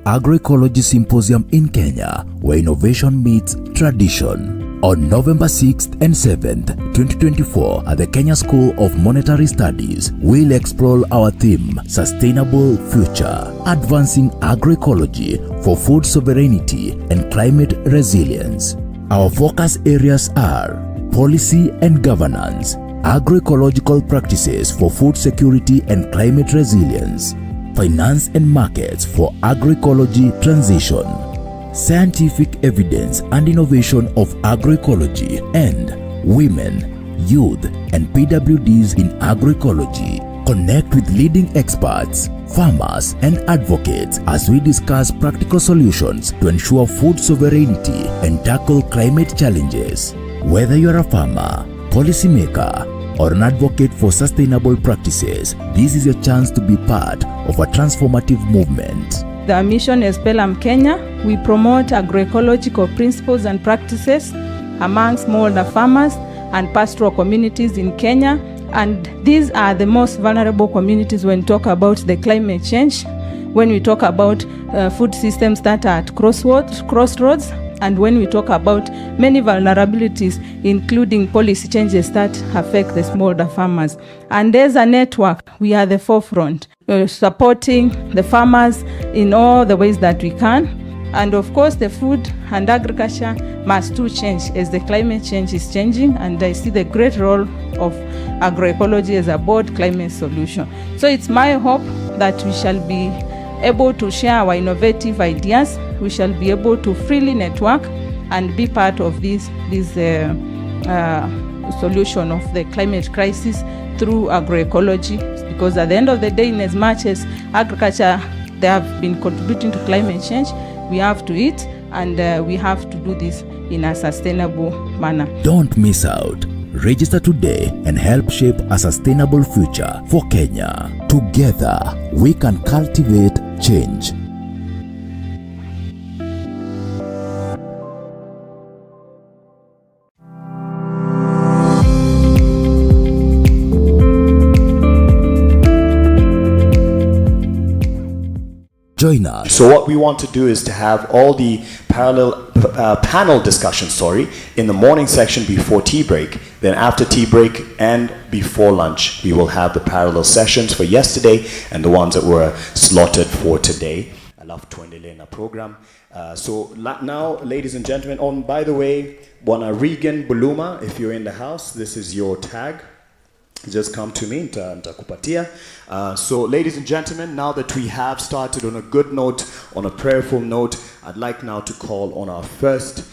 Agroecology Symposium in Kenya, where innovation meets tradition. On November 6th and 7th, 2024, at the Kenya School of Monetary Studies, we'll explore our theme, Sustainable Future, Advancing Agroecology for Food Sovereignty and Climate Resilience. Our focus areas are policy and governance, agroecological practices for food security and climate resilience, finance and markets for agroecology transition, scientific evidence and innovation of agroecology, and women, youth, and PWDs in agroecology. Connect with leading experts, farmers, and advocates as we discuss practical solutions to ensure food sovereignty and tackle climate challenges. Whether you're a farmer, policymaker, or an advocate for sustainable practices, this is your chance to be part of a transformative movement. The mission is PELUM Kenya. We promote agroecological principles and practices among smallholder farmers and pastoral communities in Kenya. And these are the most vulnerable communities when we talk about the climate change, when we talk about food systems that are at crossroads, and when we talk about many vulnerabilities, including policy changes that affect the smallholder farmers. And there's a network. We are at the forefront, supporting the farmers in all the ways that we can. And of course, the food and agriculture must too change as the climate change is changing. And I see the great role of agroecology as a broad climate solution. So it's my hope that we shall be able to share our innovative ideas. We shall be able to freely network and be part of this solution of the climate crisis through agroecology. Because at the end of the day, in as much as agriculture, they have been contributing to climate change, we have to eat, and we have to do this in a sustainable manner. Don't miss out. Register today and help shape a sustainable future for Kenya. Together, we can cultivate change. Join us. So what we want to do is to have all the panel discussions, in the morning section before tea break. Then after tea break and before lunch, we will have the parallel sessions for yesterday and the ones that were slotted for today. I love Twendelena program. So now, ladies and gentlemen, by the way, Bwana Regan Buluma, if you're in the house, this is your tag. Just come to me, nitakupatia. So ladies and gentlemen, now that we have started on a good note, on a prayerful note, I'd like now to call on our first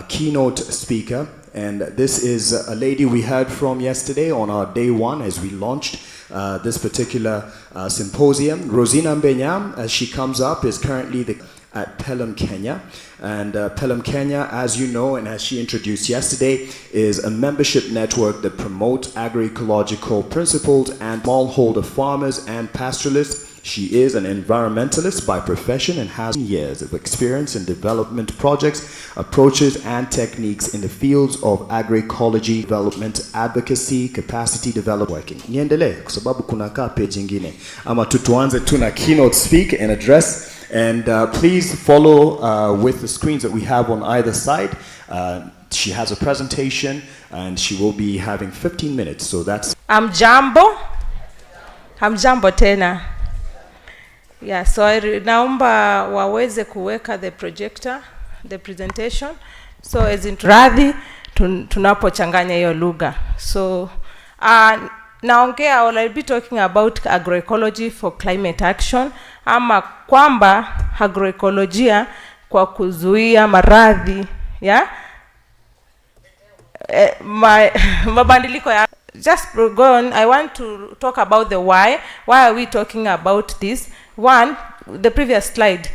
keynote speaker. And this is a lady we heard from yesterday on our day one as we launched this particular symposium. Rosinah Mbenya, as she comes up, is currently at PELUM Kenya. And PELUM Kenya, as you know, and as she introduced yesterday, is a membership network that promotes agroecological principles and smallholder farmers and pastoralists. She is an environmentalist by profession and has years of experience in development projects, approaches, and techniques in the fields of agroecology, development, advocacy, capacity development working. Niendelee kwa sababu kuna page ingine. Ama tuanze tuna keynote speak and address. And please follow with the screens that we have on either side. She has a presentation and she will be having 15 minutes. So that's... Hamjambo tena. Yeah, so naomba waweze kuweka the projector, the presentation. So as in radhi tunapochanganya hiyo lugha. So naongea, I'll be talking about agroecology for climate action, ama kwamba agroekolojia kwa kuzuia maradhi mabadiliko ya. Just go on. I want to talk about the why. Why are we talking about this? One, the previous slide.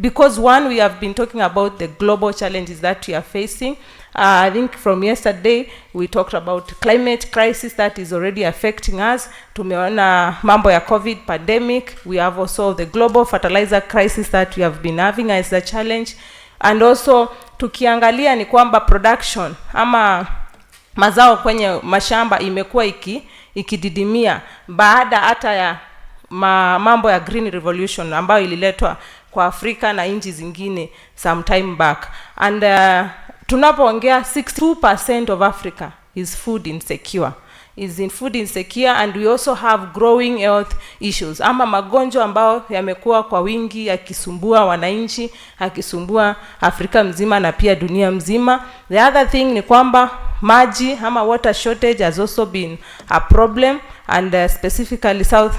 Because one, we have been talking about the global challenges that we are facing. I think from yesterday, we talked about climate crisis that is already affecting us. Tumeona mambo ya COVID pandemic. We have also the global fertilizer crisis that we have been having as a challenge. And also, tukiangalia ni kwamba production, ama mazao kwenye mashamba imekuwa ikididimia baada hata ya mambo ya green revolution ambayo ililetwa kwa Afrika na nchi zingine some time back. And tunapoongea 62% of Africa is food insecure. And we also have growing health issues, ama magonjwa ambao yamekuwa kwa wingi yakisumbua wananchi, yakisumbua Afrika mzima na pia dunia mzima. The other thing ni kwamba maji ama water shortage has also been a problem, and specifically South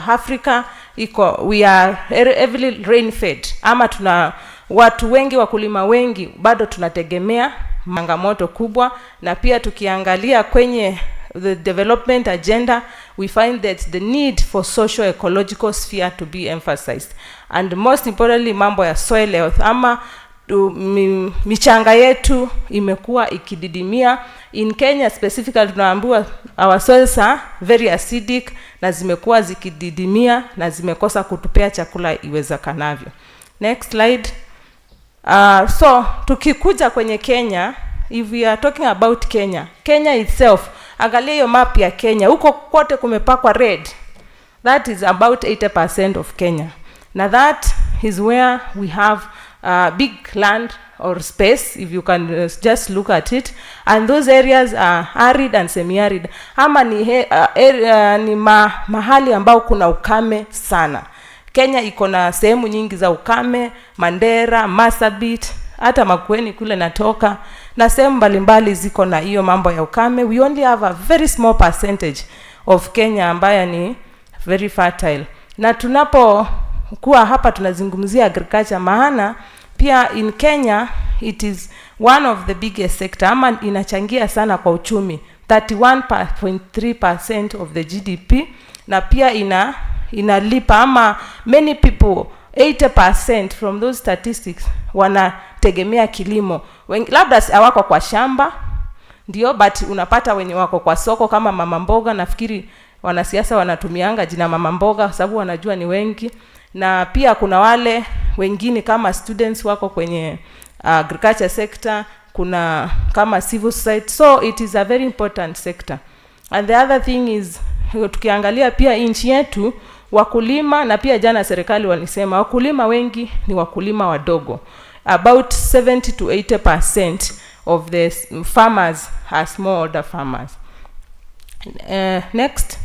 Africa we are heavily rain fed, ama tuna watu wengi, wakulima wengi bado tunategemea changamoto kubwa. Na pia tukiangalia kwenye the development agenda, we find that the need for socio-ecological sphere to be emphasized, and most importantly mambo ya soil health, ama michanga yetu imekuwa ikididimia. In Kenya specifically tunaambiwa our soils are very acidic, na zimekuwa zikididimia na zimekosa kutupea chakula iwezekanavyo. Next slide. So tukikuja kwenye Kenya, if we are talking about Kenya itself, angalia hiyo map ya Kenya, huko kote kumepakwa red. That is about 80% of Kenya. Now that is where we have big land or space, if you can just look at it, and those areas are arid and semi-arid, ama ni mahali ambao kuna ukame sana. Kenya iko na sehemu nyingi za ukame, Mandera, Marsabit, hata Makueni kule natoka, na sehemu mbalimbali ziko na hiyo mambo ya ukame. We only have a very small percentage of Kenya ambayo ni very fertile. Na tunapokuwa hapa tunazungumzia agriculture, maana pia in Kenya it is one of the biggest sector, ama inachangia sana kwa uchumi, 31.3% of the GDP, na pia inalipa, ama many people 80% from those statistics wanategemea kilimo. Labda hawako kwa shamba ndio, but unapata wenye wako kwa soko kama mama mboga. Nafikiri wanasiasa wanatumianga jina mama mboga sababu wanajua ni wengi, na pia kuna wale wengine kama students wako kwenye agriculture sector, kuna kama civil society. So it is a very important sector. And the other thing is, tukiangalia pia nchi yetu, wakulima, na pia jana serikali walisema wakulima wengi ni wakulima wadogo. About 70 to 80% of the farmers are smallholder farmers. Next.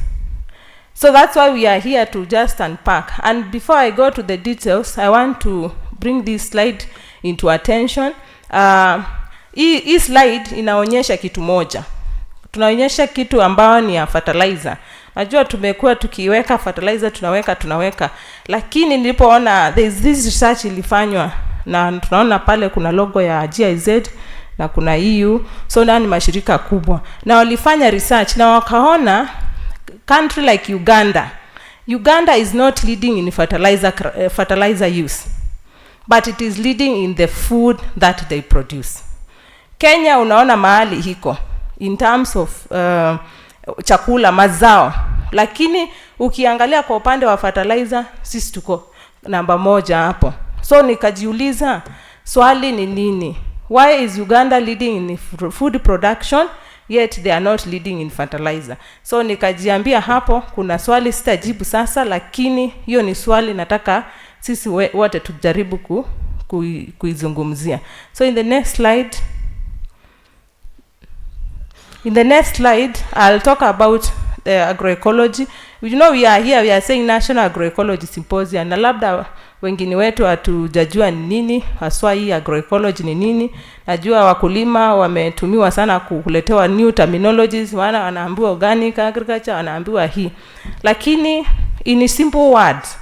So that's why we are here to just unpack. And before I go to the details, I want to bring this slide into attention. Hii slide inaonyesha kitu moja. Tunaonyesha kitu ambao ni ya fertilizer. Najua tumekuwa tukiweka fertilizer tunaweka, lakini nilipoona there is this research ilifanywa, na tunaona pale kuna logo ya GIZ na kuna EU, so ni mashirika kubwa, na walifanya research na wakaona country like Uganda is not leading in fertilizer use, but it is leading in the food that they produce. Kenya unaona mahali hiko in terms of chakula, mazao, lakini ukiangalia kwa upande wa fertilizer sisi tuko namba 1 hapo. So nikajiuliza swali ni nini? Why is Uganda leading in food production yet they are not leading in fertilizer? So nikajiambia hapo kuna swali sitajibu sasa, lakini hiyo ni swali nataka sisi wote tujaribu kuizungumzia. So in the next slide I'll talk about the agroecology. We are saying National Agroecology Symposium, na labda wengine wetu hatujajua ni nini haswa hii agroecology ni nini. Najua wakulima wametumiwa sana kuletewa new terminologies, wanaambiwa organic agriculture, wanaambiwa hii, lakini in simple words,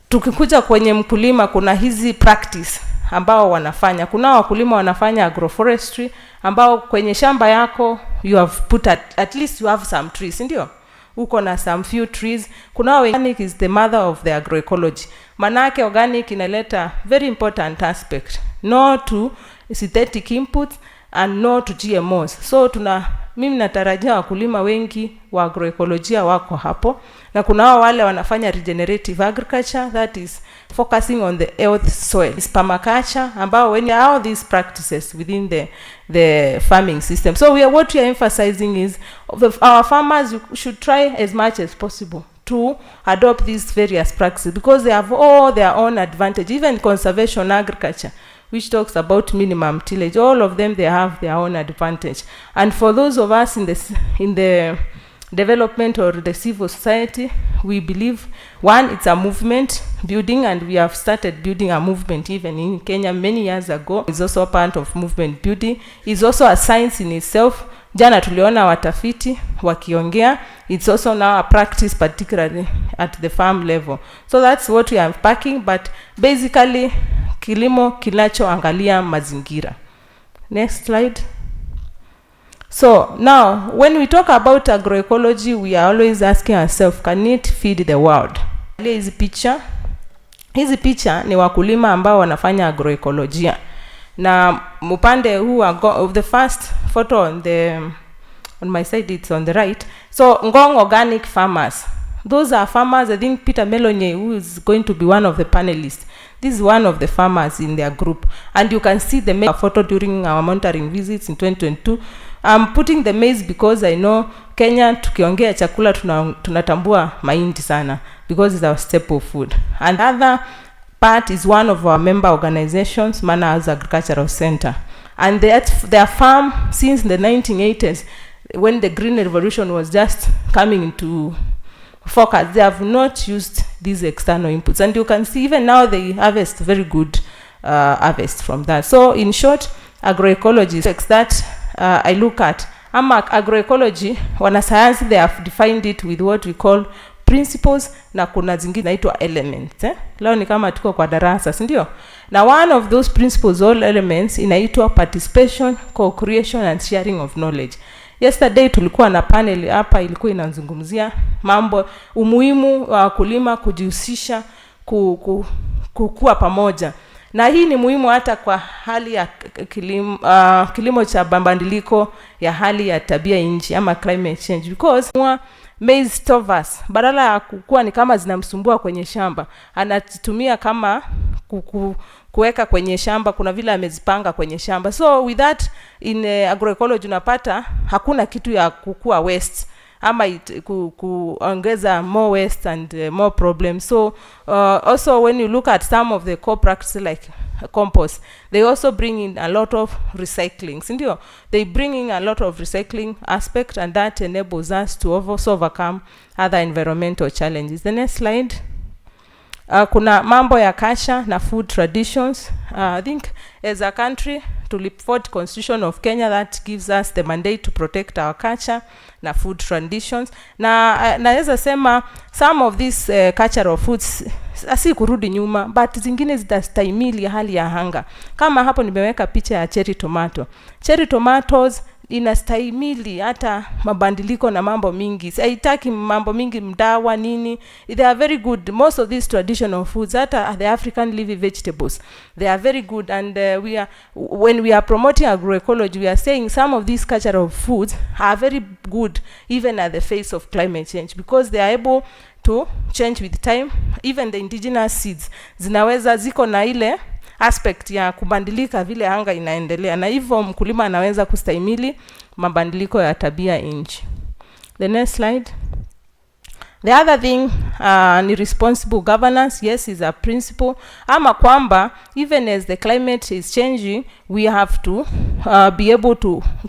tukikuja kwenye mkulima kuna hizi practice ambao wanafanya. Kuna wakulima wanafanya agroforestry ambao kwenye shamba yako you have put at least you have some trees, ndio uko na some few trees. Kuna organic is the mother of the agroecology. Manake organic inaleta very important aspect, no to synthetic inputs and no to GMOs. So mimi natarajia wakulima wengi wa agroekolojia wako hapo, na kuna wale wanafanya regenerative agriculture, that is focusing on the health soil, permaculture, ambao when all these practices within the farming system. So what we are emphasizing is our farmers should try as much as possible to adopt these various practices because they have all their own advantage. Even conservation agriculture, which talks about minimum tillage, all of them, they have their own advantage. And for those of us in the development or the civil society, we believe, one, it's a movement building, and we have started building a movement even in Kenya many years ago. It's also a part of movement building. It's also a science in itself. Jana tuliona watafiti wakiongea. It's also now a practice, particularly at the farm level. So that's what we are unpacking, but basically kilimo kinachoangalia mazingira. Next slide. So now, when we talk about agroecology, we are always asking ourselves, can it feed the world? Hizi picha ni wakulima ambao wanafanya agroekolojia. Na upande huu of the first photo on my side, it's on the right. So Ngong organic farmers. Those are farmers. I think Peter Melonye, who is going to be one of the panelists, this is one of the farmers in their group. And you can see the photo during our monitoring visits in 2022. I'm putting the maize because I know Kenya tukiongea chakula tunatambua mahindi sana because it's our staple food. And other part is one of our member organizations, Mana's Agricultural Center. And their farm since the 1980s, when the Green Revolution was just coming into focus, they have not used these external inputs. And you can see even now they harvest very good harvest from that. So in short, agroecology is that I look at. Agroecology, wanasayansi, they have defined it with what we call principles, na kuna zingine inaitwa elements. Leo ni kama tuko kwa darasa, si ndio? Na one of those principles, all elements, inaitwa participation, co-creation and sharing of knowledge. Yesterday tulikuwa na panel hapa, ilikuwa inazungumzia mambo umuhimu wa kulima kujihusisha, kukua pamoja. Na hii ni muhimu hata kwa hali ya kilimo cha mabadiliko ya hali ya tabia nchi ama climate change, because maize stovers badala ya kukua ni kama zinamsumbua kwenye shamba, anatumia kama kuweka kwenye shamba, kuna vile amezipanga kwenye shamba. So with that in agroecology unapata hakuna kitu ya kukua waste ama kuongeza more waste and more problems. So also when you look at some of the core practices like compost, they also bring in a lot of recycling. Sindio? They bring in a lot of recycling aspect, and that enables us to also overcome other environmental challenges. The next slide. Kuna mambo ya kasha na food traditions. I think as a country, to live for the Constitution of Kenya, that gives us the mandate to protect our culture na food traditions. Naweza sema some of these cultural foods asi kurudi nyuma, but zingine zitastahimili hali ya hanga. Kama hapo nimeweka picha ya cherry tomato. Cherry tomatoes inastahimili hata mabadiliko na mambo mingi. Haitaki mambo mingi, mdawa nini. They are very good. Most of these traditional foods, hata the African leafy vegetables, they are very good. And when we are promoting agroecology, we are saying some of these cultural foods are very good even at the face of climate change, because they are able to change with time. Even the indigenous seeds zinaweza ziko na ile aspect ya kubadilika vile anga inaendelea, na hivyo mkulima anaweza kustahimili mabadiliko ya tabia nchi. The next slide. The other thing ni responsible governance. Yes, is a principle. Ama kwamba even as the climate is changing, we have to be able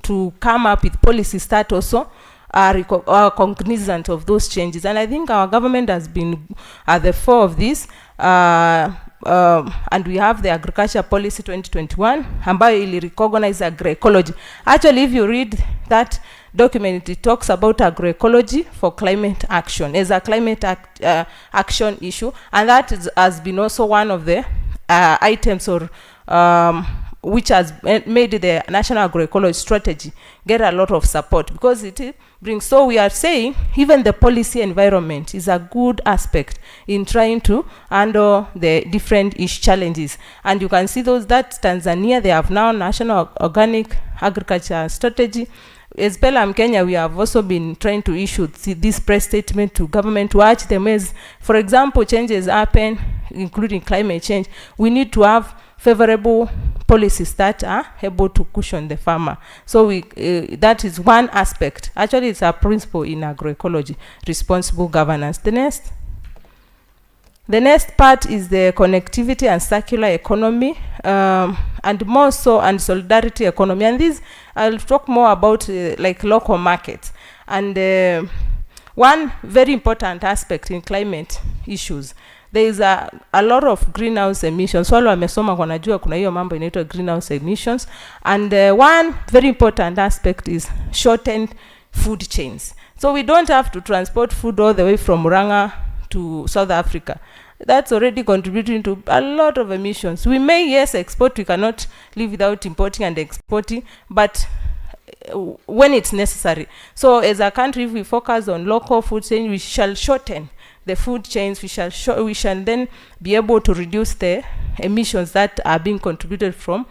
to come up with policies that also are cognizant of those changes. And I think our government has been at the fore of this. And we have the Agriculture Policy 2021, ambayo ili recognize agroecology. Actually, if you read that document, it talks about agroecology for climate action as a climate action issue, and that has been also one of the items or which has made the National Agroecology Strategy get a lot of support, because it brings, so we are saying even the policy environment is a good aspect in trying to handle the different challenges. And you can see those that Tanzania, they have now National Organic Agriculture Strategy. As PELUM Kenya, we have also been trying to issue this press statement to government to urge them as, for example, changes happen, including climate change. We need to have favorable policies that are able to cushion the farmer. So that is one aspect. Actually, it's a principle in agroecology, responsible governance. The next part is the connectivity and circular economy, and more so, and solidarity economy. And this, I'll talk more about like local markets. And one very important aspect in climate issues, there is a lot of greenhouse emissions. Wale wamesoma wanajua kuna hiyo mambo inaitwa greenhouse emissions. And one very important aspect is shortened food chains. So we don't have to transport food all the way from Murang'a to South Africa. That's already contributing to a lot of emissions. We may, yes, export. We cannot live without importing and exporting, but when it's necessary. So as a country, if we focus on local food chain, we shall shorten the food chains. We shall then be able to reduce the emissions that are being contributed from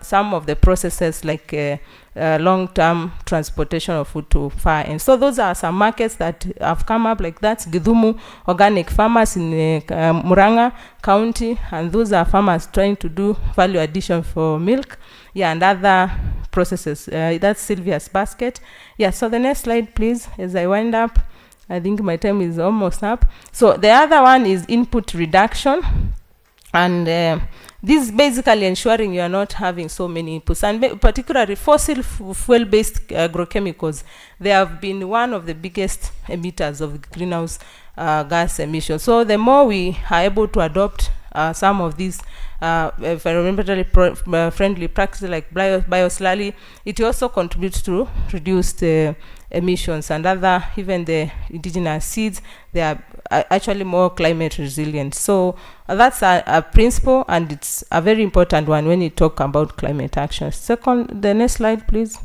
some of the processes, like long-term transportation of food to far. And so those are some markets that have come up, like that Githumu organic farmers in Murang'a County, and those are farmers trying to do value addition for milk, yeah, and other processes. That's Sylvia's basket. Yeah, so the next slide, please, as I wind up. I think my time is almost up. So the other one is input reduction. And this is basically ensuring you are not having so many inputs. And particularly fossil fuel-based agrochemicals, they have been one of the biggest emitters of greenhouse gas emissions. So the more we are able to adopt some of these environmentally friendly practices like bioslurry, it also contributes to reduced emissions. And other, even the indigenous seeds, they are actually more climate resilient. So that's a principle, and it's a very important one when you talk about climate action. Second, the next slide, please,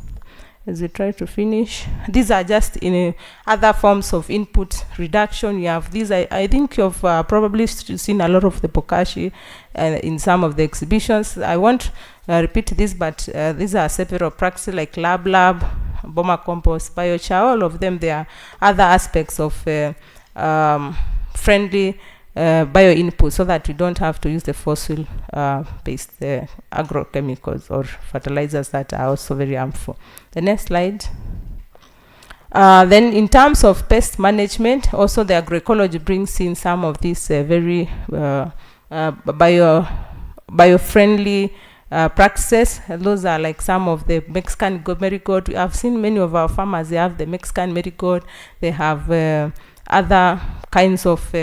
as we try to finish. These are just in other forms of input reduction. You have these, I think you've probably seen a lot of the bokashi in some of the exhibitions. I won't repeat this, but these are several practices like lab, boma compost, biochar. All of them, there are other aspects of friendly bio input, so that we don't have to use the fossil based agrochemicals or fertilizers that are also very harmful. The next slide. Then in terms of pest management, also the agroecology brings in some of these very bio-friendly practices. Those are like some of the Mexican marigold. I've seen many of our farmers, they have the Mexican marigold. They have other kinds of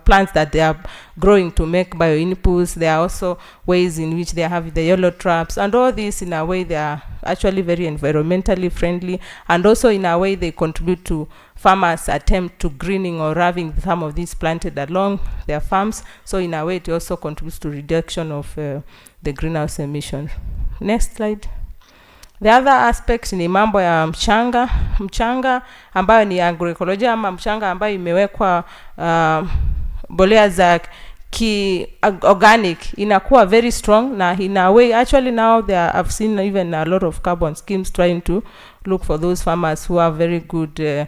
plants that they are growing to make bio-inputs. There are also ways in which they have the yellow traps, and all these, in a way, they are actually very environmentally friendly, and also in a way they contribute to farmers' attempt to greening or having some of these planted along their farms. So in a way, it also contributes to reduction of the greenhouse emissions. Next slide. The other aspect ni mambo ya mchanga ambayo ni agroecology, ama mchanga ambayo imewekwa mbolea za organic, inakuwa very strong. Na in a way, actually now I've seen even a lot of carbon schemes trying to look for those farmers who have very good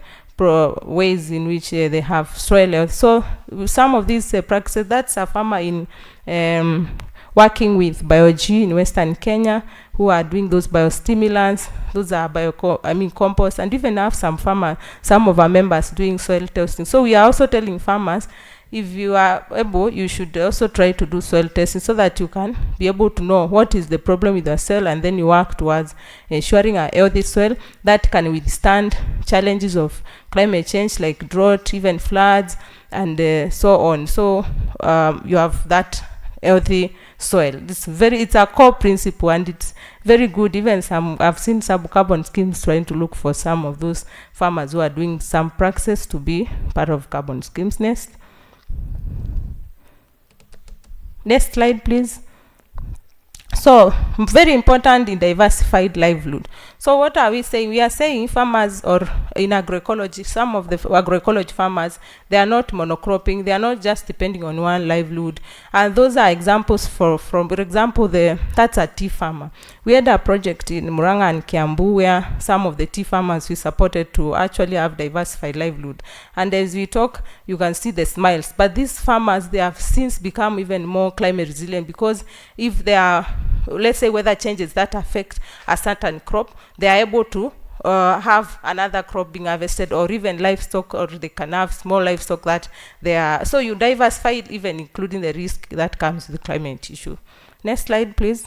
ways in which they have soil health. So some of these practices, that's a farmer in working with BioG in Western Kenya, who are doing those biostimulants. Those are compost, and even have some of our members doing soil testing. So we are also telling farmers, if you are able, you should also try to do soil testing, so that you can be able to know what is the problem with the soil, and then you work towards ensuring a healthy soil that can withstand challenges of climate change, like drought, even floods, and so on. So you have that healthy soil. It's a core principle, and it's very good. Even I've seen some carbon schemes trying to look for some of those farmers who are doing some practices to be part of carbon schemes. Next slide, please. So very important in diversified livelihood. So what are we saying? We are saying farmers, or in agroecology, some of the agroecology farmers, they are not monocropping. They are not just depending on one livelihood. And those are examples for example, that's a tea farmer. We had a project in Muranga and Kiambu where some of the tea farmers we supported to actually have diversified livelihood. And as we talk, you can see the smiles. But these farmers, they have since become even more climate resilient, because if there are, let's say, weather changes that affect a certain crop, they are able to have another crop being harvested, or even livestock, or they can have small livestock that they are. So you diversify it, even including the risk that comes with the climate issue. Next slide, please.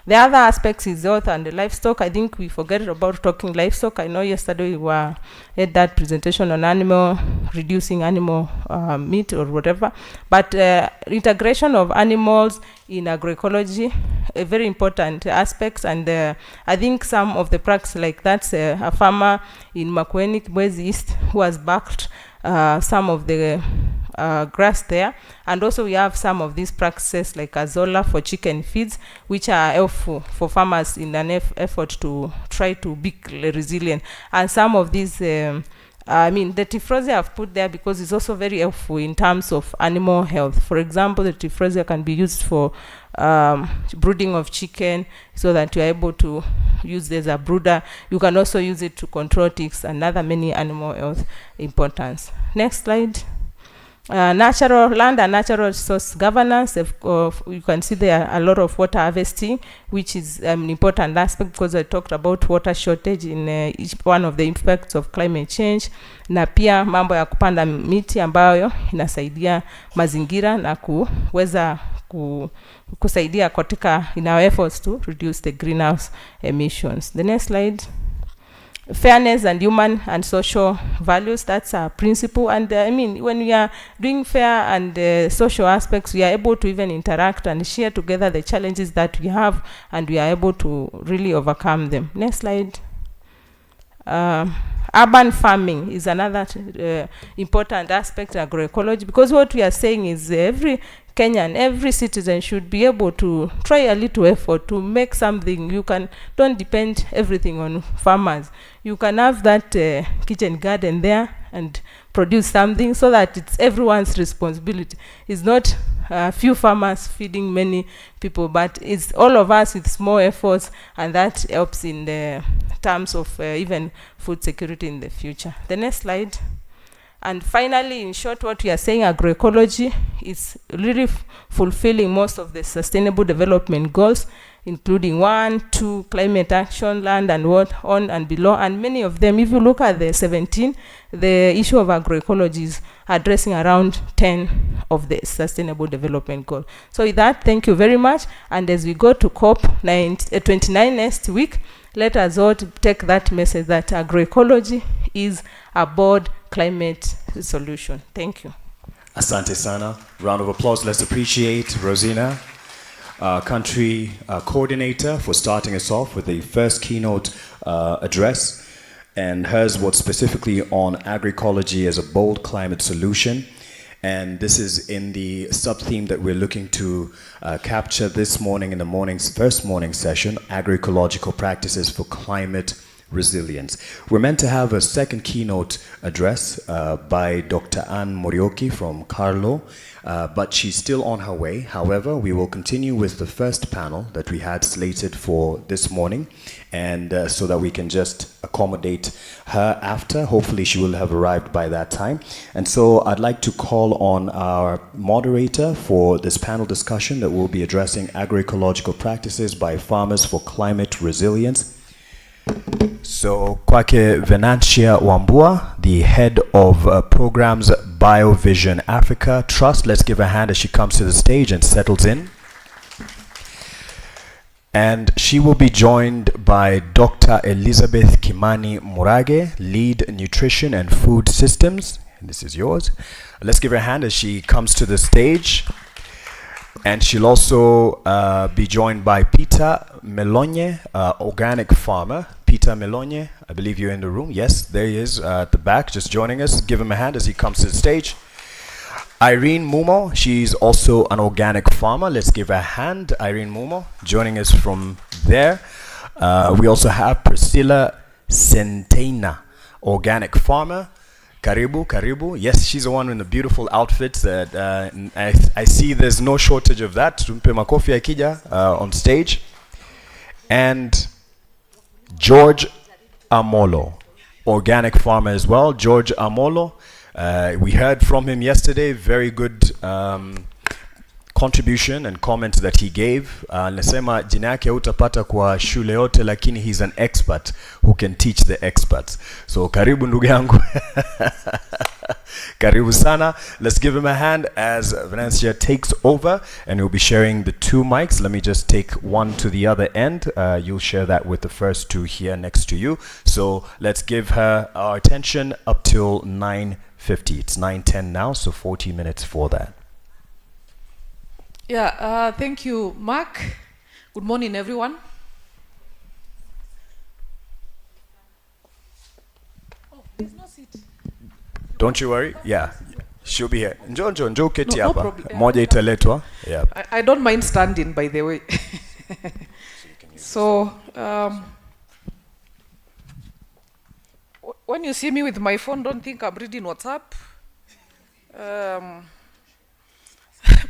The other aspects is health and the livestock. I think we forget about talking livestock. I know yesterday we had that presentation on reducing animal meat or whatever. But integration of animals in agroecology, a very important aspect. And I think some of the practice, like that's a farmer in Makueni, Kibwezi East, who has backed some of the grass there. And also we have some of these practices like Azola for chicken feeds, which are helpful for farmers in an effort to try to be resilient. And some of these, the tifrosia I've put there because it's also very helpful in terms of animal health. For example, the tifrosia can be used for brooding of chicken, so that you're able to use this as a brooder. You can also use it to control ticks and other many animal health importance. Next slide. Natural land and natural resource governance. You can see there are a lot of water harvesting, which is an important aspect, because I talked about water shortage in each one of the impacts of climate change, na pia mambo ya kupanda miti ambayo inasaidia mazingira na kuweza kusaidia katika in our efforts to reduce the greenhouse emissions. The next slide. Fairness and human and social values, that's our principle. And when we are doing fair and social aspects, we are able to even interact and share together the challenges that we have, and we are able to really overcome them. Next slide. Urban farming is another important aspect of agroecology, because what we are saying is every Kenyan, every citizen should be able to try a little effort to make something. Don't depend everything on farmers. You can have that kitchen garden there and produce something, so that it's everyone's responsibility. It's not a few farmers feeding many people, but it's all of us with small efforts, and that helps in the terms of even food security in the future. The next slide. And finally, in short, what we are saying, agroecology is really fulfilling most of the sustainable development goals, including 1, 2, climate action, land and what on and below. And many of them, if you look at the 17, the issue of agroecology is addressing around 10 of the sustainable development goals. So with that, thank you very much. And as we go to COP29 next week, let us all take that message that agroecology is a broad climate solution. Thank you. Asante sana. Round of applause. Let's appreciate Rosinah, country coordinator, for starting us off with the first keynote address. And hers was specifically on agroecology as a bold climate solution. And this is in the sub-theme that we're looking to capture this morning in the first morning session, agroecological practices for climate resilience. We're meant to have a second keynote address by Dr. Anne Morioki from Carlo, but she's still on her way. However, we will continue with the first panel that we had slated for this morning, and so that we can just accommodate her after. Hopefully she will have arrived by that time. And so I'd like to call on our moderator for this panel discussion that will be addressing agroecological practices by farmers for climate resilience. So kwake Venantia Wambua, the head of programs BioVision Africa Trust. Let's give her a hand as she comes to the stage and settles in. And she will be joined by Dr. Elizabeth Kimani Murage, lead nutrition and food systems. And this is yours. Let's give her a hand as she comes to the stage. And she'll also be joined by Peter Melonye, organic farmer. Peter Melonye, I believe you're in the room. Yes, there he is at the back, just joining us. Give him a hand as he comes to the stage. Irene Mumo, she's also an organic farmer. Let's give her a hand. Irene Mumo, joining us from there. We also have Priscilla Centena, organic farmer. Karibu, karibu. Yes, she's the one in the beautiful outfits that I see there's no shortage of that. Tumpe makofi akija on stage. And George Amolo, organic farmer as well. George Amolo, we heard from him yesterday. Very good contribution and comment that he gave. Nasema jina yake utapata kwa shule yote, lakini he's an expert who can teach the experts. So karibu ndugu yangu. Karibu sana. Let's give him a hand as Venantia takes over, and we'll be sharing the 2 mics. Let me just take one to the other end. You'll share that with the first 2 here next to you. So let's give her our attention up till 9:50. It's 9:10 now, so 40 minutes for that. Yeah, thank you, Mark. Good morning, everyone. Oh, there's no seat. Don't you worry. Yeah, she'll be here. Njoo keti No hapa. problem. Moja italetwa. Yeah. I don't mind standing, by the way. So, when you see me with my phone, don't think I'm reading WhatsApp.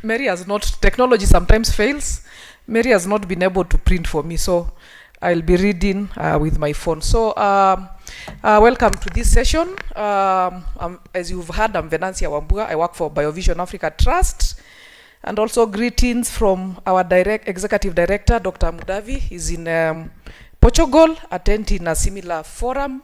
Mary has not, technology sometimes fails. Mary has not been able to print for me, so I'll be reading with my phone. So, welcome to this session. As you've heard, I'm Venantia Wambua. I work for BioVision Africa Trust. And also greetings from our executive director, Dr. Mudavi. He's in Portugal, attending a similar forum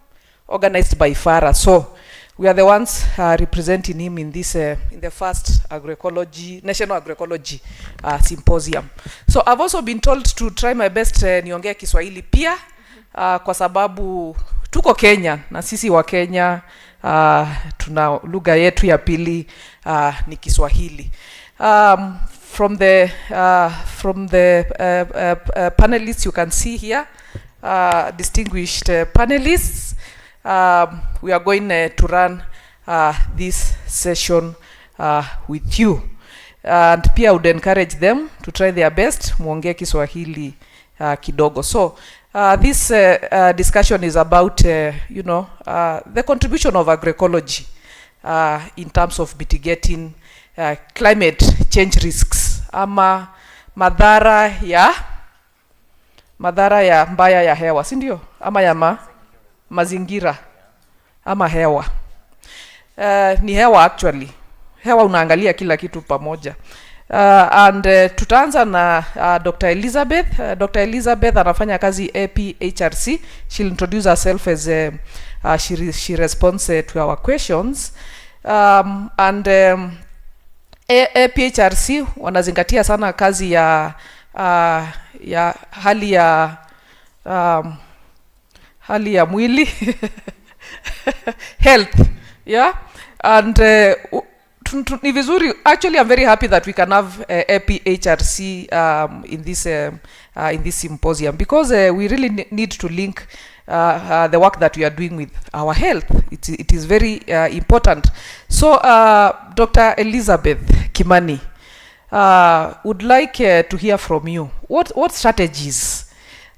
organized by FARA. So, we are the ones representing him in this in the first National Agroecology Symposium. So I've also been told to try my best niongee Kiswahili pia kwa sababu tuko Kenya na sisi wa Kenya tuna lugha yetu ya pili ni Kiswahili. From the panelists you can see here, distinguished panelists. We are going to run this session with you, and pia would encourage them to try their best muongee Kiswahili kidogo. So this discussion is about the contribution of agroecology in terms of mitigating climate change risks ama madhara ya mbaya ya hewa, si ndio? Ama ya mazingira ama hewa. Ni hewa actually. Hewa unaangalia kila kitu pamoja. And tutaanza na Dr. Elizabeth. Dr. Elizabeth anafanya kazi APHRC. She'll introduce herself as she responds to our questions. And APHRC wanazingatia sana kazi ya hali ya mwili health, yeah. And ni vizuri, actually I'm very happy that we can have APHRC in this symposium, because we really need to link the work that we are doing with our health. It is very important. So Dr. Elizabeth Kimani, would like to hear from you. What strategies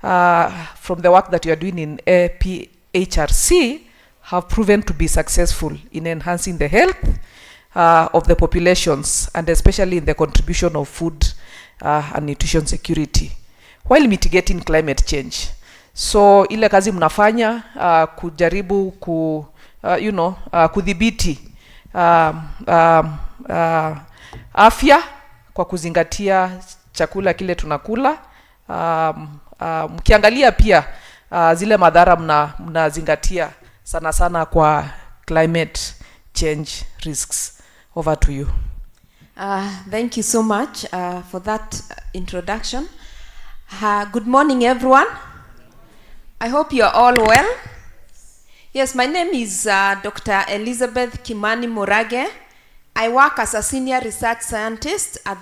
from the work that you are doing in APHRC have proven to be successful in enhancing the health of the populations, and especially in the contribution of food and nutrition security while mitigating climate change? So ile kazi mnafanya kujaribu kudhibiti afya kwa kuzingatia chakula kile tunakula, mkiangalia pia zile madhara mnazingatia sana kwa climate change risks. Over to you. Thank you so much for that introduction. Good morning, everyone. I hope you're all well. Yes, my name is Dr. Elizabeth Kimani Murage. I work as a senior research scientist at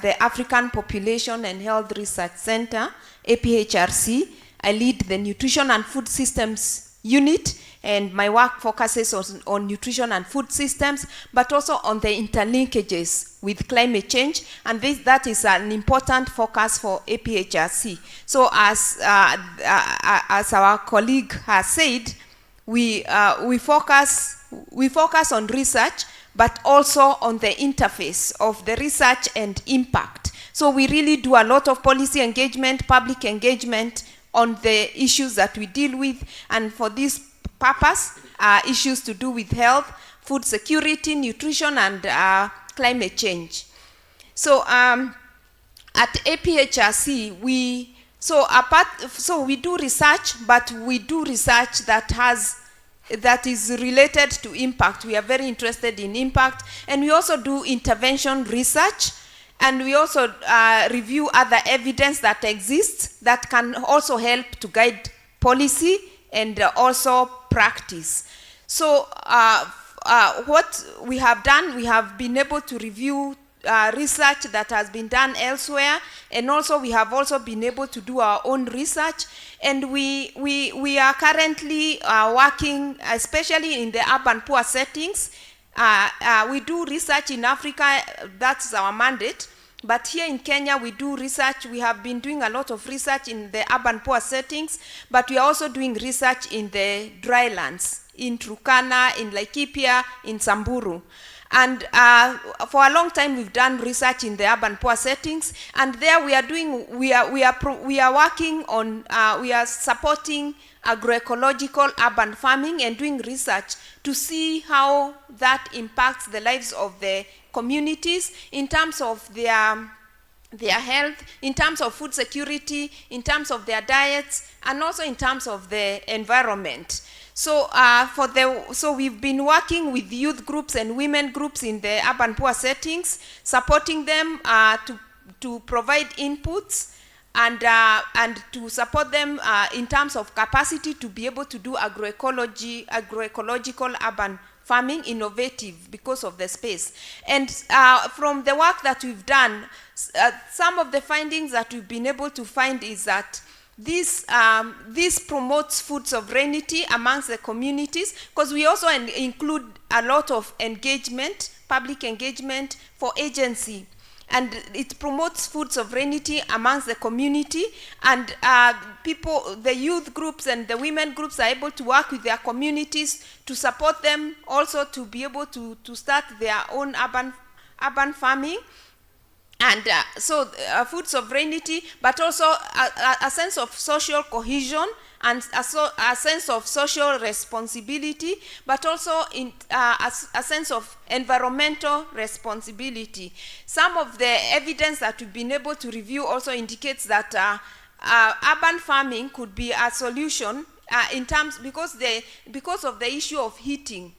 the African Population and Health Research Center, APHRC. I lead the Nutrition and Food Systems unit, and my work focuses on nutrition and food systems, but also on the interlinkages with climate change, and that is an important focus for APHRC. So as our colleague has said, we focus on research, but also on the interface of the research and impact. So we really do a lot of policy engagement, public engagement on the issues that we deal with, and for this purpose, issues to do with health, food security, nutrition, and climate change. So at APHRC, we do research, but we do research that is related to impact. We are very interested in impact, and we also do intervention research, and we also review other evidence that exists that can also help to guide policy and also practice. So what we have done, we have been able to review research that has been done elsewhere, and also we have also been able to do our own research, and we are currently working, especially in the urban poor settings. We do research in Africa, that's our mandate, but here in Kenya we do research. We have been doing a lot of research in the urban poor settings, but we are also doing research in the drylands, in Turkana, in Laikipia, in Samburu. And for a long time we've done research in the urban poor settings, and there we are working on, we are supporting agroecological urban farming and doing research to see how that impacts the lives of the communities in terms of their health, in terms of food security, in terms of their diets, and also in terms of the environment. So so we've been working with youth groups and women groups in the urban poor settings, supporting them to provide inputs and to support them in terms of capacity to be able to do agroecological urban farming, innovative because of the space. And from the work that we've done, some of the findings that we've been able to find is that this promotes food sovereignty amongst the communities, because we also include a lot of engagement, public engagement for agency. And it promotes food sovereignty amongst the community, and the youth groups and the women groups are able to work with their communities to support them also to be able to start their own urban farming. And food sovereignty, but also a sense of social cohesion and a sense of social responsibility, but also a sense of environmental responsibility. Some of the evidence that we've been able to review also indicates that urban farming could be a solution because of the issue of heating.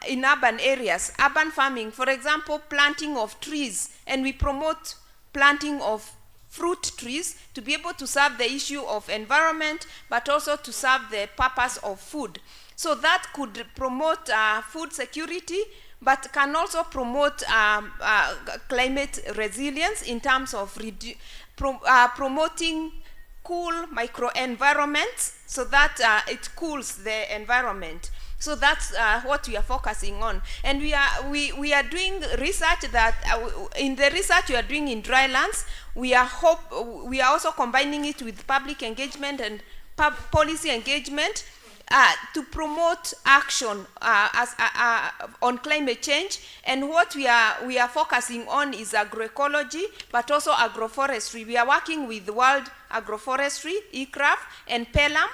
In urban areas, urban farming, for example, planting of trees, and we promote planting of fruit trees to be able to serve the issue of environment, but also to serve the purpose of food. So that could promote food security, but can also promote climate resilience in terms of promoting cool microenvironments so that it cools the environment. So that's what we are focusing on, and we are doing research that in the research we are doing in drylands, we are also combining it with public engagement and policy engagement to promote action on climate change. And what we are focusing on is agroecology, but also agroforestry. We are working with World Agroforestry, ICRAF, and PELUM.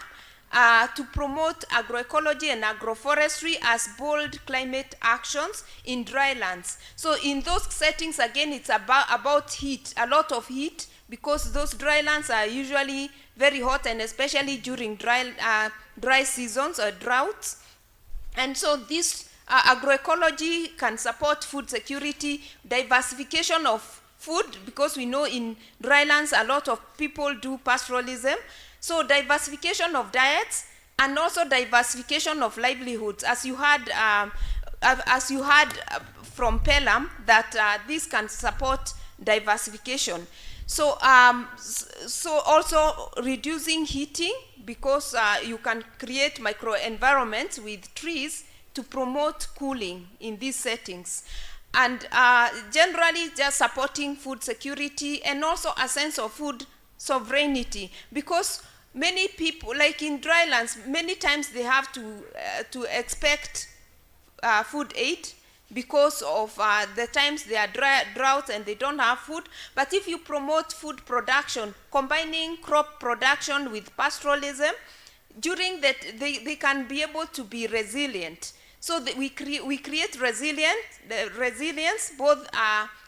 To promote agroecology and agroforestry as bold climate actions in drylands. So in those settings, again, it's about heat, a lot of heat, because those drylands are usually very hot, and especially during dry seasons or droughts. And so this agroecology can support food security, diversification of food, because we know in drylands a lot of people do pastoralism. So diversification of diets, and also diversification of livelihoods, as you had from PELUM, that this can support diversification. So, so also reducing heating, because you can create microenvironments with trees to promote cooling in these settings. And generally just supporting food security and also a sense of food sovereignty, because many people, like in drylands, many times they have to expect food aid because of the times they are droughts and they don't have food. But if you promote food production, combining crop production with pastoralism, during that they can be able to be resilient. So that we create resilience, both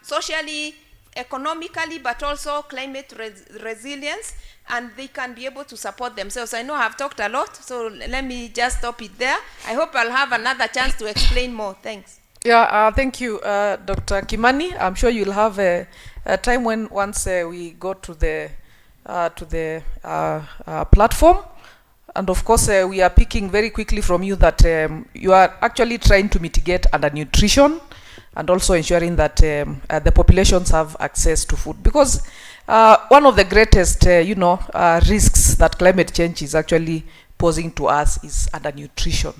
socially, economically, but also climate resilience, and they can be able to support themselves. I know I've talked a lot, so let me just stop it there. I hope I'll have another chance to explain more. Thanks. Yeah, thank you, Dr. Kimani. I'm sure you'll have a time when once we go to the platform. And of course, we are picking very quickly from you that you are actually trying to mitigate undernutrition and also ensuring that the populations have access to food. Because one of the greatest, risks that climate change is actually posing to us is undernutrition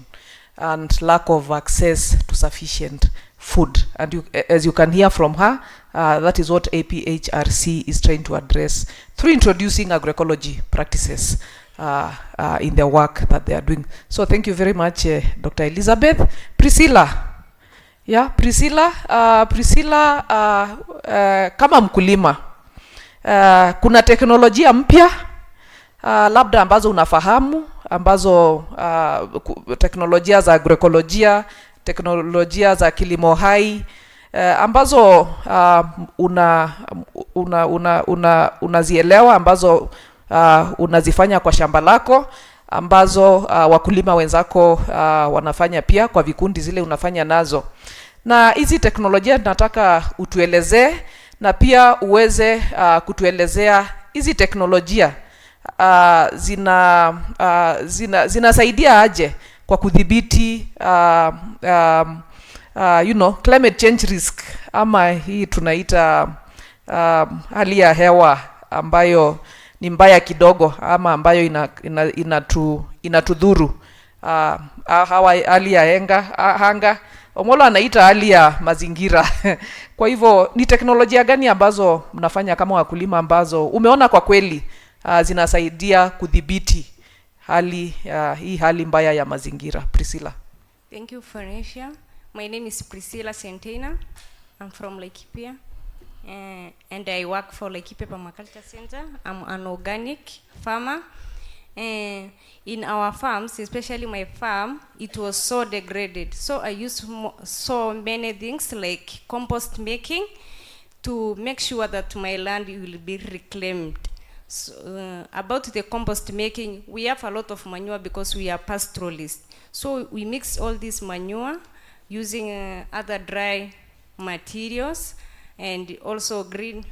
and lack of access to sufficient food. And as you can hear from her, that is what APHRC is trying to address through introducing agroecology practices in the work that they are doing. So thank you very much, Dr. Elizabeth. Priscilla. Yeah, Priscilla, kama mkulima, kuna teknolojia mpya labda ambazo unafahamu, ambazo teknolojia za agroekolojia, teknolojia za kilimo hai, ambazo unazielewa, ambazo unazifanya kwa shamba lako, ambazo wakulima wenzako wanafanya pia kwa vikundi zile unafanya nazo. Na hizi teknolojia nataka utuelezee, na pia uweze kutuelezea hizi teknolojia zinasaidia aje kwa kudhibiti climate change risk, ama hii tunaita hali ya hewa ambayo ni mbaya kidogo, ama ambayo inatudhuru. Hali ya hanga Omolo anaita hali ya mazingira. Kwa hivyo ni teknolojia gani ambazo mnafanya kama wakulima ambazo umeona kwa kweli zinasaidia kudhibiti hii hali mbaya ya mazingira? Priscilla. Thank you, Phoenicia. My name is Priscilla Centena. I'm from Laikipia. And I work for Laikipia Permaculture Center. I'm an organic farmer. In our farms, especially my farm, it was so degraded. So I used so many things like compost making to make sure that my land will be reclaimed. So, about the compost making, we have a lot of manure because we are pastoralists. So we mix all this manure using other dry materials and also green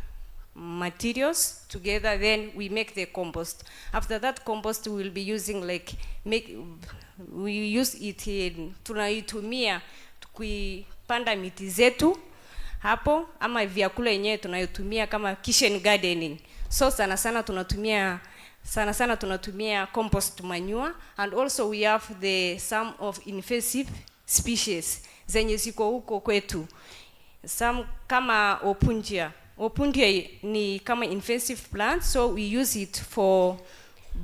materials together, then we make the compost. After that compost we will be using we use it tunaitumia kuipanda miti zetu hapo, ama vyakula yenyewe tunayotumia kama kitchen gardening. So sana sana tunatumia compost manure, and also we have some of invasive species zenye ziko huko kwetu. Some kama opungia ni kama invasive plant, so we use it for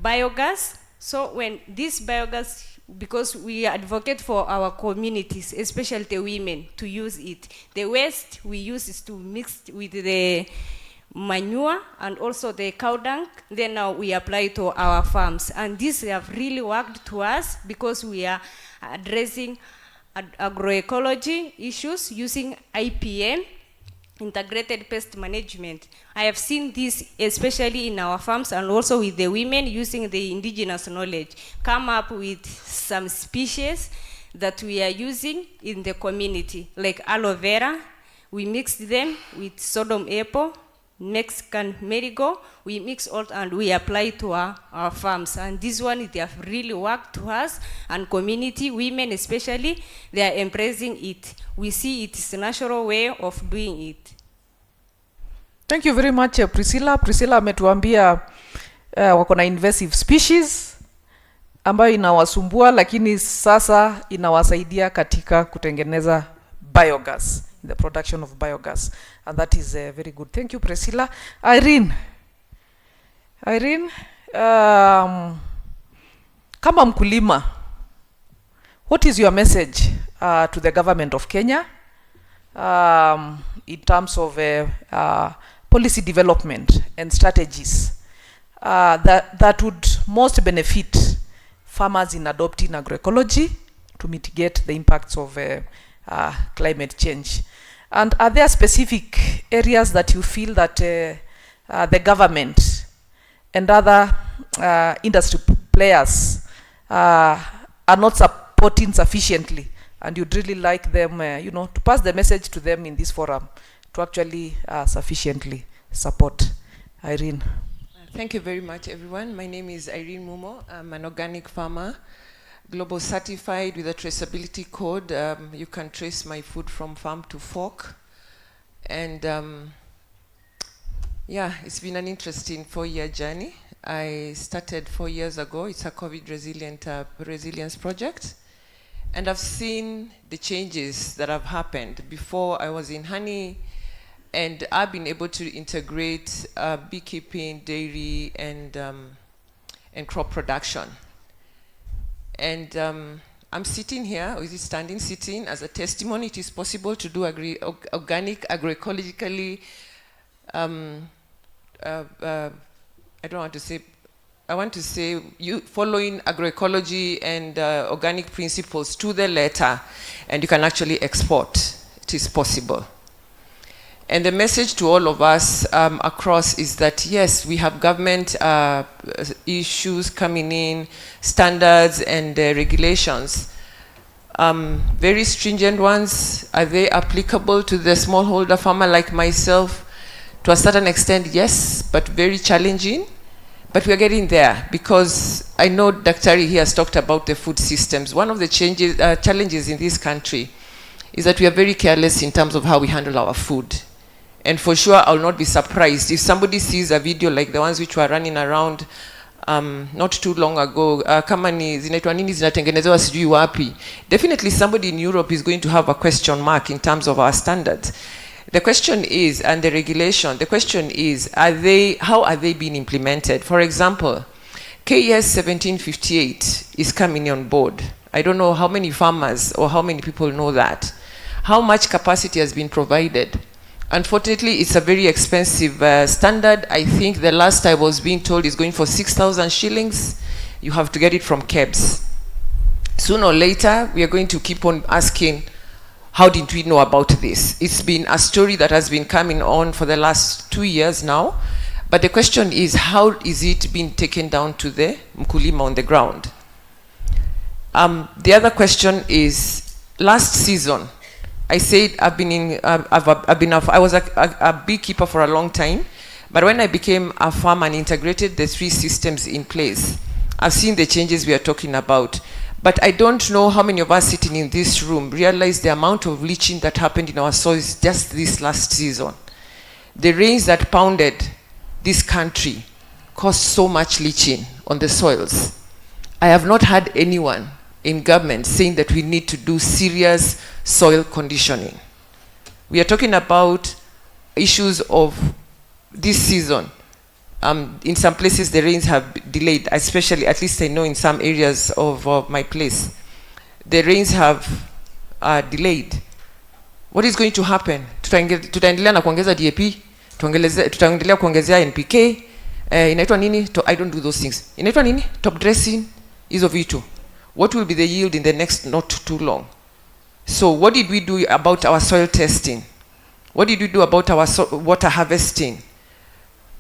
biogas. So when this biogas, because we advocate for our communities, especially the women, to use it. The waste we use is to mix with the manure and also the cow dung, then now we apply to our farms. And this have really worked to us because we are addressing agroecology issues using IPM, integrated pest management. I have seen this especially in our farms and also with the women using the indigenous knowledge, come up with some species that we are using in the community, like aloe vera. We mixed them with Sodom apple, Mexican marigold. We mix all and we apply to our farms. And this one, they have really worked to us, and community, women especially, they are embracing it. We see it's a natural way of doing it. Thank you very much, Priscilla. Priscilla ametuambia wako na invasive species ambayo inawasumbua, lakini sasa inawasaidia katika kutengeneza biogas, the production of biogas, and that is very good. Thank you, Priscilla. Irene, kama mkulima, what is your message to the government of Kenya in terms of policy development and strategies that would most benefit farmers in adopting agroecology to mitigate the impacts of climate change? And are there specific areas that you feel that the government and other industry players are not supporting sufficiently, and you'd really like them, to pass the message to them in this forum to actually sufficiently support? Irene. Thank you very much, everyone. My name is Irene Mumo. I'm an organic farmer, global certified with a traceability code. You can trace my food from farm to fork. And yeah, it's been an interesting 4-year journey. I started 4 years ago. It's a COVID resilience project. And I've seen the changes that have happened. Before I was in honey, and I've been able to integrate beekeeping, dairy, and crop production. And I'm sitting here, or is it standing, sitting as a testimony. It is possible to do organic, agroecologically, I want to say you following agroecology and organic principles to the letter, and you can actually export. It is possible. And the message to all of us across is that, yes, we have government issues coming in, standards and regulations. Very stringent ones. Are they applicable to the smallholder farmer like myself? To a certain extent, yes, but very challenging. But we are getting there, because I know Dr. He has talked about the food systems. One of the challenges in this country is that we are very careless in terms of how we handle our food. And for sure, I'll not be surprised if somebody sees a video like the ones which were running around not too long ago, kama ni zinaitwa nini zinatengenezewa sijui wapi. Definitely somebody in Europe is going to have a question mark in terms of our standards. The question is, and the regulation, the question is, how are they being implemented? For example, KES 1758 is coming on board. I don't know how many farmers or how many people know that. How much capacity has been provided? Unfortunately, it's a very expensive standard. I think the last I was being told is going for 6,000 shillings. You have to get it from KEBS. Sooner or later, we are going to keep on asking, how did we know about this? It's been a story that has been coming on for the last 2 years now. But the question is, how is it being taken down to the mkulima on the ground? The other question is, last season, I said I was a beekeeper for a long time, but when I became a farmer and integrated the 3 systems in place, I've seen the changes we are talking about. But I don't know how many of us sitting in this room realize the amount of leaching that happened in our soils just this last season. The rains that pounded this country caused so much leaching on the soils. I have not heard anyone in government saying that we need to do serious soil conditioning. We are talking about issues of this season. In some places the rains have delayed, especially, at least I know in some areas of my place. The rains have delayed. What is going to happen? Tutaendelea na kuongeza DAP, tutaendelea kuongezea NPK, inaitwa nini? I don't do those things. Inaitwa nini? Top dressing, hizo vitu. What will be the yield in the next not too long? So what did we do about our soil testing? What did we do about our water harvesting?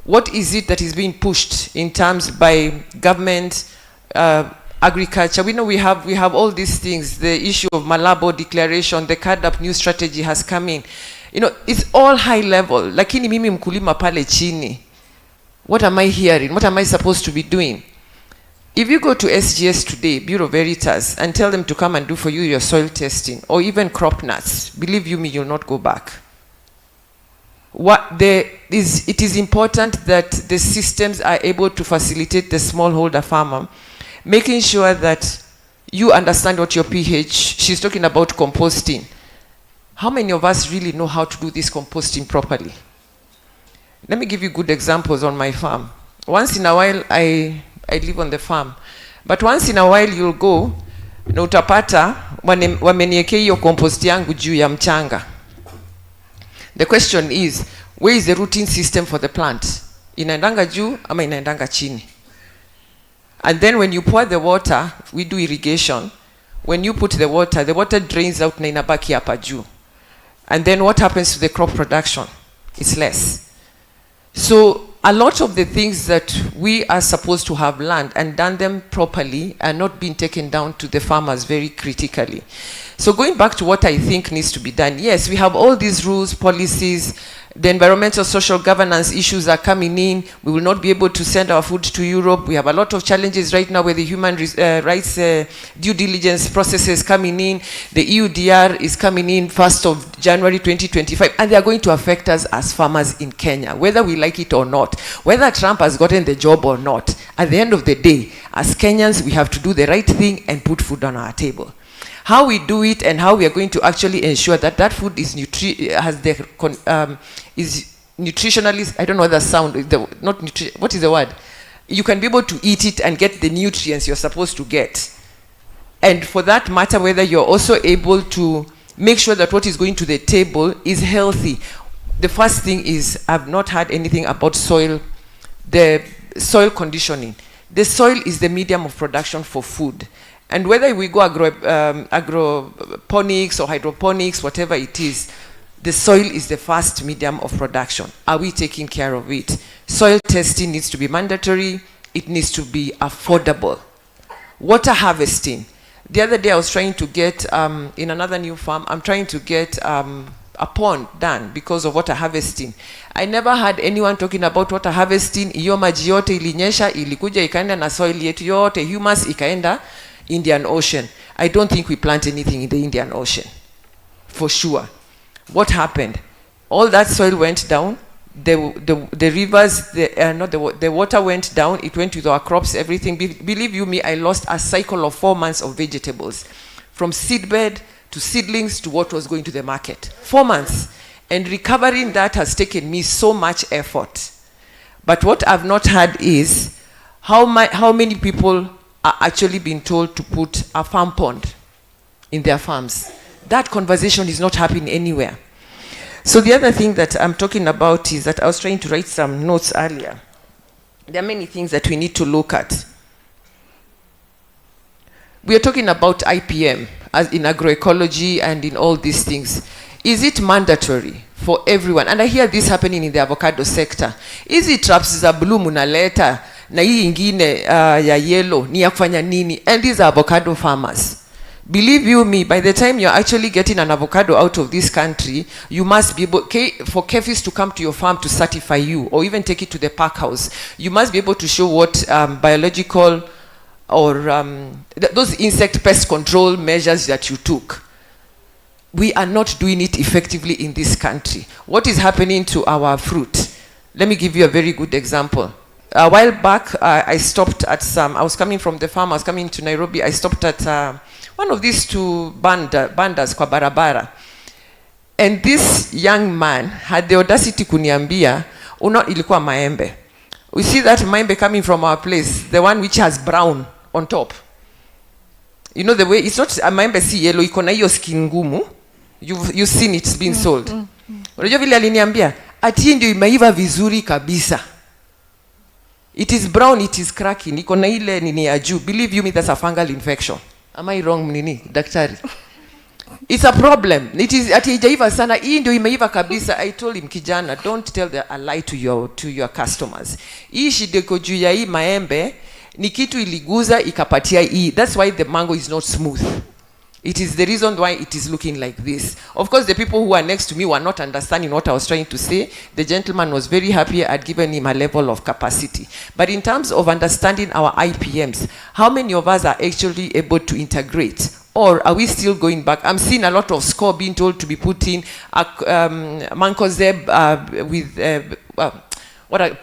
What is it that is being pushed in terms by government, agriculture? We know we have all these things. The issue of Malabo declaration, the CADAP new strategy has come in. You know, it's all high level. Lakini mimi mkulima pale chini. What am I hearing? What am I supposed to be doing? If you go to SGS today, Bureau Veritas, and tell them to come and do for you your soil testing, or even crop nuts, believe you me, you'll not go back. it is important that the systems are able to facilitate the smallholder farmer, making sure that you understand what your pH, she's talking about composting. How many of us really know how to do this composting properly? Let me give you good examples on my farm. Once in a while, I live on the farm. But once in a while, you'll go, na utapata, wameniekea hiyo compost yangu juu ya mchanga. The question is, where is the rooting system for the plant? Inaendanga juu ama inaendanga chini? And then when you pour the water, we do irrigation. When you put the water drains out na inabaki hapa juu. And then what happens to the crop production? It's less. So a lot of the things that we are supposed to have learned and done them properly are not being taken down to the farmers very critically. So going back to what I think needs to be done, yes, we have all these rules, policies, the environmental social governance issues are coming in. We will not be able to send our food to Europe. We have a lot of challenges right now with the human rights due diligence processes coming in. The EUDR is coming in 1st of January 2025, and they are going to affect us as farmers in Kenya, whether we like it or not, whether Trump has gotten the job or not. At the end of the day, as Kenyans, we have to do the right thing and put food on our table. How we do it and how we are going to actually ensure that that food is is nutritionally, I don't know the sound, what is the word? You can be able to eat it and get the nutrients you're supposed to get. And for that matter, whether you're also able to make sure that what is going to the table is healthy. The first thing is, I've not heard anything about soil, the soil conditioning. The soil is the medium of production for food. And whether we go agroponics or hydroponics, whatever it is, the soil is the first medium of production. Are we taking care of it? Soil testing needs to be mandatory. It needs to be affordable. Water harvesting. The other day I was trying to get, in another new farm, I'm trying to get a pond done because of water harvesting. I never heard anyone talking about water harvesting. Iyo maji yote ilinyesha, ilikuja ikaenda na soil yetu yote, humus ikaenda Indian Ocean. I don't think we plant anything in the Indian Ocean, for sure. What happened? All that soil went down. The rivers, the water went down. It went with our crops, everything. Believe you me, I lost a cycle of 4 months of vegetables, from seedbed to seedlings to what was going to the market. 4 months. And recovering that has taken me so much effort. But what I've not had is how many people are actually being told to put a farm pond in their farms. That conversation is not happening anywhere. So the other thing that I'm talking about is that I was trying to write some notes earlier. There are many things that we need to look at. We are talking about IPM as in agroecology and in all these things. Is it mandatory for everyone? And I hear this happening in the avocado sector. Is it traps za blue munaleta na hii ingine ya yellow ni ya kufanya nini? And these are avocado farmers. Believe you me, by the time you're actually getting an avocado out of this country, you must be able, for KEFIS to come to your farm to certify you, or even take it to the pack house, you must be able to show what biological or those insect pest control measures that you took. We are not doing it effectively in this country. What is happening to our fruit? Let me give you a very good example. A while back, I stopped at I was coming from the farm, I was coming to Nairobi, I stopped at one of these two bandas kwa barabara. And this young man had the audacity kuniambia, ilikuwa maembe. We see that maembe coming from our place, the one which has brown on top. You know the way, it's not a maembe si yellow, iko na hiyo skin ngumu. You've seen it's been sold. Unajua vile aliniambia, ati ndio imeiva vizuri kabisa. It is brown, it is cracking. Iko na ile nini ya juu. Believe you me, that's a fungal infection. Am I wrong, nini, daktari? It's a problem. It is ati haijaiva sana. Hii ndio imeiva kabisa. I told him, kijana, don't tell a lie to your customers. Hii shida iko juu ya hii maembe ni kitu iliguza ikapatia hii. That's why the mango is not smooth. It is the reason why it is looking like this. Of course, the people who are next to me were not understanding what I was trying to say. The gentleman was very happy I had given him a level of capacity. But in terms of understanding our IPMs, how many of us are actually able to integrate Or are we still going back? I'm seeing a lot of score being told to be put in Mancozeb with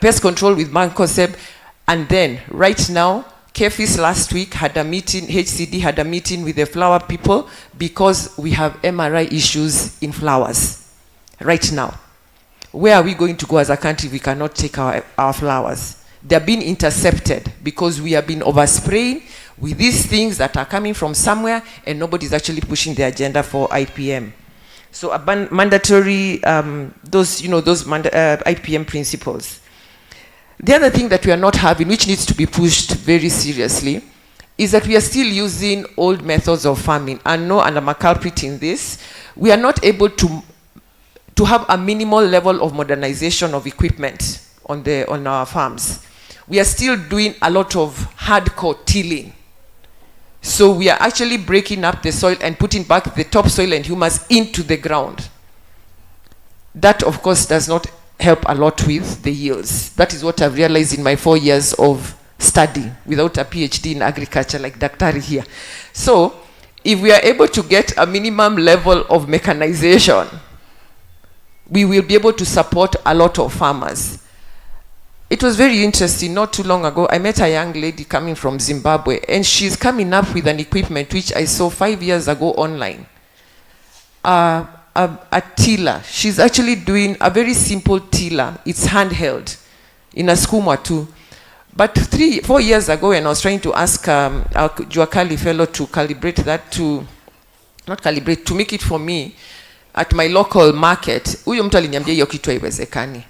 pest control with Mancozeb. And then right now, KEFIS last week had a meeting, HCD had a meeting with the flower people because we have MRI issues in flowers right now. Where are we going to go as a country if we cannot take our flowers? They're being intercepted because we have been overspraying with these things that are coming from somewhere and nobody's actually pushing the agenda for IPM. So mandatory, those IPM principles. The other thing that we are not having, which needs to be pushed very seriously, is that we are still using old methods of farming. And I'm a culprit in this. We are not able to have a minimal level of modernization of equipment on our farms. We are still doing a lot of hardcore tilling. So we are actually breaking up the soil and putting back the topsoil and humus into the ground. That, of course, does not help a lot with the yields. That is what I've realized in my 4 years of study without a PhD in agriculture like Daktari here. So if we are able to get a minimum level of mechanization, we will be able to support a lot of farmers. It was very interesting. Not too long ago, I met a young lady coming from Zimbabwe, and she's coming up with an equipment which I saw 5 years ago online. A tiller. She's actually doing a very simple tiller. It's handheld in a skuma too. But 4 years ago, when I was trying to ask our Juakali fellow to calibrate that to make it for me at my local market, huyo mtu aliniambia hiyo kitu haiwezekani.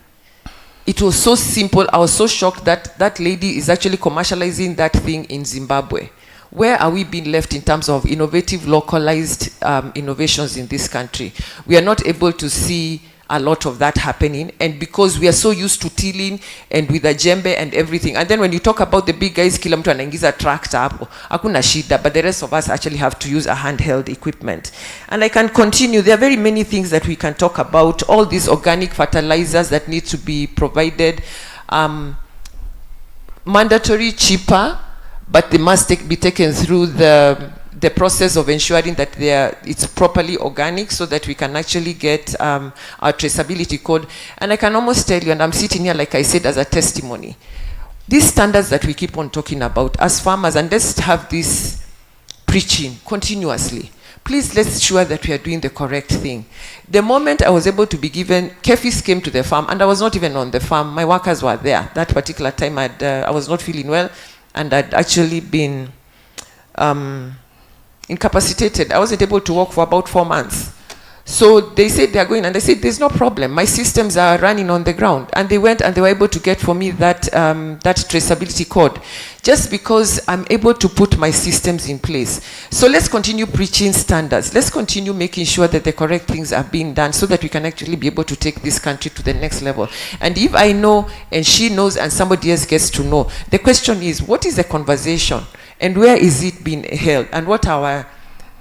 It was so simple. I was so shocked that that lady is actually commercializing that thing in Zimbabwe. Where are we being left in terms of innovative, localized innovations in this country? We are not able to see a lot of that happening, and because we are so used to tilling and with a jembe and everything. And then when you talk about the big guys, kila mtu anaingiza tractor hapo, hakuna shida, but the rest of us actually have to use a handheld equipment. And I can continue. There are very many things that we can talk about. All these organic fertilizers that need to be provided, mandatory, cheaper, but they must be taken through the process of ensuring that it's properly organic so that we can actually get our traceability code. And I can almost tell you, and I'm sitting here like I said as a testimony, these standards that we keep on talking about as farmers, and let's have this preaching continuously. Please, let's ensure that we are doing the correct thing. The moment I was able to be given, KEFIS came to the farm, and I was not even on the farm. My workers were there. That particular time I was not feeling well, and I'd actually been incapacitated. I wasn't able to work for about 4 months. So they said they are going, and I said, there's no problem. My systems are running on the ground. And they went and they were able to get for me that traceability code, just because I'm able to put my systems in place. So let's continue preaching standards. Let's continue making sure that the correct things are being done so that we can actually be able to take this country to the next level. And if I know and she knows and somebody else gets to know, the question is, what is the conversation? And where is it being held? And what are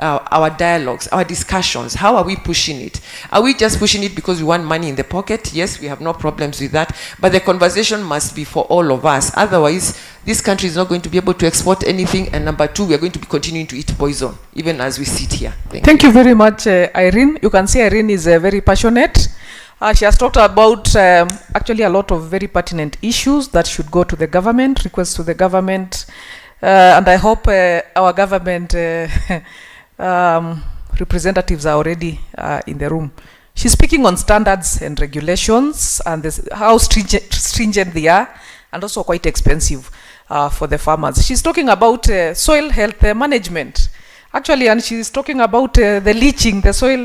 our dialogues, our discussions? How are we pushing it? Are we just pushing it because we want money in the pocket? Yes, we have no problems with that. But the conversation must be for all of us. Otherwise, this country is not going to be able to export anything. And number two, we are going to be continuing to eat poison, even as we sit here. Thank you very much, Irene. You can see Irene is very passionate. She has talked about actually a lot of very pertinent issues that should go to the government, requests to the government. And I hope our government representatives are already in the room. She's speaking on standards and regulations and how stringent they are, and also quite expensive for the farmers. She's talking about soil health management. Actually, and she's talking about the leaching, the soil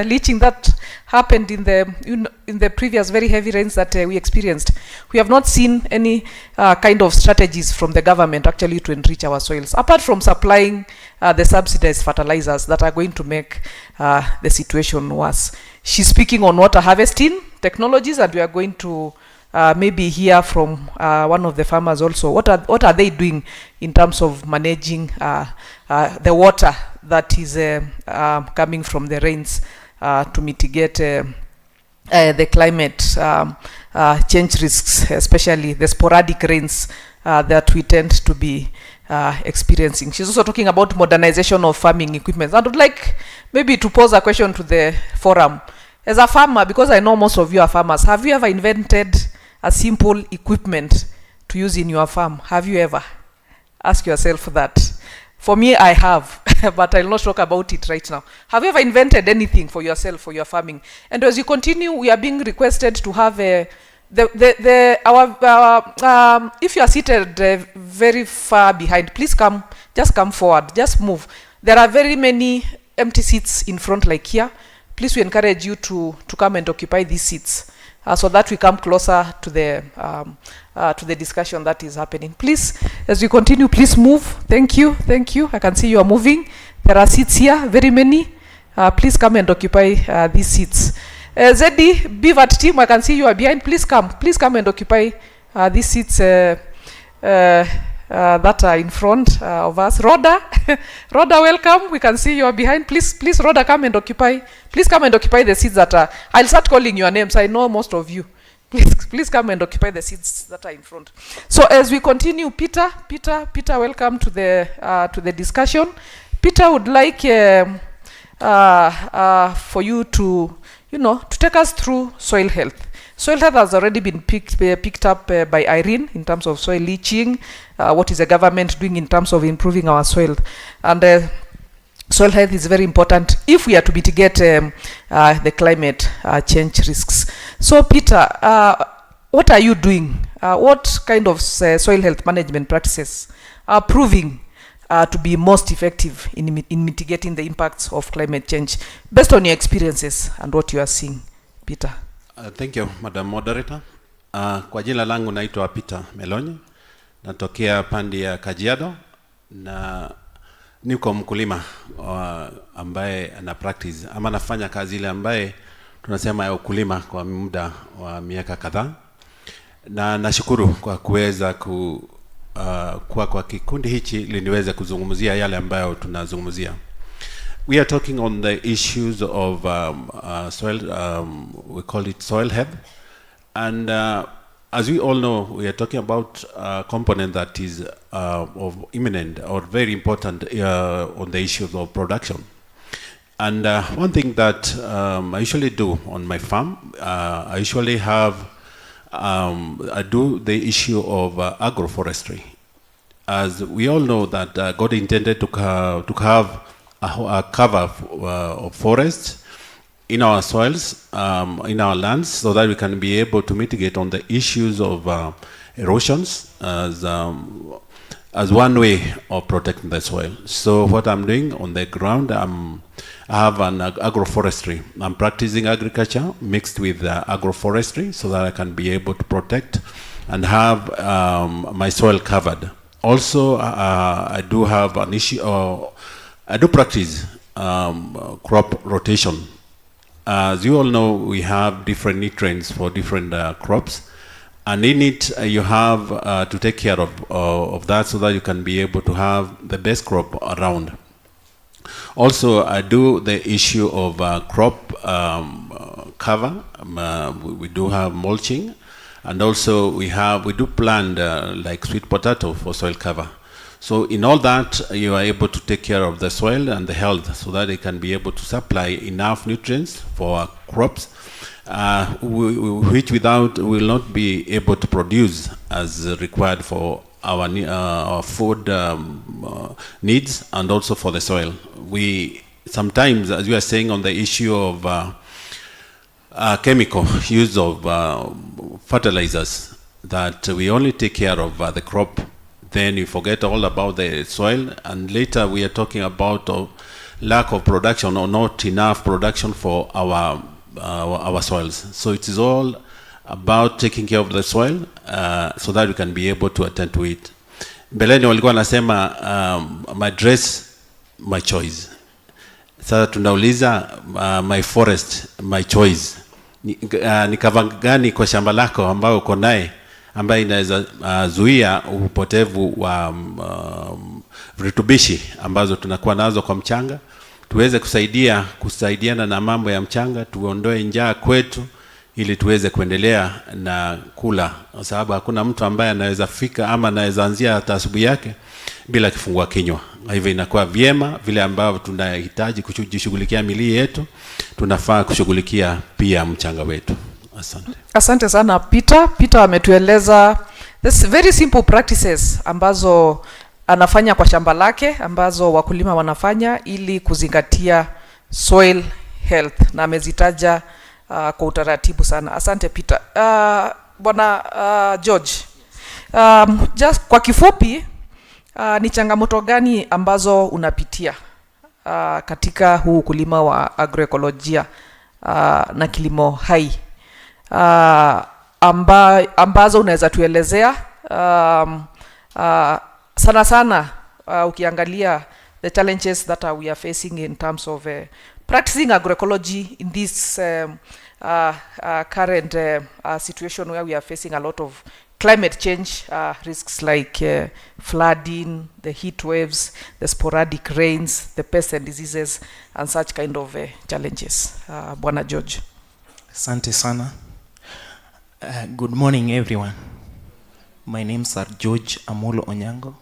leaching that happened in the previous very heavy rains that we experienced. We have not seen any kind of strategies from the government actually to enrich our soils, apart from supplying the subsidized fertilizers that are going to make the situation worse. She's speaking on water harvesting technologies, and we are going to maybe hear from one of the farmers also. What are they doing in terms of managing the water that is coming from the rains to mitigate the climate change risks, especially the sporadic rains that we tend to be experiencing. She's also talking about modernization of farming equipment. I would like maybe to pose a question to the forum. As a farmer, because I know most of you are farmers, have you ever invented a simple equipment to use in your farm? Have you ever? Ask yourself that. For me, I have, but I'll not talk about it right now. Have you ever invented anything for yourself, for your farming? And as you continue, we are being requested to have if you are seated very far behind, please come, just come forward, just move. There are very many empty seats in front like here. Please, we encourage you to come and occupy these seats so that we come closer to the discussion that is happening. Please, as we continue, please move. Thank you, thank you. I can see you are moving. There are seats here, very many. Please come and occupy these seats. ZD, Bivat team, I can see you are behind. Please come and occupy these seats that are in front of us. Rhoda, Rhoda, welcome. We can see you are behind. Please, Rhoda, come and occupy. Please come and occupy the seats that are. I'll start calling your names. I know most of you. Please come and occupy the seats that are in front. So as we continue, Peter, welcome to the discussion. Peter would like for you to take us through soil health. Soil health has already been picked up by Irene in terms of soil leaching. What is the government doing in terms of improving our soil? And soil health is very important if we are to mitigate the climate change risks. So Peter, what are you doing? What kind of soil health management practices are proving to be most effective in mitigating the impacts of climate change based on your experiences and what you are seeing, Peter? Thank you, Madam Moderator. Kwa jina langu naitwa Peter Melonyi, natokea pande ya Kajiado na niko mkulima ambaye ana practice ama nafanya kazi ile ambaye tunasema ya ukulima kwa muda wa miaka kadhaa, na nashukuru kwa kuweza kwa kikundi hichi ili niweze kuzungumzia yale ambayo tunazungumzia. We are talking on the issues of soil, we call it soil health, and as we all know, we are talking about a component that is of imminent or very important on the issues of production. And one thing that I usually do on my farm, I usually have, I do the issue of agroforestry. As we all know that God intended to have a cover of forests in our soils, in our lands, so that we can be able to mitigate on the issues of erosions as one way of protecting the soil. So what I'm doing on the ground, I have an agroforestry. I'm practicing agriculture mixed with agroforestry so that I can be able to protect and have my soil covered. Also, I do have an issue, I do practice crop rotation. As you all know, we have different nutrients for different crops, and in it you have to take care of that so that you can be able to have the best crop around. Also, I do the issue of crop cover. We do have mulching, and also we do plant like sweet potato for soil cover. So in all that, you are able to take care of the soil and the health so that they can be able to supply enough nutrients for our crops, which without will not be able to produce as required for our food needs and also for the soil. We sometimes, as we are saying on the issue of chemical use of fertilizers, that we only take care of the crop, then you forget all about the soil, and later we are talking about lack of production or not enough production for our soils. So it is all about taking care of the soil so that we can be able to attend to it. Mbeleni walikuwa nasema my dress, my choice. Sasa tunauliza my forest, my choice. Ni cover gani kwa shamba lako ambao uko naye ambaye inaweza zuia upotevu wa virutubishi ambazo tunakuwa nazo kwa mchanga, tuweze kusaidiana na mambo ya mchanga, tuondoe njaa kwetu, ili tuweze kuendelea na kula, kwa sababu hakuna mtu ambaye anaweza fika ama anaweza anzia hata asubuhi yake bila kifungua kinywa. Hivyo inakuwa vyema vile ambavyo tunahitaji kujishughulikia mili yetu, tunafaa kushughulikia pia mchanga wetu. Asante. Asante sana Peter. Peter ametueleza this very simple practices ambazo anafanya kwa shamba lake, ambazo wakulima wanafanya ili kuzingatia soil health, na amezitaja kwa utaratibu sana. Asante Peter. Bwana George, just kwa kifupi, ni changamoto gani ambazo unapitia katika huu ukulima wa agroekolojia na kilimo hai, ambazo unaweza tuelezea sana sana ukiangalia the challenges that we are facing in terms of practicing agroecology in this current situation where we are facing a lot of climate change risks like flooding, the heat waves, the sporadic rains, the pests and diseases, and such kind of challenges. Bwana George. Asante sana. Good morning everyone. My name is George Amolo Onyango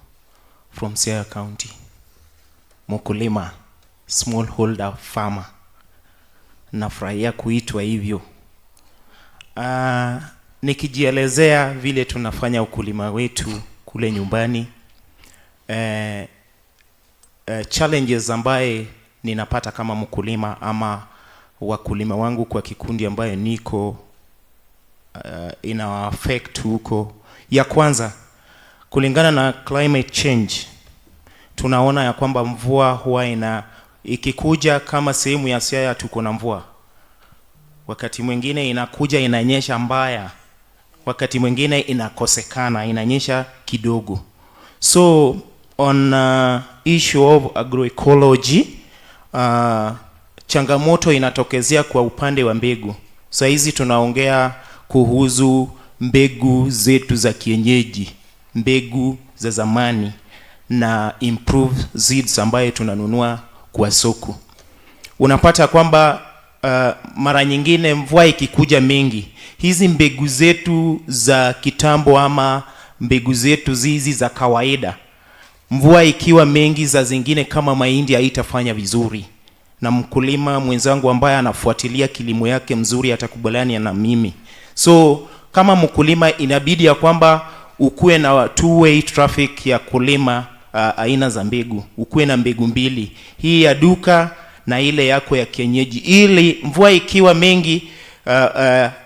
from Siaya County. Mkulima, smallholder farmer. Nafurahia kuitwa hivyo. Nikijielezea vile tunafanya ukulima wetu kule nyumbani, challenges ambaye ninapata kama mkulima ama wakulima wangu kwa kikundi ambaye niko ina affect huko. Ya kwanza, kulingana na climate change, tunaona ya kwamba mvua huwa ikikuja, kama sehemu ya Siaya tuko na mvua, wakati mwingine inakuja inanyesha mbaya, wakati mwingine inakosekana, inanyesha kidogo. So on issue of agroecology, changamoto inatokezea kwa upande wa mbegu. Sasa hizi tunaongea kuhusu mbegu zetu za kienyeji, mbegu za zamani na improved seeds ambaye tunanunua kwa soko. Unapata kwamba mara nyingine mvua ikikuja mingi, hizi mbegu zetu za kitambo ama mbegu zetu hizi za kawaida, mvua ikiwa mengi, za zingine kama mahindi haitafanya vizuri. Na mkulima mwenzangu ambaye anafuatilia kilimo yake mzuri atakubaliana na mimi. So kama mkulima inabidi ya kwamba ukue na two-way traffic ya kulima aina za mbegu. Ukue na mbegu mbili, hii ya duka na ile yako ya kienyeji, ili mvua ikiwa mengi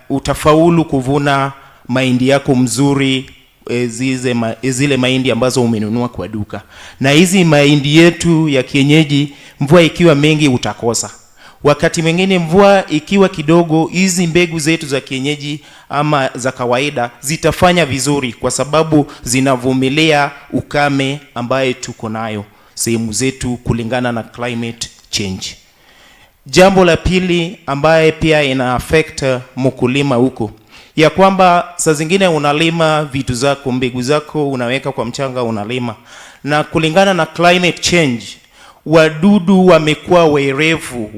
utafaulu kuvuna mahindi yako mzuri, zile mahindi ambazo umenunua kwa duka. Na hizi mahindi yetu ya kienyeji, mvua ikiwa mengi utakosa. Wakati mwingine mvua ikiwa kidogo, hizi mbegu zetu za kienyeji ama za kawaida zitafanya vizuri, kwa sababu zinavumilia ukame ambaye tuko nayo sehemu zetu kulingana na climate change. Jambo la pili ambaye pia ina affect mkulima huko, ya kwamba saa zingine unalima vitu zako, mbegu zako unaweka kwa mchanga unalima, na kulingana na climate change, wadudu wamekuwa werevu,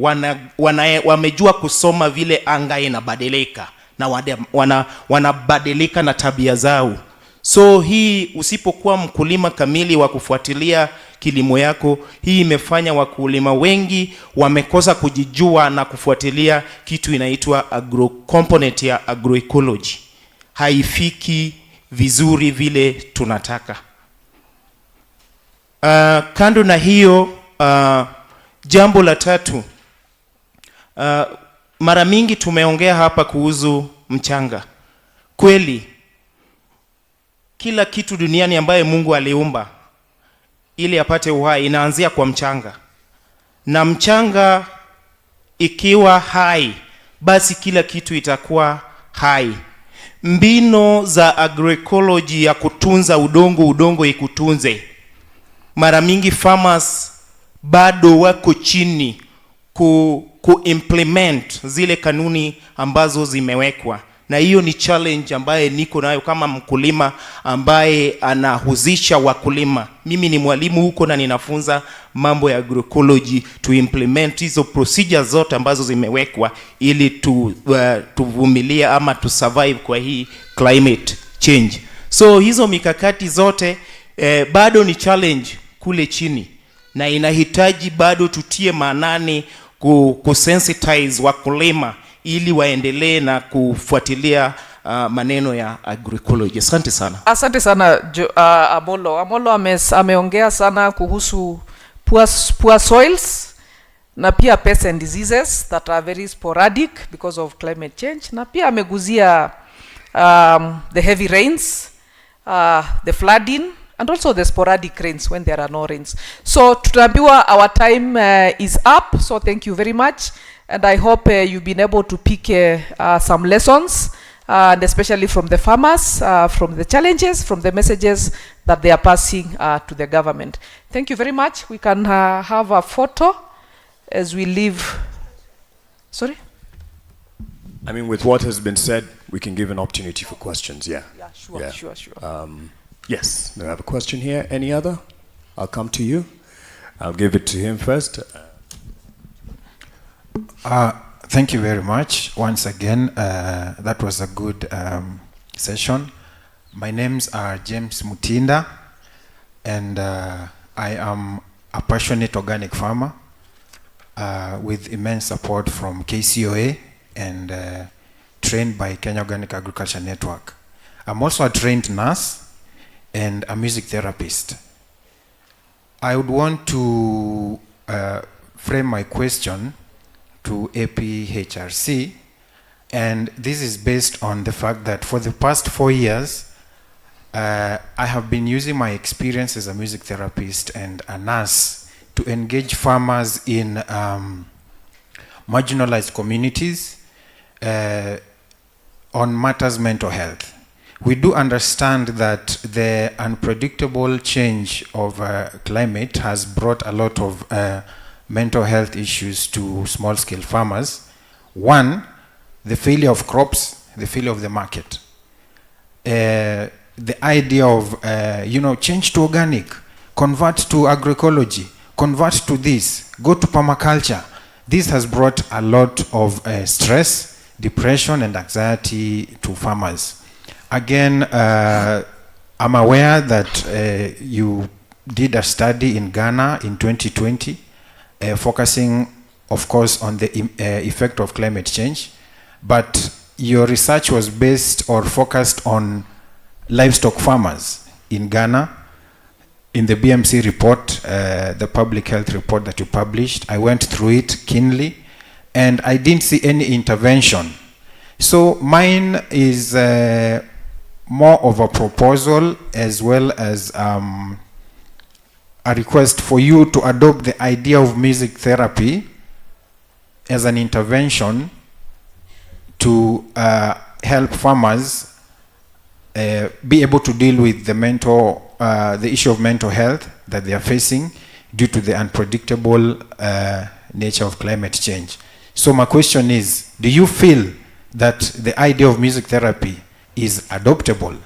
wamejua kusoma vile anga inabadilika, na wanabadilika na tabia zao. So hii, usipokuwa mkulima kamili wa kufuatilia kilimo yako, hii imefanya wakulima wengi wamekosa kujijua na kufuatilia kitu inaitwa component ya agroecology. Haifiki vizuri vile tunataka. Kando na hiyo, jambo la tatu, mara mingi tumeongea hapa kuhusu mchanga. Kweli kila kitu duniani ambaye Mungu aliumba ili apate uhai inaanzia kwa mchanga, na mchanga ikiwa hai, basi kila kitu itakuwa hai. Mbinu za agroecology ya kutunza udongo ikutunze, mara mingi farmers bado wako chini ku implement zile kanuni ambazo zimewekwa. na hiyo ni challenge ambaye niko nayo kama mkulima ambaye anahusisha wakulima. Mimi ni mwalimu huko na ninafunza mambo ya agroecology, to implement hizo procedures zote ambazo zimewekwa ili tuvumilie ama to survive kwa hii climate change. So hizo mikakati zote bado ni challenge kule chini, na inahitaji bado tutie maanani kusensitize wakulima ili waendelee na kufuatilia maneno ya agroecology. Asante sana. Asante sana Amolo. Amolo ameongea sana kuhusu poor soils na pia pests and diseases that are very sporadic because of climate change, na pia ameguzia the heavy rains, the flooding, and also the sporadic rains when there are no rains. So tutaambiwa our time is up, so thank you very much, and I hope you've been able to pick some lessons, and especially from the farmers, from the challenges, from the messages that they are passing to the government. Thank you very much. We can have a photo as we leave. Sorry? I mean, with what has been said, we can give an opportunity for questions, yeah. Yeah, sure, yeah. sure. Yes, I have a question here. Any other? I'll come to you. I'll give it to him first. Thank you very much. Once again, that was a good session. My names are James Mutinda, and I am a passionate organic farmer with immense support from KCOA and trained by Kenya Organic Agriculture Network. I'm also a trained nurse and a music therapist. I would want to frame my question to APHRC, and this is based on the fact that for the past 4 years, I have been using my experience as a music therapist and a nurse to engage farmers in marginalized communities on matters mental health. We do understand that the unpredictable change of climate has brought a lot of mental health issues to small-scale farmers. One, the failure of crops, the failure of the market. The idea of, change to organic, convert to agroecology, convert to this, go to permaculture. This has brought a lot of stress, depression, and anxiety to farmers. Again, I'm aware that you did a study in Ghana in 2020, focusing, of course, on the effect of climate change, but your research was based or focused on livestock farmers in Ghana. In the BMC report, the public health report that you published, I went through it keenly, and I didn't see any intervention. So mine is more of a proposal as well as a request for you to adopt the idea of music therapy as an intervention to help farmers be able to deal with the issue of mental health that they are facing due to the unpredictable nature of climate change. So my question is, do you feel that the idea of music therapy is adoptable?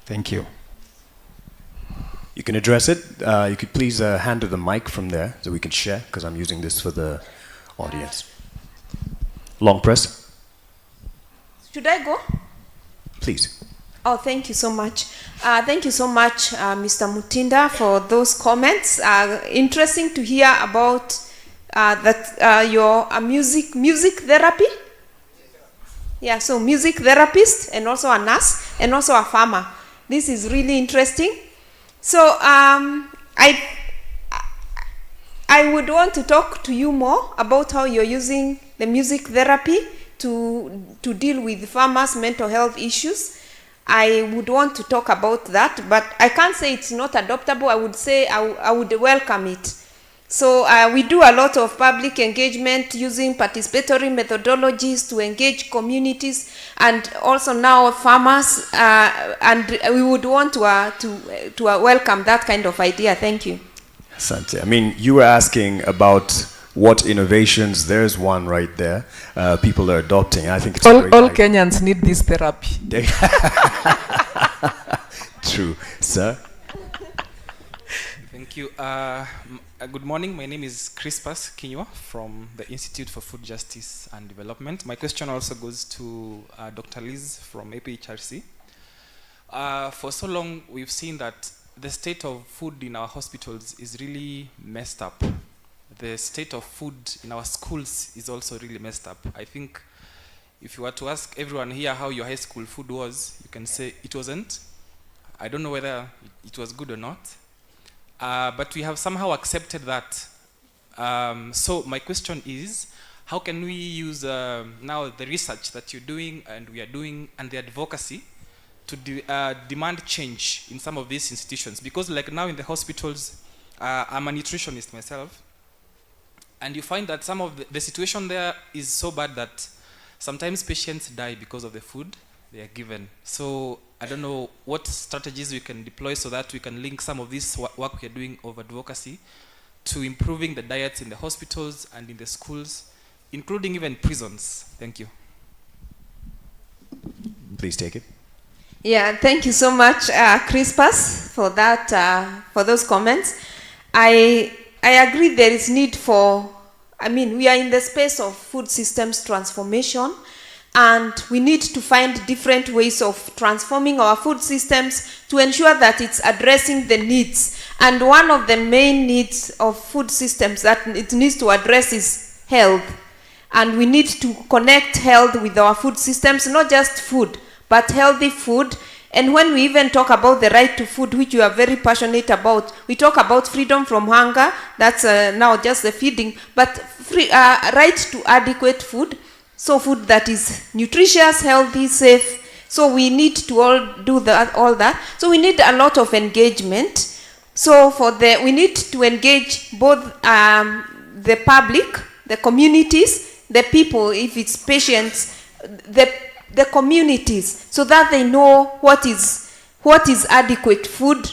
Thank you. You can address it. You could please hand her the mic from there so we can share, because I'm using this for the audience. Long press. Should I go? Please. Oh, thank you so much. Thank you so much, Mr. Mutinda, for those comments. Interesting to hear about that you're a music therapy. Yeah, so music therapist and also a nurse and also a farmer. This is really interesting. So I would want to talk to you more about how you're using the music therapy to deal with farmers' mental health issues. I would want to talk about that, but I can't say it's not adoptable. I would say I would welcome it. So we do a lot of public engagement using participatory methodologies to engage communities and also now farmers, and we would want to welcome that kind of idea. Thank you. Asante. I mean, you were asking about what innovations, there's one right there, people are adopting. I think it's a great All idea. Kenyans need this therapy. True. Sir? Thank you. Good morning. My name is Crispus Kinywa from the Institute for Food Justice and Development. My question also goes to Dr. Liz from APHRC. For so long, we've seen that the state of food in our hospitals is really messed up. The state of food in our schools is also really messed up. I think if you were to ask everyone here how your high school food was, you can say it wasn't. I don't know whether it was good or not. But we have somehow accepted that. So my question is, how can we use now the research that you're doing and we are doing and the advocacy to demand change in some of these institutions? Because like now in the hospitals, I'm a nutritionist myself, and you find that some of the situation there is so bad that sometimes patients die because of the food they are given. So I don't know what strategies we can deploy so that we can link some of this work we are doing of advocacy to improving the diets in the hospitals and in the schools, including even prisons. Thank you. Please take it. Yeah, thank you so much, Crispus, for that, for those comments. I agree there is need for, we are in the space of food systems transformation, and we need to find different ways of transforming our food systems to ensure that it's addressing the needs. And one of the main needs of food systems that it needs to address is health. And we need to connect health with our food systems, not just food, but healthy food. And when we even talk about the right to food, which you are very passionate about, we talk about freedom from hunger, that's now just the feeding, but right to adequate food, so food that is nutritious, healthy, safe. So we need to all do all that. So we need a lot of engagement. So we need to engage both the public, the communities, the people, if it's patients, the communities, so that they know what is adequate food,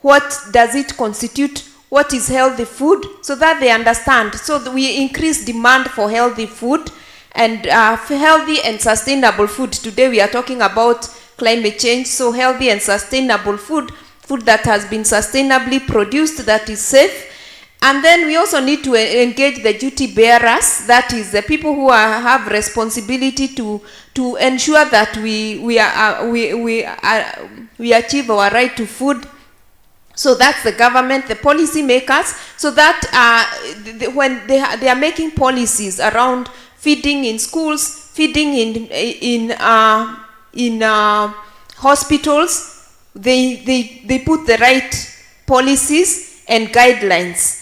what does it constitute, what is healthy food, so that they understand. So that we increase demand for healthy food and healthy and sustainable food. Today we are talking about climate change, so healthy and sustainable food that has been sustainably produced, that is safe. And then we also need to engage the duty bearers, that is the people who have responsibility to ensure that we achieve our right to food. So that's the government, the policy makers, so that when they are making policies around feeding in schools, feeding in hospitals, they put the right policies and guidelines.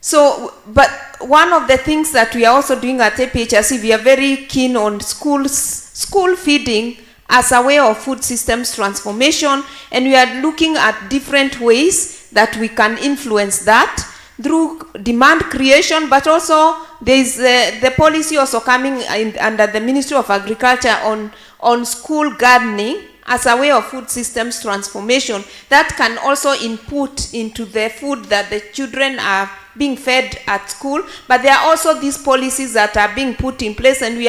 So, but one of the things that we are also doing at APHRC, we are very keen on school feeding as a way of food systems transformation, and we are looking at different ways that we can influence that through demand creation, but also there is the policy also coming under the Ministry of Agriculture on school gardening as a way of food systems transformation that can also input into the food that the children are being fed at school. But there are also these policies that are being put in place, and we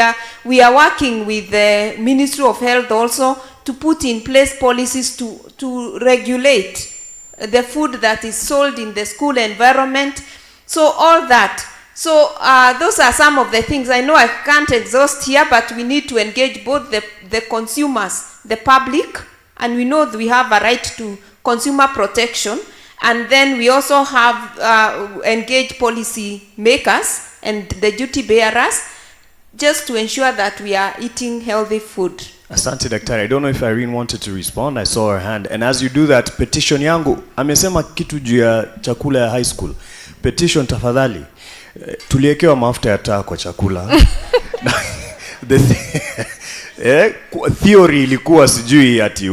are working with the Ministry of Health also to put in place policies to regulate the food that is sold in the school environment. So all that. So those are some of the things. I know I can't exhaust here, but we need to engage both the consumers, the public, and we know that we have a right to consumer protection. And then we also have engaged policy makers and the duty bearers just to ensure that we are eating healthy food. Asante Daktari. I don't know if Irene wanted to respond. I saw her hand. And as you do that, petition yangu, amesema kitu juu ya chakula ya high school. Petition tafadhali. Tuliekewa mafuta ya taa kwa chakula. Theory ilikuwa sijui ati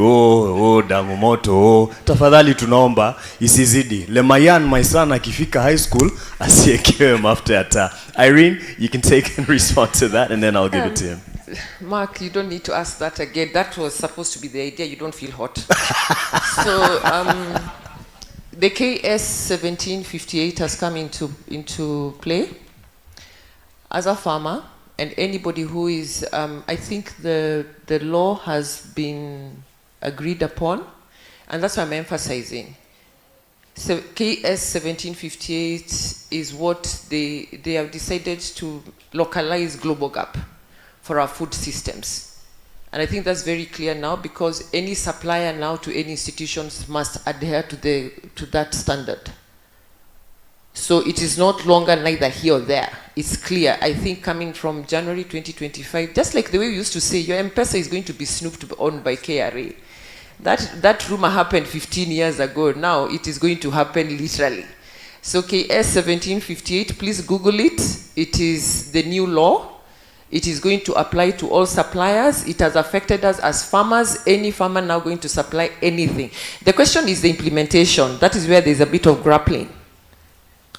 damu moto. Tafadhali tunaomba isizidi. Lemayan my son akifika high school asiekewe mafuta ya taa. Irene, you can take and respond to that, and then I'll give it to him. Mark, you don't need to ask that again. That was supposed to be the idea. You don't feel hot. So the KS 1758 has come into play. As a farmer, and anybody who is, I think the law has been agreed upon, and that's why I'm emphasizing. So KS 1758 is what they have decided to localize global gap for our food systems. And I think that's very clear now, because any supplier now to any institutions must adhere to that standard. So it is not longer neither here or there. It's clear. I think coming from January 2025, just like the way we used to say, your M-Pesa is going to be snooped on by KRA. That rumor happened 15 years ago. Now it is going to happen literally. So KS 1758, please Google it. It is the new law. It is going to apply to all suppliers. It has affected us as farmers. Any farmer now going to supply anything. The question is the implementation. That is where there's a bit of grappling.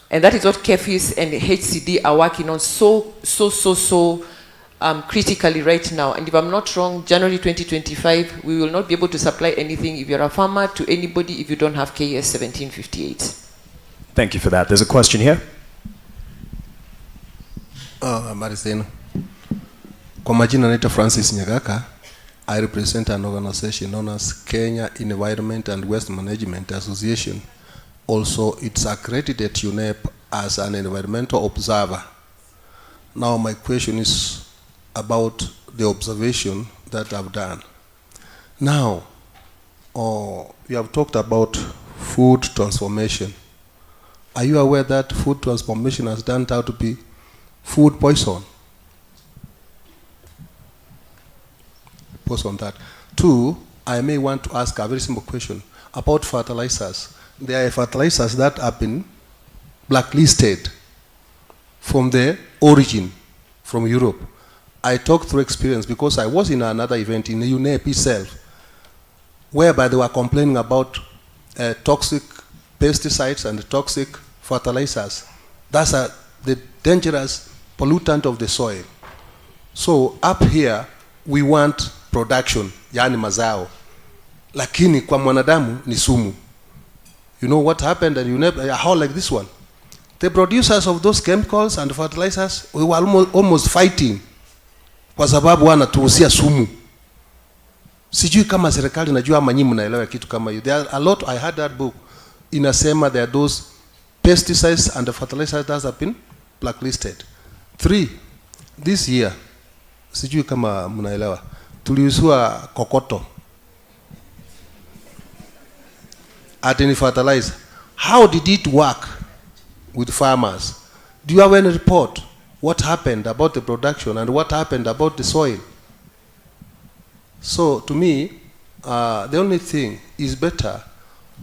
And that is what KEFIS and HCD are working on so critically right now. And if I'm not wrong, January 2025, we will not be able to supply anything if you're a farmer to anybody if you don't have KS 1758. Thank you for that. There's a question here. Mariseno. Kwa majina naitwa Francis Nyagaka. I represent an organization known as Kenya Environment and Waste Management Association. Also, it's accredited UNEP as an environmental observer. Now, my question is about the observation that I've done. Now, you have talked about food transformation. Are you aware that food transformation has turned out to be food poison? On that. Two, I may want to ask a very simple question about fertilizers. There are fertilizers that have been blacklisted from their origin, from Europe. I talk through experience because I was in another event in the UNEP itself, whereby they were complaining about toxic pesticides and toxic fertilizers. That's the dangerous pollutant of the soil. So up here, we want production, yani mazao. Lakini kwa mwanadamu ni sumu. You know what happened at UNEP, a hall like this one? The producers of those chemicals and fertilizers, we were almost fighting kwa sababu wanatuhusia sumu. Sijui kama serikali najua ama nyinyi mnaelewa kitu kama hiyo. There are a lot, I had that book. Inasema there are those pesticides and the fertilizers that have been blacklisted. 3, this year, sijui kama mnaelewa, tuliuzua kokoto at any fertilizer. How did it work with farmers? Do you have any report? What happened about the production and what happened about the soil? So to me, the only thing is better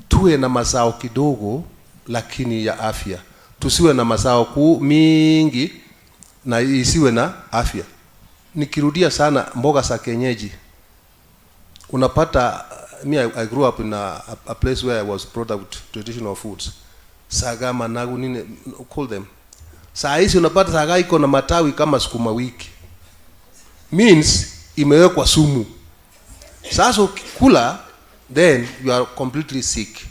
tuwe na mazao kidogo lakini ya afya. Tusiwe na mazao mingi na isiwe na afya. Nikirudia sana mboga za kienyeji. Unapata, I grew up in a place where I was brought up with traditional foods. Saga, managu, nini, call them. Saa hizi unapata saga iko na matawi kama sukuma wiki. Means imewekwa sumu. Sasa ukikula, then you are completely sick.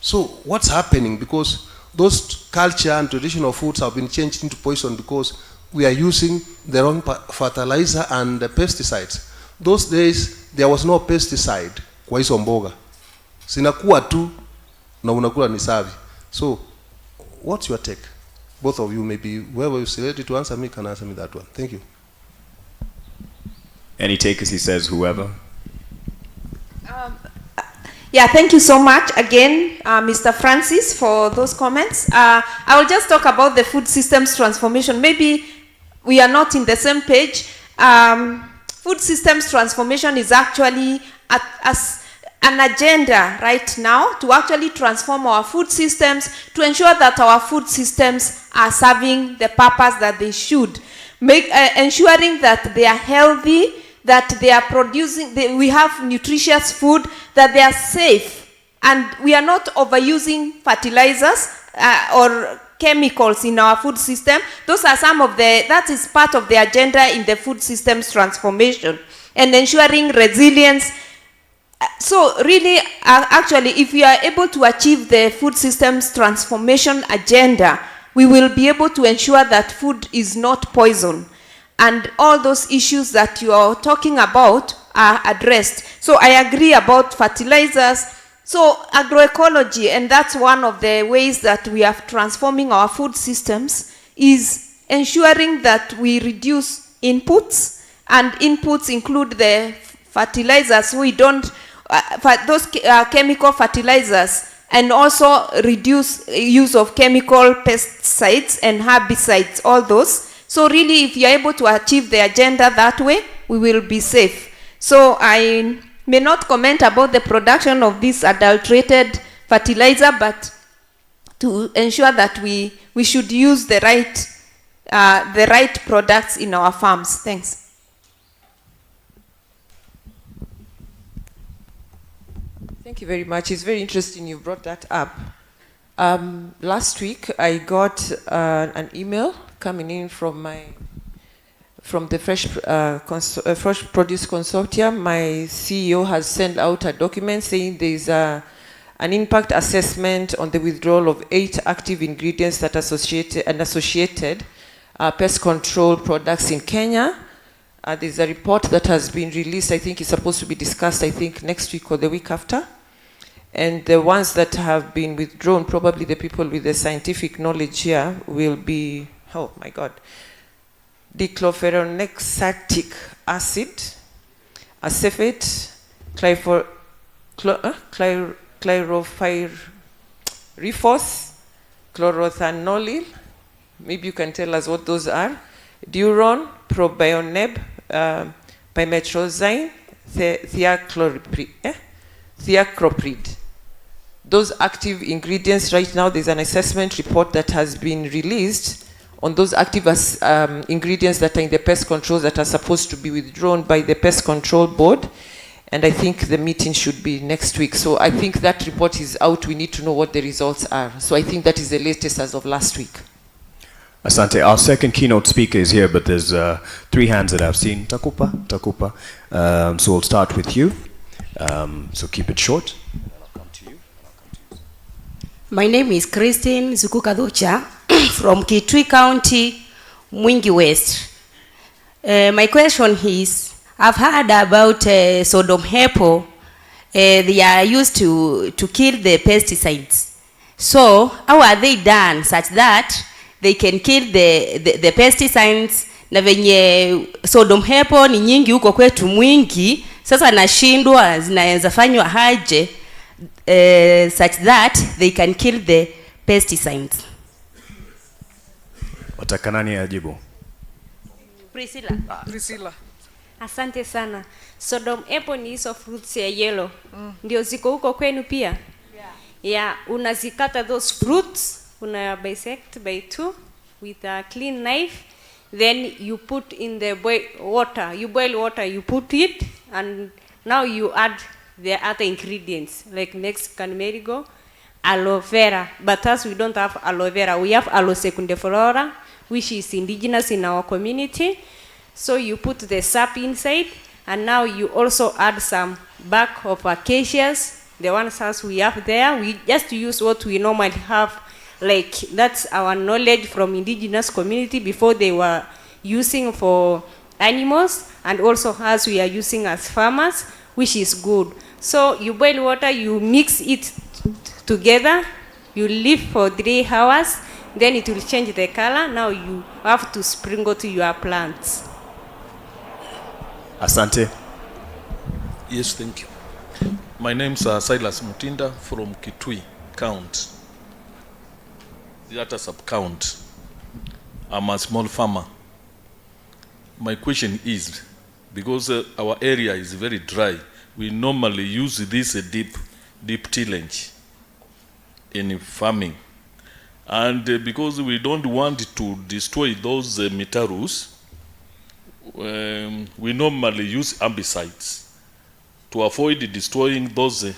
So what's happening? Because those culture and traditional foods have been changed into poison because we are using the wrong fertilizer and the pesticides. Those days, there was no pesticide kwa hizo mboga. Sinakuwa tu na unakula ni savi. So, what's your take? Both of you, maybe whoever is ready to answer me can answer me that one. Thank you. Any takers, he says, whoever. Yeah, thank you so much again, Mr. Francis, for those comments. I will just talk about the food systems transformation. Maybe we are not in the same page. Food systems transformation is actually an agenda right now to actually transform our food systems to ensure that our food systems are serving the purpose that they should. Ensuring that they are healthy, that they are producing, we have nutritious food, that they are safe, and we are not overusing fertilizers or chemicals in our food system. Those are some of that is part of the agenda in the food systems transformation, and ensuring resilience. So really, actually, if we are able to achieve the food systems transformation agenda, we will be able to ensure that food is not poison. And all those issues that you are talking about are addressed. So I agree about fertilizers. So agroecology, and that's one of the ways that we are transforming our food systems, is ensuring that we reduce inputs, and inputs include the fertilizers. We don't, those chemical fertilizers, and also reduce use of chemical pesticides and herbicides, all those. So really, if you're able to achieve the agenda that way, we will be safe. So I may not comment about the production of this adulterated fertilizer, but to ensure that we should use the right products in our farms. Thanks. Thank you very much. It's very interesting you brought that up. Last week, I got an email coming in from the Fresh Produce Consortium. My CEO has sent out a document saying there is an impact assessment on the withdrawal of 8 active ingredients that associated pest control products in Kenya. There's a report that has been released. I think it's supposed to be discussed, I think, next week or the week after. And the ones that have been withdrawn, probably the people with the scientific knowledge here will be, oh my God, dicloferoxatic acid, acephate, chloropyrifos, chlorothalonil, maybe you can tell us what those are, Duron, probioneb, pymetrozine, thiacloprid. Those active ingredients right now, there's an assessment report that has been released on those active ingredients that are in the pest controls that are supposed to be withdrawn by the Pest Control Board. And I think the meeting should be next week. So I think that report is out. We need to know what the results are. So I think that is the latest as of last week. Asante, our second keynote speaker is here, but there's 3 hands that I've seen. Takupa. So we'll start with you. So keep it short. My name is Christine Zukukaducha from Kitui County, Mwingi West. My question is, I've heard about Sodom Hepo. They are used to kill the pesticides. So how are they done such that they can kill the pesticides? Na venye Sodom Hepo ni nyingi huko kwetu Mwingi, sasa nashindwa zinaweza fanywa haje such that they can kill the pesticides. Watakanani ajibu? Priscilla. Asante sana. Sodom apple ni hizo fruits ya yellow. Ndio ziko huko kwenu pia? Yeah, unazikata those fruits, una bisect by 2 with a clean knife, then you put in the water. You boil water, you put it, and now you add the other ingredients like Mexican marigold, aloe vera. But as we don't have aloe vera, we have aloe secundiflora, which is indigenous in our community. So you put the sap inside, and now you also add some bark of acacias, the ones as we have there. We just use what we normally have, like that's our knowledge from indigenous community before they were using for animals, and also as we are using as farmers, which is good. So you boil water, you mix it together, you leave for 3 hours, then it will change the color. Now you have to sprinkle to your plants. Asante. Yes, thank you. My name is Silas Mutinda from Kitui County, Ziata sub-count. I'm a small farmer. My question is, because our area is very dry, we normally use this deep tillage in farming. And because we don't want to destroy those metarus, we normally use herbicides to avoid destroying those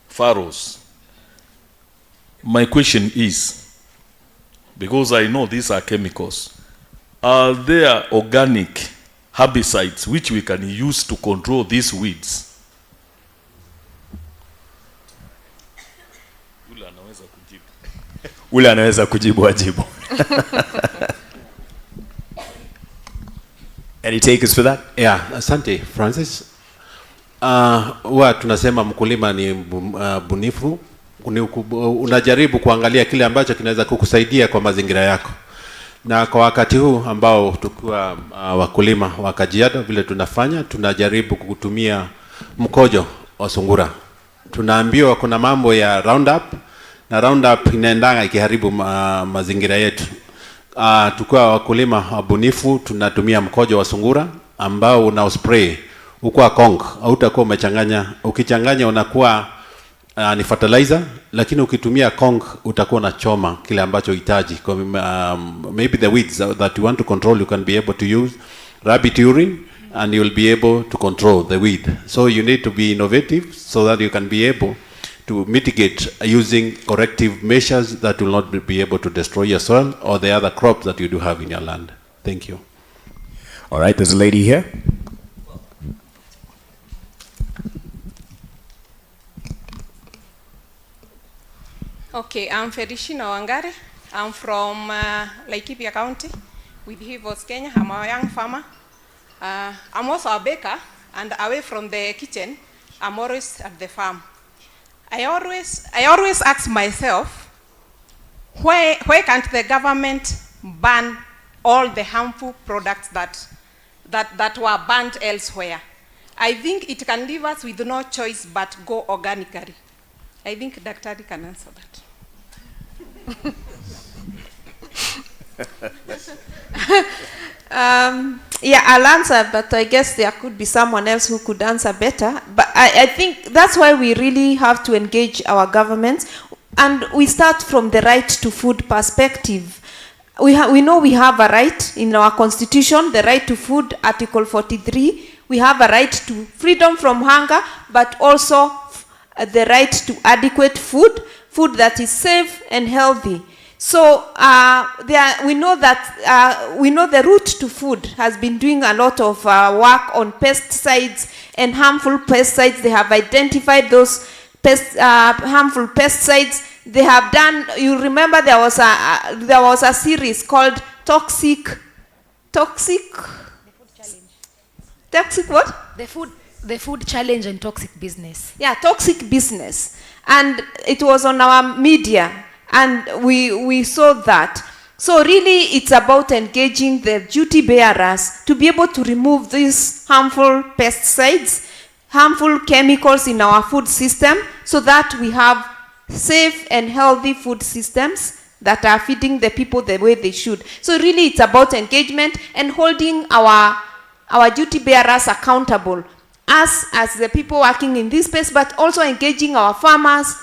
furrows. My question is, because I know these are chemicals, are there organic herbicides which we can use to control these weeds? ule anaweza kujibu ajibu. Any takers for that? Yeah, asante Francis. Huwa tunasema mkulima ni bunifu, unajaribu kuangalia kile ambacho kinaweza kukusaidia kwa mazingira yako. Na kwa wakati huu ambao tukiwa wakulima wa Kajiado, vile tunajaribu kutumia mkojo wa sungura. Tunaambiwa kuna mambo ya Roundup, na Roundup inaendanga ikiharibu mazingira yetu. Tukiwa wakulima wabunifu tunatumia mkojo wa sungura ambao una spray ukwa kong, hautakuwa umechanganya. Ukichanganya unakuwa ni fertilizer, lakini ukitumia kong utakuwa na choma kile ambacho hitaji. Maybe the weeds that you want to control, you can be able to use rabbit urine and you will be able to control the weed. So you need to be innovative so that you can be able to mitigate using corrective measures that will not be able to destroy your soil or the other crops that you do have in your land. Thank you. All right, there's a lady here. Okay, I'm Fedishina Wangare. I'm from Laikipia County with Hivos, Kenya. I'm a young farmer. I'm also a baker, and away from the kitchen, I'm always at the farm. I always ask myself, why can't the government ban all the harmful products that were banned elsewhere? I think it can leave us with no choice but go organically. I think Daktari can answer that. Yeah, I'll answer, but I guess there could be someone else who could answer better. But I think that's why we really have to engage our governments, and we start from the right to food perspective. We know we have a right in our constitution, the right to food, Article 43. We have a right to freedom from hunger, but also the right to adequate food that is safe and healthy. So we know the route to food has been doing a lot of work on pesticides and harmful pesticides. They have identified those harmful pesticides. They have done. You remember there was a series called Toxic what? The food challenge and toxic business. Yeah, toxic business, and it was on our media. And we saw that. So really it's about engaging the duty bearers to be able to remove these harmful pesticides, harmful chemicals in our food system, so that we have safe and healthy food systems that are feeding the people the way they should. So really it's about engagement and holding our duty bearers accountable, us as the people working in this space, but also engaging our farmers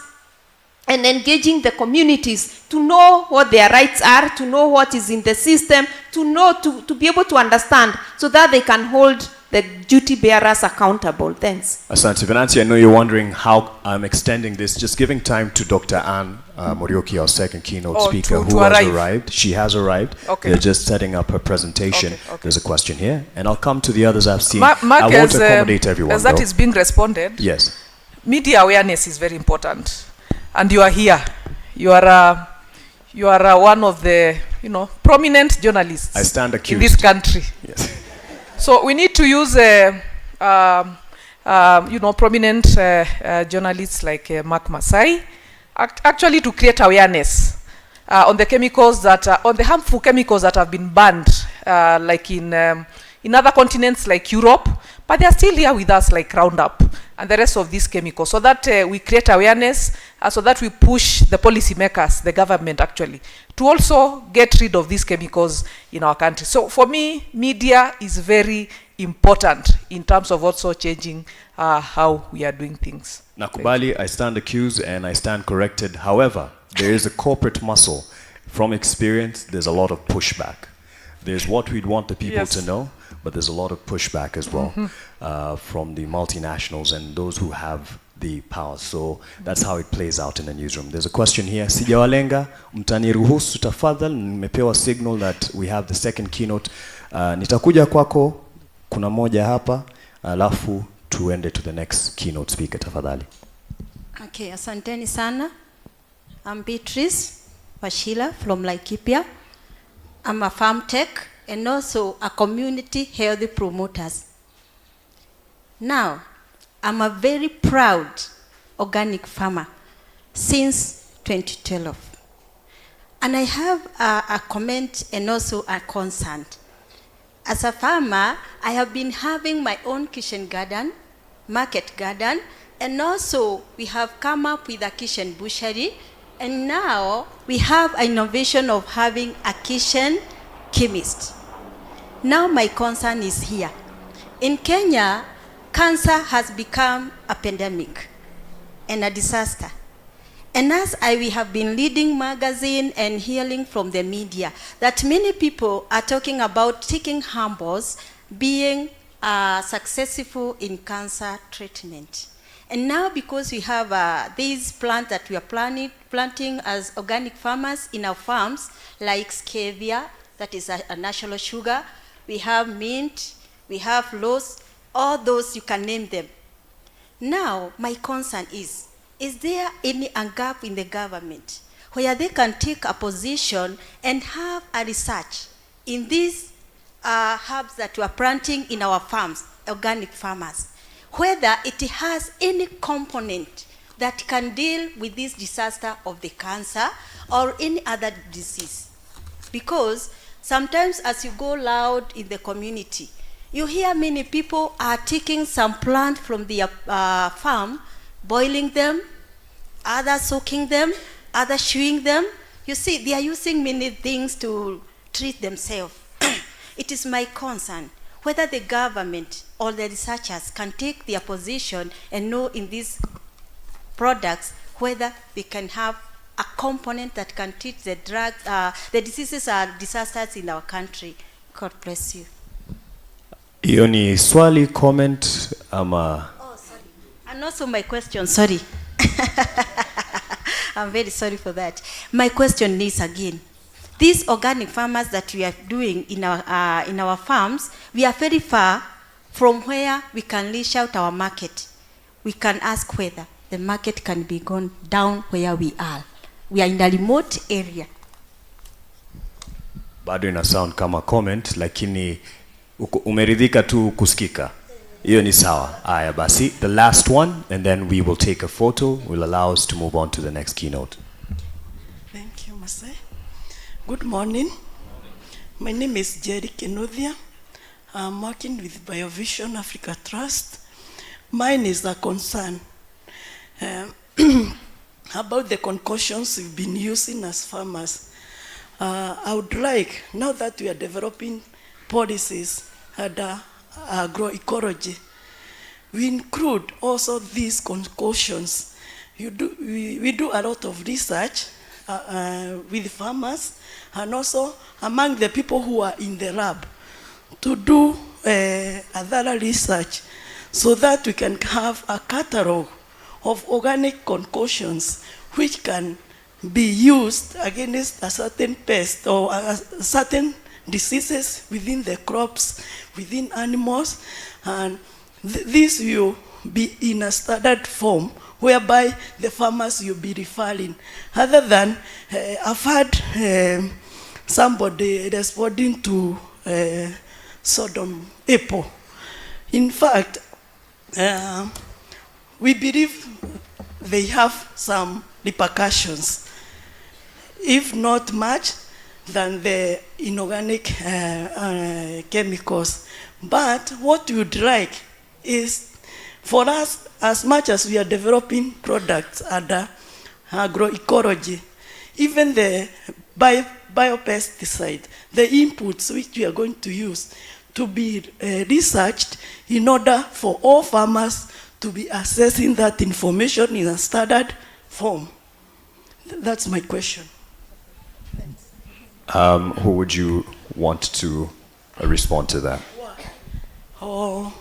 and engaging the communities to know what their rights are, to know what is in the system, to be able to understand, so that they can hold the duty bearers accountable. Thanks. Asante Venanti, I know you're wondering how I'm extending this, just giving time to Dr. Anne Morioki, our second keynote speaker, who has arrived. She has arrived. Okay. They're just setting up her presentation. Okay. There's a question here, and I'll come to the others I've seen. Mark, I won't accommodate everyone. As that is being responded, yes. Media awareness is very important. And you are here. You are one of the prominent journalists. I stand accused in this country. Yes. So we need to use prominent journalists like Mark Masai, actually to create awareness on the chemicals on the harmful chemicals that have been banned, like in other continents like Europe, but they are still here with us, like Roundup and the rest of these chemicals, so that we create awareness, so that we push the policy makers, the government actually, to also get rid of these chemicals in our country. So for me, media is very important in terms of also changing how we are doing things. Nakubali, I stand accused and I stand corrected. However, there is a corporate muscle. From experience, there's a lot of pushback. There's what we'd want the people to know, but there's a lot of pushback as well from the multinationals and those who have the power. So that's how it plays out in the newsroom. There's a question here. Sijawalenga, mtaniruhusu tafadhali, nimepewa signal that we have the second keynote. Nitakuja kwako, kuna moja hapa, alafu tuende to the next keynote speaker tafadhali. Okay, asanteni sana. I'm Beatrice. Washila from Laikipia. I'm a farm tech and also a community healthy promoters. Now, I'm a very proud organic farmer since 2012. And I have a comment and also a concern. As a farmer, I have been having my own kitchen garden, market garden, and also we have come up with a kitchen butchery, and now we have an innovation of having a kitchen chemist. Now my concern is here. In Kenya, cancer has become a pandemic and a disaster. And as we have been reading magazine and hearing from the media that many people are talking about taking herbals being successful in cancer treatment. And now because we have these plants that we are planting as organic farmers in our farms, like stevia, that is a natural sugar, we have mint, we have rose, all those you can name them. Now my concern is there any gap in the government where they can take a position and have a research in these herbs that we are planting in our farms, organic farmers, whether it has any component that can deal with this disaster of the cancer or any other disease? Because sometimes as you go loud in the community, you hear many people are taking some plant from the farm, boiling them, others soaking them, others chewing them. You see, they are using many things to treat themselves. It is my concern whether the government or the researchers can take their position and know in these products whether they can have a component that can treat the drugs, the diseases or disasters in our country. God bless you. Hiyo ni swali, comment, ama... Oh, sorry. And also my question, sorry. I'm very sorry for that. My question is again, these organic farmers that we are doing in our farms, we are very far from where we can reach out our market. We can ask whether the market can be gone down where we are. We are in a remote area. Bado ina sound kama comment, lakini umeridhika tu kusikika. Hiyo ni sawa. Aya basi, the last one, and then we will take a photo. Will allow us to move on to the next keynote. Thank you, Masai. Good morning. My name is Jerry Kenothia. I'm working with BioVision Africa Trust. Mine is a concern about the concoctions we've been using as farmers. I would like, now that we are developing policies under agroecology, we include also these concoctions. We do a lot of research with farmers and also among the people who are in the lab to do a thorough research so that we can have a catalog of organic concoctions which can be used against a certain pest or certain diseases within the crops, within animals, and this will be in a standard form whereby the farmers will be referring. Other than, I've had somebody responding to Sodom Apple. In fact, we believe they have some repercussions, if not much, than the inorganic chemicals. But what we would like is for us, as much as we are developing products under agroecology, even the biopesticide, the inputs which we are going to use to be researched in order for all farmers to be assessing that information in a standard form. That's my question. Who would you want to respond to that? Oh,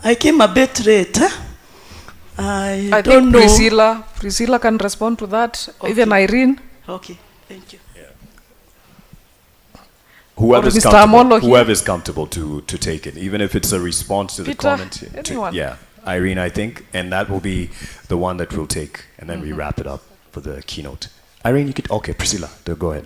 I came a bit late. I don't think know. Priscilla can respond to that. Okay. Even Irene. Okay, thank you. Whoever is comfortable to take it, even if it's a response to the comment. Yeah, Irene, I think, and that will be the one that we'll take, and then we wrap it up for the keynote. Irene, you could, okay, Priscilla, go ahead.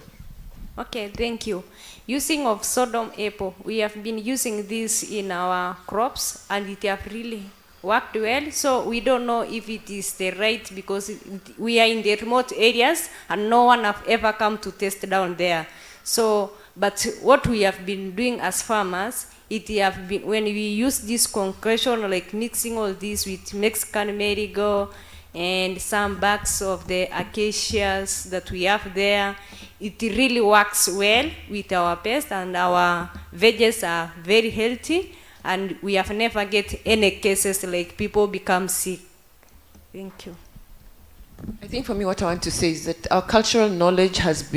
Okay, thank you. Using of Sodom apple, we have been using this in our crops and it have really worked well. So we don't know if it is the right, because we are in the remote areas and no one have ever come to test down there. So, but what we have been doing as farmers, it have been, when we use this concretion, like mixing all this with Mexican marigold and some bags of the acacias that we have there, it really works well with our pest, and our veggies are very healthy, and we have never get any cases like people become sick. Thank you. I think for me what I want to say is that our cultural knowledge has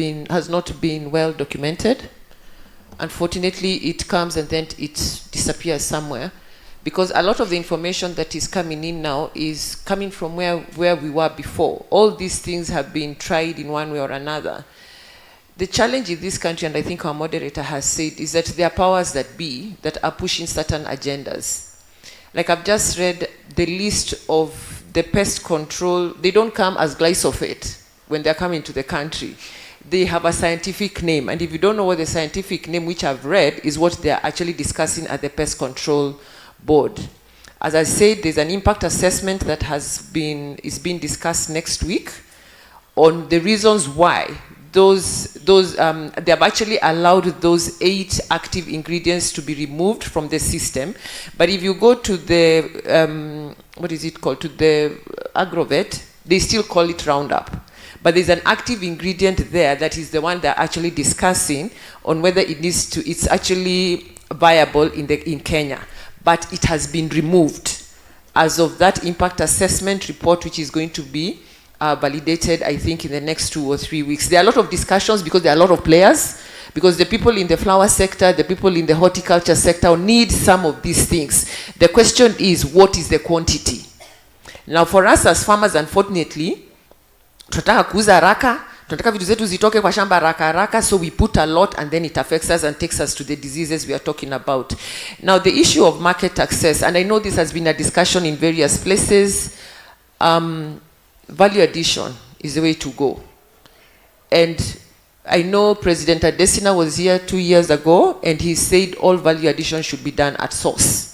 not been well documented. Unfortunately, it comes and then it disappears somewhere, because a lot of the information that is coming in now is coming from where we were before. All these things have been tried in one way or another. The challenge in this country, and I think our moderator has said, is that there are powers that be that are pushing certain agendas. Like I've just read the list of the pest control. They don't come as glyphosate when they're coming to the country. They have a scientific name, and if you don't know what the scientific name, which I've read, is what they're actually discussing at the Pest Control Board. As I said, there's an impact assessment that is being discussed next week on the reasons why they have actually allowed those 8 active ingredients to be removed from the system. But if you go to the, what is it called, to the Agrovet, they still call it Roundup. But there's an active ingredient there that is the one they're actually discussing on whether it's actually viable in Kenya. But it has been removed as of that impact assessment report, which is going to be validated, I think, in the next 2 or 3 weeks. There are a lot of discussions because there are a lot of players, because the people in the flower sector, the people in the horticulture sector need some of these things. The question is, what is the quantity? Now, for us as farmers, unfortunately, tunataka kuuza haraka, tunataka vitu zetu zitoke kwa shamba haraka, so we put a lot and then it affects us and takes us to the diseases we are talking about. Now, the issue of market access, and I know this has been a discussion in various places, value addition is the way to go. And I know President Adesina was here 2 years ago, and he said all value addition should be done at source.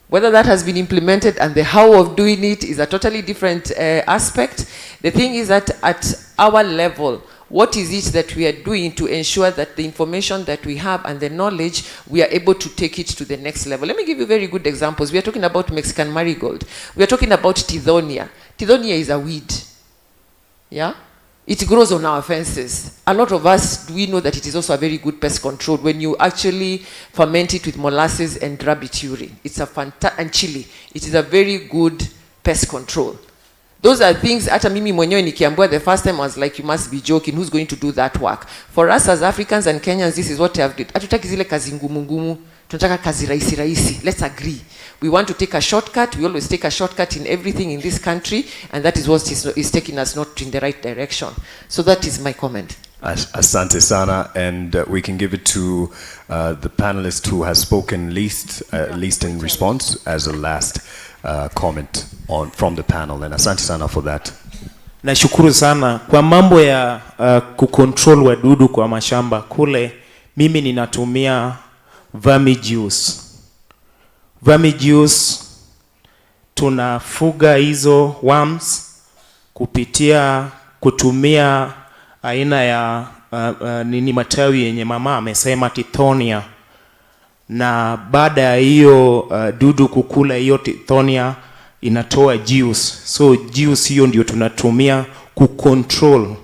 Whether that has been implemented and the how of doing it is a totally different aspect. The thing is that at our level, what is it that we are doing to ensure that the information that we have and the knowledge, we are able to take it to the next level? Let me give you very good examples. We are talking about Mexican marigold. We are talking about Tithonia. Tithonia is a weed. Yeah? It grows on our fences. A lot of us, we know that it is also a very good pest control when you actually ferment it with molasses and rabbit urine. It's a and chili. It is a very good pest control. Those are things, hata mimi mwenyewe nikiambiwa the first time I was like, you must be joking, who's going to do that work? For us as Africans and Kenyans, this is what we have done. Hatutaki zile kazi ngumu, tunataka kazi rahisi. Let's agree. We want to take a shortcut. We always take a shortcut in everything in this country, and that is what is taking us not in the right direction. So that is my comment. Asante sana, and we can give it to the panelist who has spoken least in response as a last comment from the panel, and asante sana for that. Nashukuru sana kwa mambo ya kucontrol wadudu kwa mashamba kule. Mimi ninatumia vermijuice. Vermijuice tunafuga hizo worms kutumia aina ya matawi yenye mama amesema Tithonia, na baada ya hiyo dudu kukula hiyo Tithonia inatoa juice. So juice hiyo ndio tunatumia kucontrol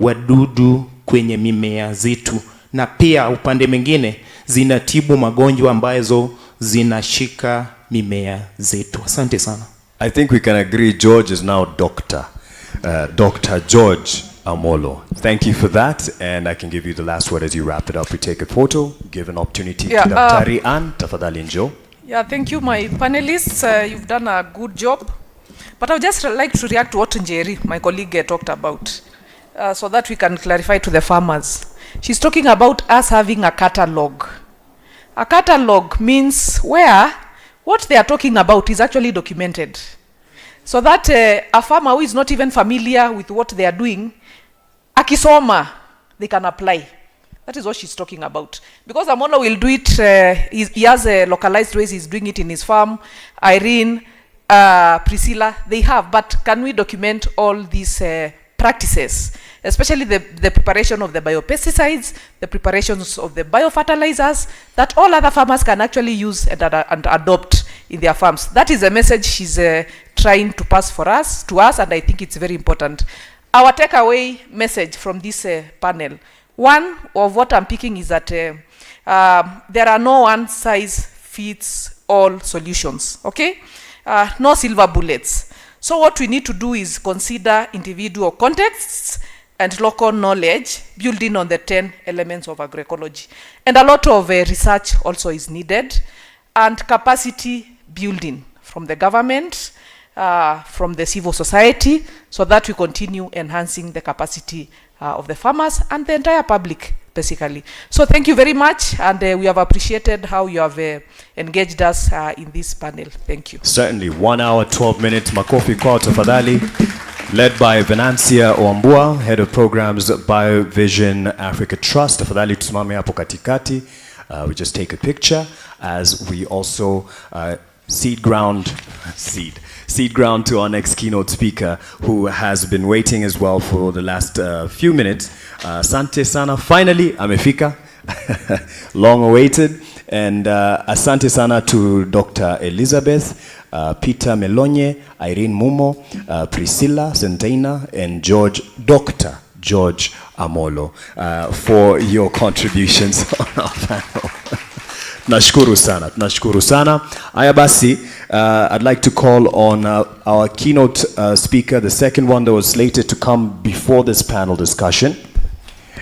wadudu kwenye mimea zetu, na pia upande mwingine zinatibu magonjwa ambazo zinashika mimea zetu. Asante sana. I think we can agree George is now Dr. George Amolo. Thank you for that, and I can give you the last word as you wrap it up. We take a photo, give an opportunity to Daktari Ann tafadhali njoo. Yeah, thank you my panelists. You've done a good job. But I would just like to react to what Njeri, my colleague, talked about, so that we can clarify to the farmers. She's talking about us having a catalog. A catalog means where what they are talking about is actually documented. So that a farmer who is not even familiar with what they are doing akisoma, they can apply. That is what she's talking about. Because Amolo will do it, he has a localized ways, he's doing it in his farm. Irene, Priscilla, they have. But can we document all these practices? Especially the preparation of the biopesticides, the preparations of the biofertilizers, that all other farmers can actually use and adopt in their farms. That is a message she's trying to pass to us, and I think it's very important. Our takeaway message from this panel, one of what I'm picking is that there are no one-size-fits-all solutions, okay? No silver bullets. So what we need to do is consider individual contexts and local knowledge, building on the 10 elements of agroecology. And a lot of research also is needed, and capacity building from the government, from the civil society, so that we continue enhancing the capacity of the farmers and the entire public, basically. So thank you very much, and we have appreciated how you have engaged us in this panel. Thank you. Certainly, 1 hour, 12 minutes, makofi kwao tafadhali. Led by Venancia Oambua, Head of Programs, BioVision Africa Trust. Tafadhali tusimame hapo katikati. We just take a picture as we also seed ground to our next keynote speaker, who has been waiting as well for the last few minutes. Asante sana. Finally, amefika. Long awaited. And asante sana to Dr. Elizabeth, Peter Melonye, Irene Mumo, Priscilla Sentaina, and Dr. George Amolo for your contributions on our panel. Nashukuru sana. Aya basi, I'd like to call on our keynote speaker, the second one that was slated to come before this panel discussion,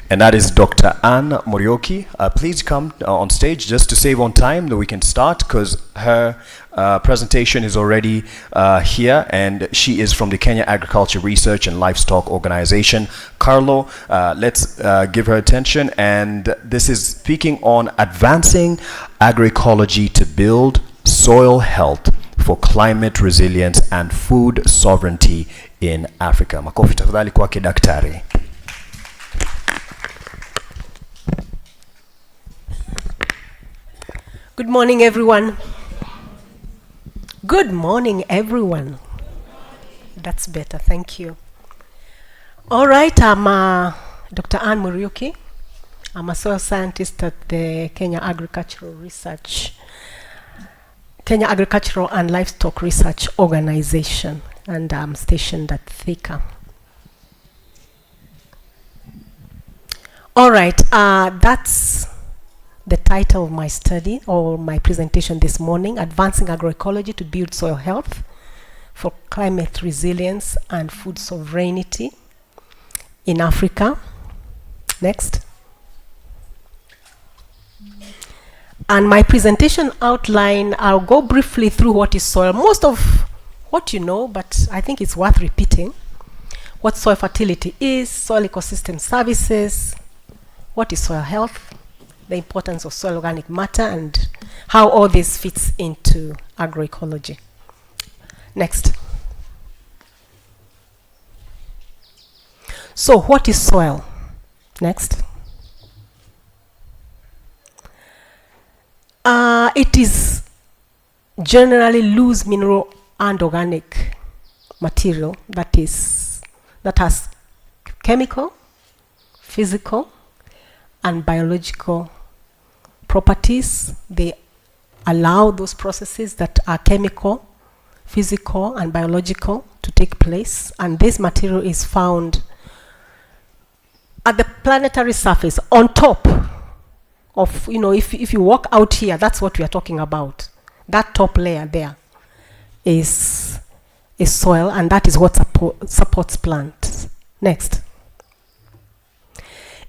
and that is Dr. Anne Morioki. Please come on stage just to save on time, that we can start, because her presentation is already here, and she is from the Kenya Agriculture Research and Livestock Organization. Carlo, let's give her attention, and this is speaking on advancing agroecology to build soil health for climate resilience and food sovereignty in Africa. Makofi tafadhali kwake daktari. Good morning, everyone. Good morning, everyone. That's better, thank you. All right, I'm Dr. Anne Morioki. I'm a soil scientist at the Kenya Agricultural and Livestock Research Organization, and I'm stationed at Thika. All right, that's the title of my study or my presentation this morning: Advancing Agroecology to Build Soil Health for Climate Resilience and Food Sovereignty in Africa. Next. And my presentation outline, I'll go briefly through what is soil. Most of what you know, but I think it's worth repeating. What soil fertility is, soil ecosystem services, what is soil health, the importance of soil organic matter, and how all this fits into agroecology. Next. So what is soil? Next. It is generally loose mineral and organic material that has chemical, physical, and biological properties. They allow those processes that are chemical, physical, and biological to take place, and this material is found at the planetary surface, on top of, if you walk out here, that's what we are talking about. That top layer there is soil, and that is what supports plants. Next.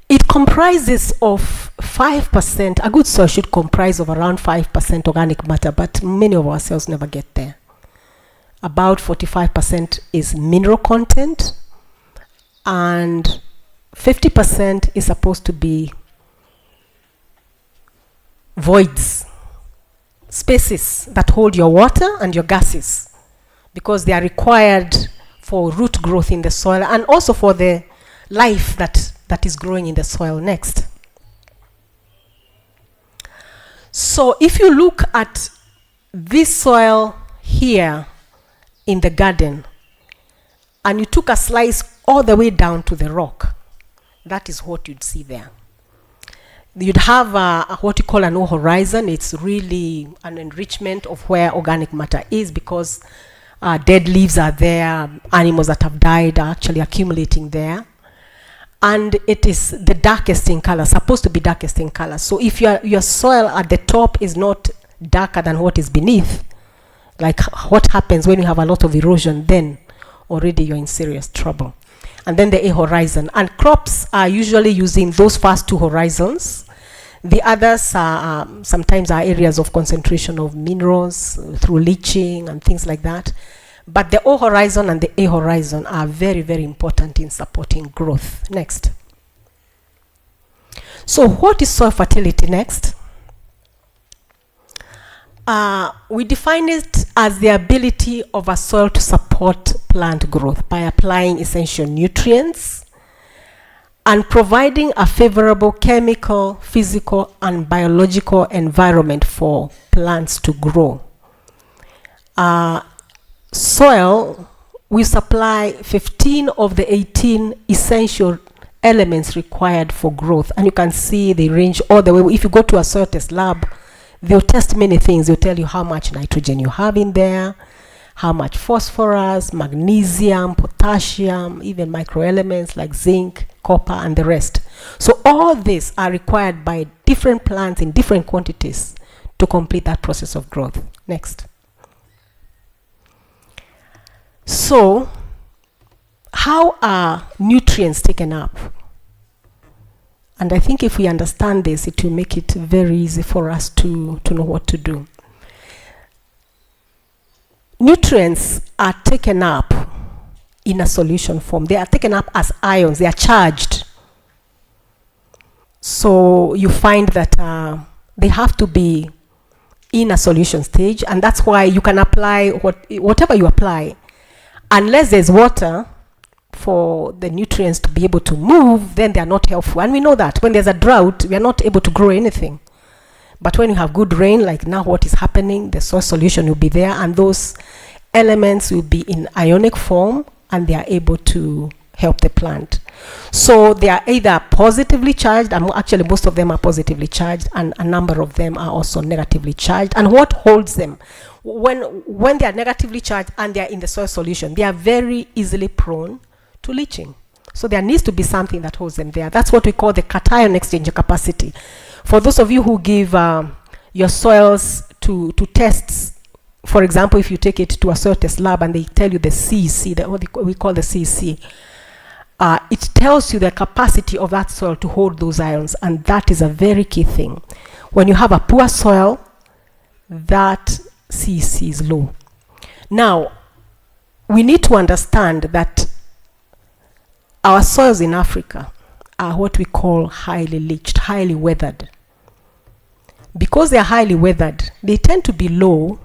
It comprises of 5%, a good soil should comprise of around 5% organic matter, but many of our soils never get there. About 45% is mineral content, and 50% is supposed to be voids, spaces that hold your water and your gases, because they are required for root growth in the soil and also for the life that that is growing in the soil. Next. So if you look at this soil here in the garden, and you took a slice all the way down to the rock, that is what you'd see there. You'd have what you call an O horizon. It's really an enrichment of where organic matter is, because dead leaves are there, animals that have died are actually accumulating there. And it is the darkest in color, supposed to be darkest in color. So if your soil at the top is not darker than what is beneath, like what happens when you have a lot of erosion, then already you're in serious trouble. And then the A horizon. And crops are usually using those first two horizons. The others are sometimes are areas of concentration of minerals through leaching and things like that. But the O horizon and the A horizon are very, very important in supporting growth. Next. So what is soil fertility? Next. We define it as the ability of a soil to support plant growth by applying essential nutrients and providing a favorable chemical, physical, and biological environment for plants to grow. Soil, we supply 15 of the 18 essential elements required for growth. And you can see they range all the way. If you go to a soil test lab, they'll test many things. They'll tell you how much nitrogen you have in there, how much phosphorus, magnesium, potassium, even microelements like zinc, copper, and the rest. So all these are required by different plants in different quantities to complete that process of growth. Next. So how are nutrients taken up? And I think if we understand this, it will make it very easy for us to know what to do. Nutrients are taken up in a solution form. They are taken up as ions. They are charged. So you find that they have to be in a solution stage, and that's why you can apply whatever you apply. Unless there's water for the nutrients to be able to move, then they are not helpful. And we know that when there's a drought, we are not able to grow anything. But when you have good rain, like now what is happening, the soil solution will be there, and those elements will be in ionic form, and they are able to help the plant. So they are either positively charged, and actually most of them are positively charged, and a number of them are also negatively charged. And what holds them? When they are negatively charged and they are in the soil solution, they are very easily prone to leaching. So there needs to be something that holds them there. That's what we call the cation exchange capacity. For those of you who give your soils to tests, for example, if you take it to a soil test lab and they tell you the CEC, what we call the CEC, it tells you the capacity of that soil to hold those ions, and that is a very key thing. When you have a poor soil, that CEC is low. Now, we need to understand that our soils in Africa are what we call highly leached, highly weathered. Because they are highly weathered, they tend to be low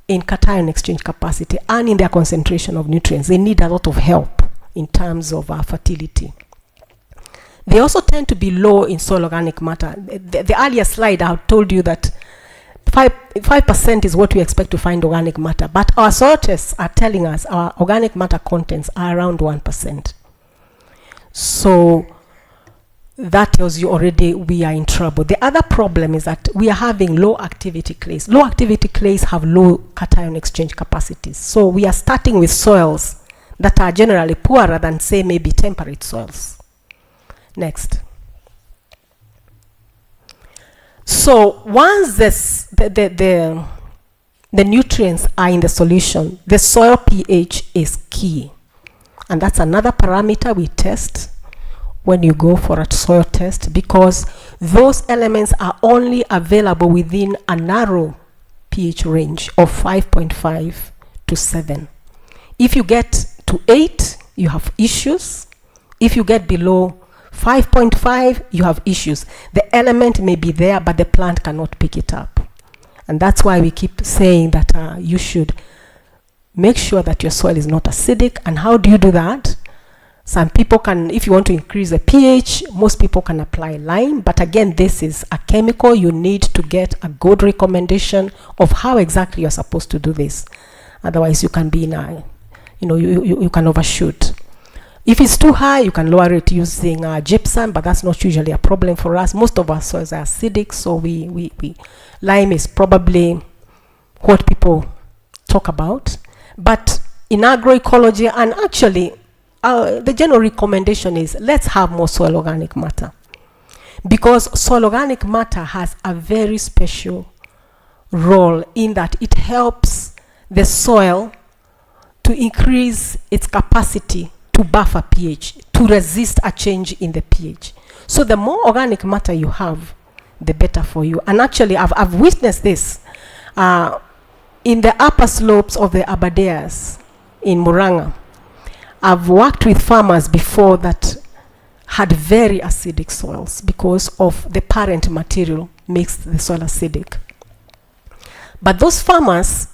in cation exchange capacity and in their concentration of nutrients. They need a lot of help in terms of fertility. They also tend to be low in soil organic matter. The earlier slide I told you that 5% is what we expect to find organic matter, but our soil tests are telling us our organic matter contents are around 1%. So that tells you already we are in trouble. The other problem is that we are having low activity clays. Low activity clays have low cation exchange capacities. So we are starting with soils that are generally poorer than, say, maybe temperate soils. Next. So once the nutrients are in the solution, the soil pH is key. And that's another parameter we test when you go for a soil test, because those elements are only available within a narrow pH range of 5.5 to 7. If you get to 8, you have issues. If you get below 5.5, you have issues. The element may be there, but the plant cannot pick it up. And that's why we keep saying that you should make sure that your soil is not acidic. And how do you do that? Some people can, if you want to increase the pH, most people can apply lime. But again, this is a chemical. You need to get a good recommendation of how exactly you're supposed to do this. Otherwise, you can be in a, you can overshoot. If it's too high, you can lower it using gypsum, but that's not usually a problem for us. Most of our soils are acidic, so lime is probably what people talk about. But in agroecology, and actually, the general recommendation is let's have more soil organic matter, because soil organic matter has a very special role in that it helps the soil to increase its capacity to buffer pH, to resist a change in the pH. So the more organic matter you have, the better for you. And actually, I've witnessed this in the upper slopes of the Aberdares in Muranga. I've worked with farmers before that had very acidic soils because of the parent material makes the soil acidic. But those farmers,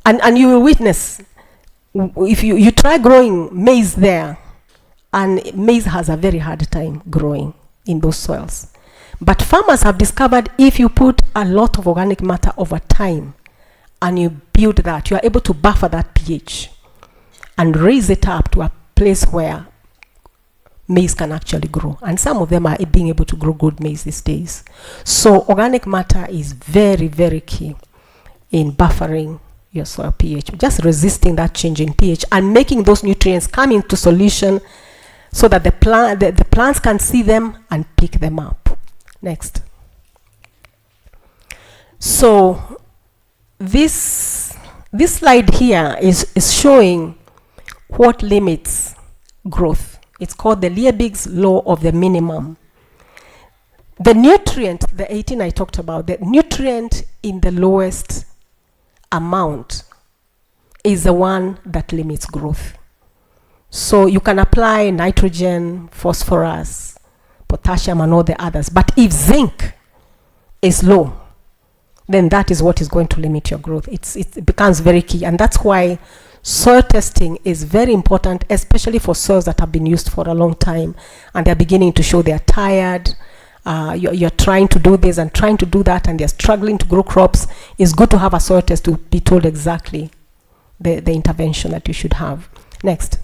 and you will witness, if you try growing maize there, and maize has a very hard time growing in those soils. But farmers have discovered if you put a lot of organic matter over time and you build that, you are able to buffer that pH and raise it up to a place where maize can actually grow. And some of them are being able to grow good maize these days. So organic matter is very, very key in buffering your soil pH, just resisting that change in pH and making those nutrients come into solution so that the plants can see them and pick them up. Next. So this slide here is showing what limits growth. It's called the Liebig's law of the minimum. The nutrient, the 18 I talked about, the nutrient in the lowest amount is the one that limits growth. So you can apply nitrogen, phosphorus, potassium, and all the others. But if zinc is low, then that is what is going to limit your growth. It becomes very key. And that's why soil testing is very important, especially for soils that have been used for a long time and they're beginning to show they're tired. You're trying to do this and trying to do that and they're struggling to grow crops. It's good to have a soil test to be told exactly the intervention that you should have. Next.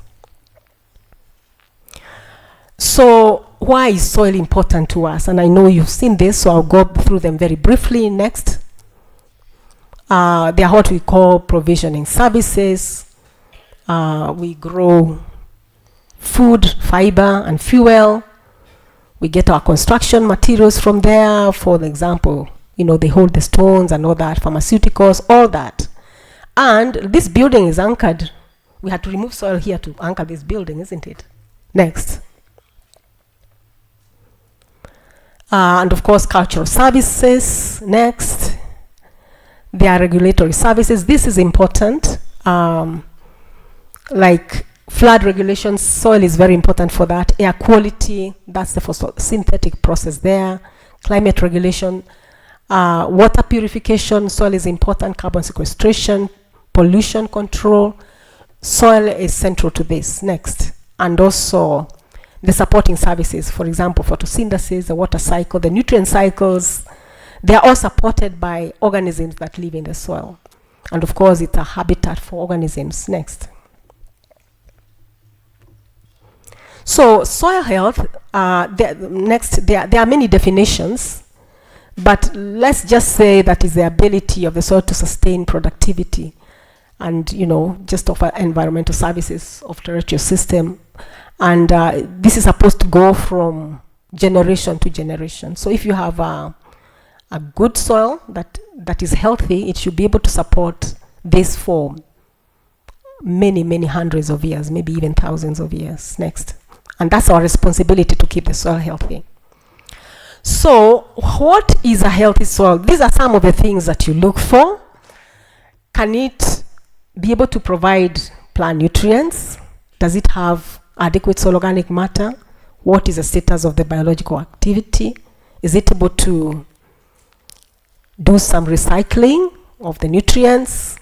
So why is soil important to us? And I know you've seen this, so I'll go through them very briefly. Next. They are what we call provisioning services. We grow food, fiber, and fuel. We get our construction materials from there. For example, they hold the stones and all that, pharmaceuticals, all that. And this building is anchored. We had to remove soil here to anchor this building, isn't it? Next. And of course, cultural services. Next. There are regulatory services. This is important. Like flood regulations, soil is very important for that. Air quality, that's the photosynthetic process there. Climate regulation, water purification, soil is important. Carbon sequestration, pollution control. Soil is central to this. Next. And also the supporting services, for example, photosynthesis, the water cycle, the nutrient cycles, they are all supported by organisms that live in the soil. And of course, it's a habitat for organisms. Next. So soil health, there are many definitions, but let's just say that is the ability of the soil to sustain productivity and, just offer environmental services of terrestrial system. And this is supposed to go from generation to generation. So if you have a good soil that is healthy, it should be able to support this for many, many hundreds of years, maybe even thousands of years. Next. And that's our responsibility to keep the soil healthy. So what is a healthy soil? These are some of the things that you look for. Can it be able to provide plant nutrients? Does it have adequate soil organic matter? What is the status of the biological activity? Is it able to do some recycling of the nutrients?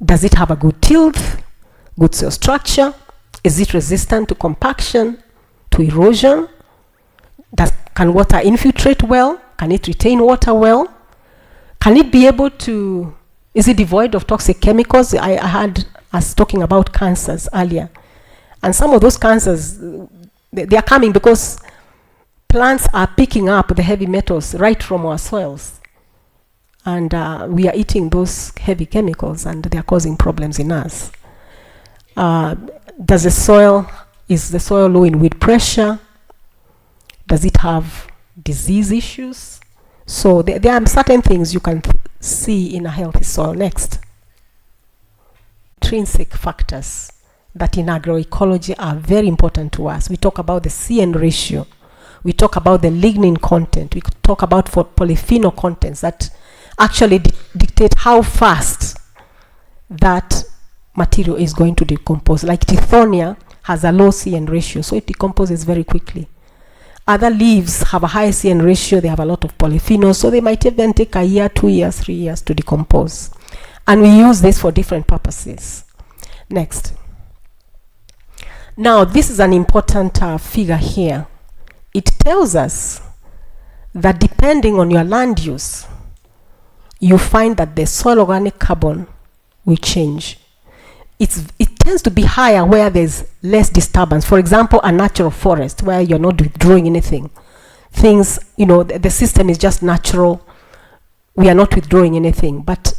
Does it have a good tilth, good soil structure? Is it resistant to compaction, to erosion? Can water infiltrate well? Can it retain water well? Can it be able to, is it devoid of toxic chemicals? I had us talking about cancers earlier. And some of those cancers, they are coming because plants are picking up the heavy metals right from our soils. And we are eating those heavy chemicals and they are causing problems in us. Is the soil low in weed pressure? Does it have disease issues? So there are certain things you can see in a healthy soil. Next. Intrinsic factors that in agroecology are very important to us. We talk about the CN ratio. We talk about the lignin content. We talk about polyphenol contents that actually dictate how fast that material is going to decompose. Like Tithonia has a low CN ratio, so it decomposes very quickly. Other leaves have a high CN ratio, they have a lot of polyphenols, so they might even take a year, 2 years, 3 years to decompose. And we use this for different purposes. Next. Now, this is an important figure here. It tells us that depending on your land use, you find that the soil organic carbon will change. It tends to be higher where there's less disturbance. For example, a natural forest where you're not withdrawing anything. Things, the system is just natural. We are not withdrawing anything. But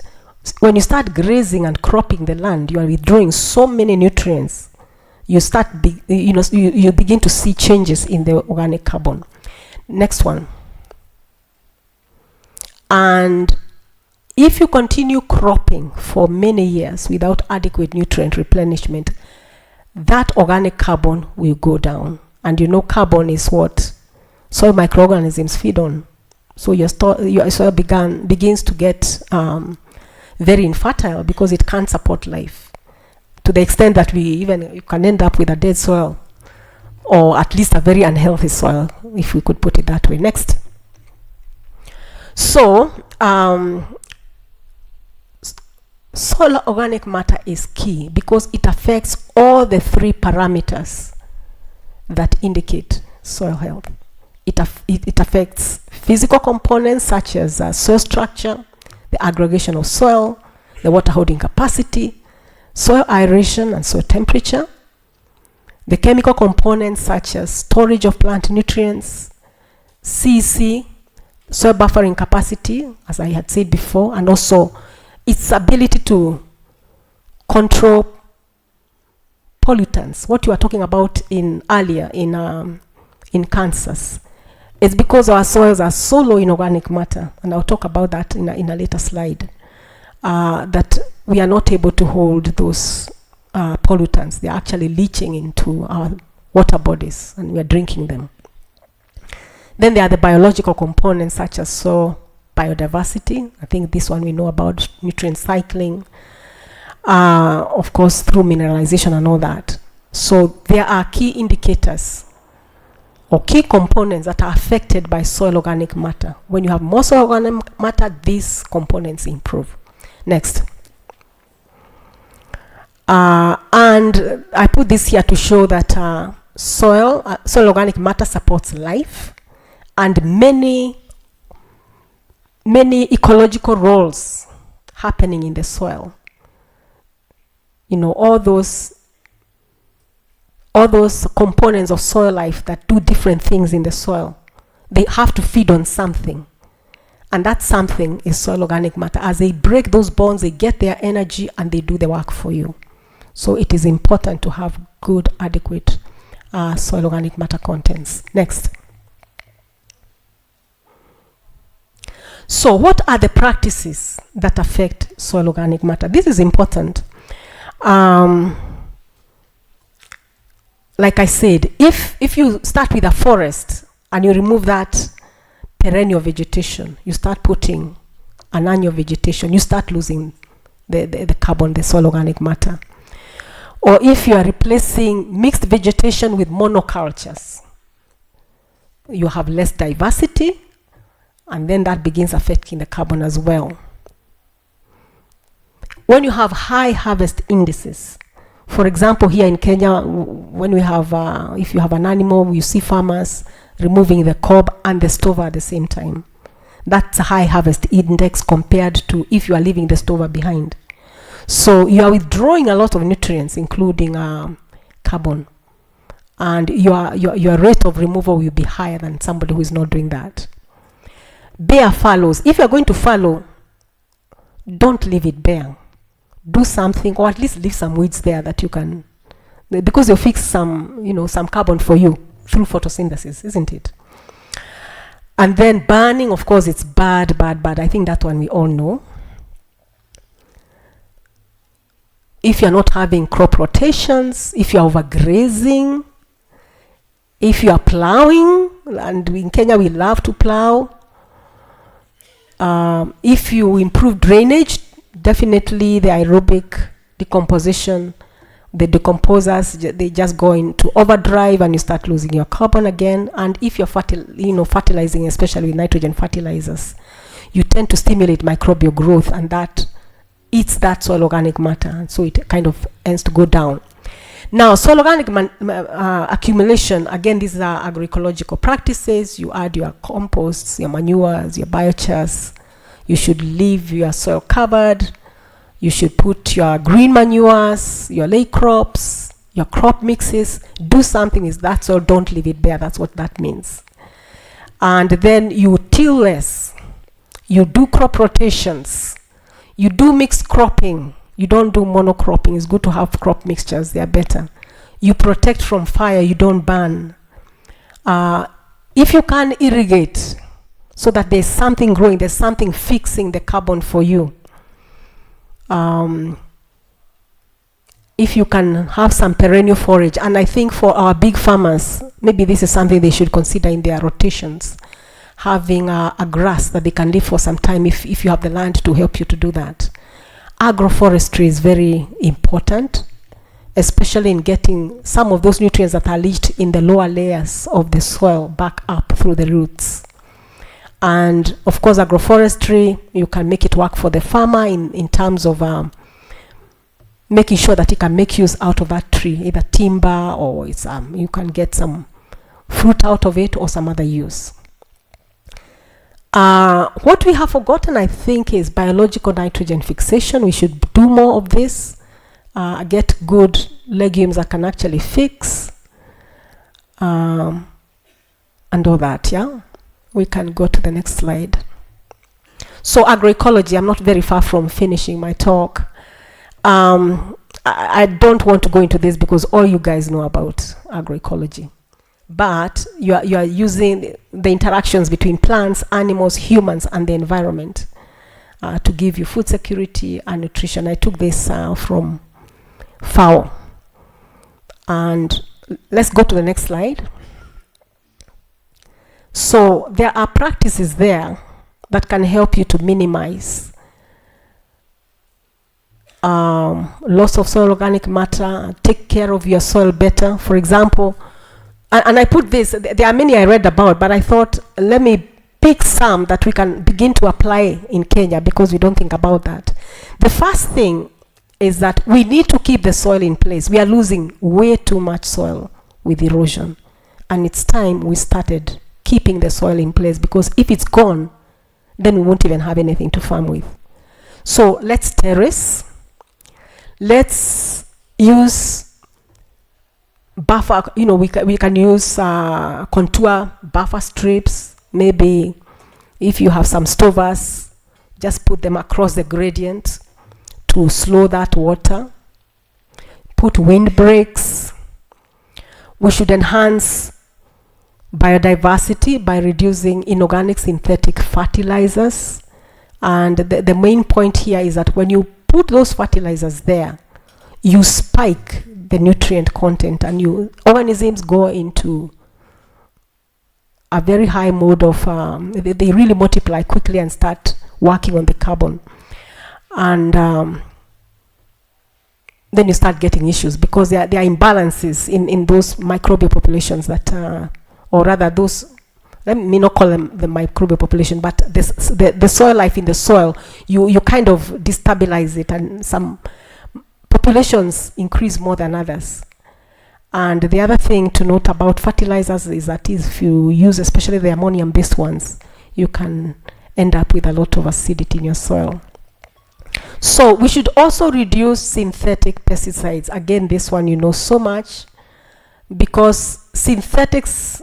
when you start grazing and cropping the land, you are withdrawing so many nutrients. You begin to see changes in the organic carbon. Next one. And if you continue cropping for many years without adequate nutrient replenishment, that organic carbon will go down. And carbon is what soil microorganisms feed on. So your soil begins to get very infertile because it can't support life. To the extent that you can end up with a dead soil, or at least a very unhealthy soil, if we could put it that way. Next. So, soil organic matter is key because it affects all the 3 parameters that indicate soil health. It affects physical components such as soil structure, the aggregation of soil, the water holding capacity, soil aeration and soil temperature, the chemical components such as storage of plant nutrients, CEC, soil buffering capacity, as I had said before, and also its ability to control pollutants. What you were talking about earlier in cancers. It's because our soils are so low in organic matter, and I'll talk about that in a later slide, that we are not able to hold those pollutants. They're actually leaching into our water bodies, and we are drinking them. Then there are the biological components such as soil biodiversity. I think this one we know about, nutrient cycling, of course through mineralization and all that. So there are key indicators or key components that are affected by soil organic matter. When you have more soil organic matter, these components improve. Next. And I put this here to show that soil organic matter supports life and many ecological roles happening in the soil. All those components of soil life that do different things in the soil, they have to feed on something. And that something is soil organic matter. As they break those bonds, they get their energy and they do the work for you. So it is important to have good, adequate soil organic matter contents. Next. So what are the practices that affect soil organic matter? This is important. Like I said, if you start with a forest and you remove that perennial vegetation, you start putting an annual vegetation, you start losing the carbon, the soil organic matter. Or if you are replacing mixed vegetation with monocultures, you have less diversity, and then that begins affecting the carbon as well. When you have high harvest indices, For example, here in Kenya, when we have, if you have an animal, you see farmers removing the cob and the stover at the same time. That's a high harvest index compared to if you are leaving the stover behind. So you are withdrawing a lot of nutrients, including carbon. And your rate of removal will be higher than somebody who is not doing that. Bare fallows. If you are going to fallow, don't leave it bare. Do something, or at least leave some weeds there that you can, because you'll fix some, some carbon for you through photosynthesis, isn't it? And then burning, of course, it's bad. I think that one we all know. If you're not having crop rotations, if you're overgrazing, if you are plowing, and in Kenya we love to plow, if you improve drainage, definitely the aerobic decomposition, the decomposers, they just go into overdrive and you start losing your carbon again. And if you're fertilizing, especially with nitrogen fertilizers, you tend to stimulate microbial growth, and that eats that soil organic matter, so it kind of ends to go down. Now, soil organic accumulation, again, these are agroecological practices. You add your composts, your manures, your biochars. You should leave your soil covered. You should put your green manures, your lay crops, your crop mixes. Do something with that soil. Don't leave it bare. That's what that means. And then you till less. You do crop rotations. You do mixed cropping. You don't do monocropping. It's good to have crop mixtures. They are better. You protect from fire. You don't burn. If you can irrigate, so that there's something growing, there's something fixing the carbon for you. If you can have some perennial forage, and I think for our big farmers, maybe this is something they should consider in their rotations, having a grass that they can live for some time if you have the land to help you to do that. Agroforestry is very important, especially in getting some of those nutrients that are leached in the lower layers of the soil back up through the roots. And of course, agroforestry, you can make it work for the farmer in terms of making sure that he can make use out of that tree, either timber or it's, you can get some fruit out of it or some other use. What we have forgotten, I think, is biological nitrogen fixation. We should do more of this. Get good legumes that can actually fix and all that, yeah? We can go to the next slide. So agroecology, I'm not very far from finishing my talk. I don't want to go into this because all you guys know about agroecology. But you are using the interactions between plants, animals, humans, and the environment to give you food security and nutrition. I took this from FAO. And let's go to the next slide. So there are practices there that can help you to minimize loss of soil organic matter, take care of your soil better. For example, and I put this, there are many I read about, but I thought, let me pick some that we can begin to apply in Kenya because we don't think about that. The first thing is that we need to keep the soil in place. We are losing way too much soil with erosion. And it's time we started keeping the soil in place, because if it's gone, then we won't even have anything to farm with. So let's terrace. Let's use buffer, we can use contour buffer strips. Maybe if you have some stovers, just put them across the gradient to slow that water. Put windbreaks. We should enhance biodiversity by reducing inorganic synthetic fertilizers. And the main point here is that when you put those fertilizers there, you spike the nutrient content and organisms go into a very high mode of, they really multiply quickly and start working on the carbon. And then you start getting issues because there are imbalances in those microbial populations that, or rather those, let me not call them the microbial population, but the soil life in the soil, you kind of destabilize it, and some populations increase more than others. And the other thing to note about fertilizers is that if you use especially the ammonium-based ones, you can end up with a lot of acidity in your soil. So we should also reduce synthetic pesticides. Again, this one you know so much, because synthetics,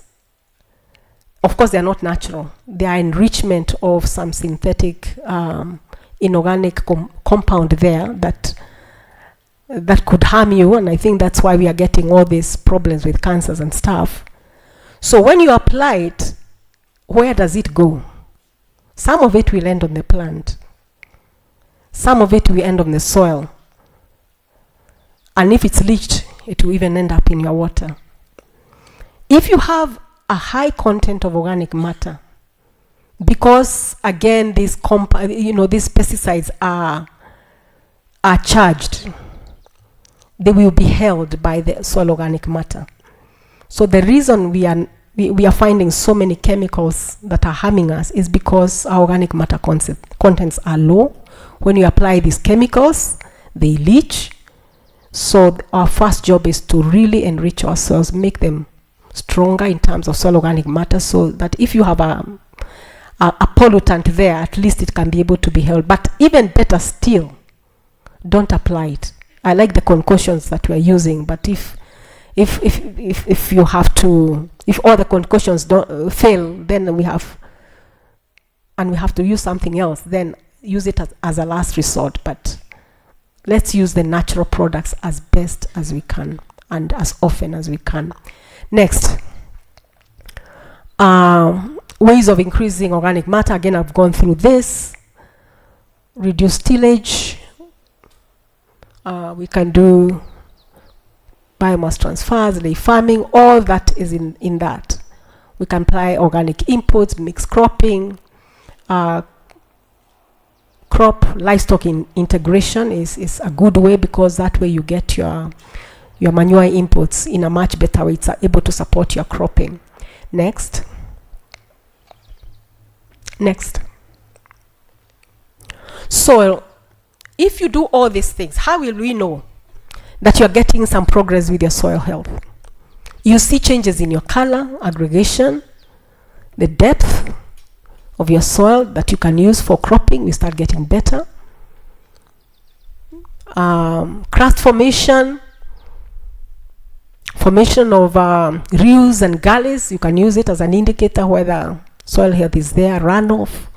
of course, they are not natural. They are enrichment of some synthetic inorganic compound there that could harm you, and I think that's why we are getting all these problems with cancers and stuff. So when you apply it, where does it go? Some of it will end on the plant. Some of it will end on the soil. And if it's leached, it will even end up in your water. If you have a high content of organic matter, because again, these pesticides are charged, they will be held by the soil organic matter. So the reason we are finding so many chemicals that are harming us is because our organic matter contents are low. When you apply these chemicals, they leach. So our first job is to really enrich our soils, make them stronger in terms of soil organic matter, so that if you have a pollutant there, at least it can be able to be held. But even better still, don't apply it. I like the concoctions that we're using, but if you have to, if all the concoctions don't fail, then we have to use something else, then use it as a last resort. But let's use the natural products as best as we can and as often as we can. Next, ways of increasing organic matter. Again, I've gone through this. Reduce tillage. We can do biomass transfers, lay farming, all that is in that. We can apply organic inputs, mixed cropping, crop livestock integration is a good way, because that way you get your manure inputs in a much better way. It's able to support your cropping. Next. So if you do all these things, how will we know that you're getting some progress with your soil health? You see changes in your color, aggregation, the depth of your soil that you can use for cropping. You start getting better. Crust formation of rills and gullies. You can use it as an indicator whether soil health is there. Runoff,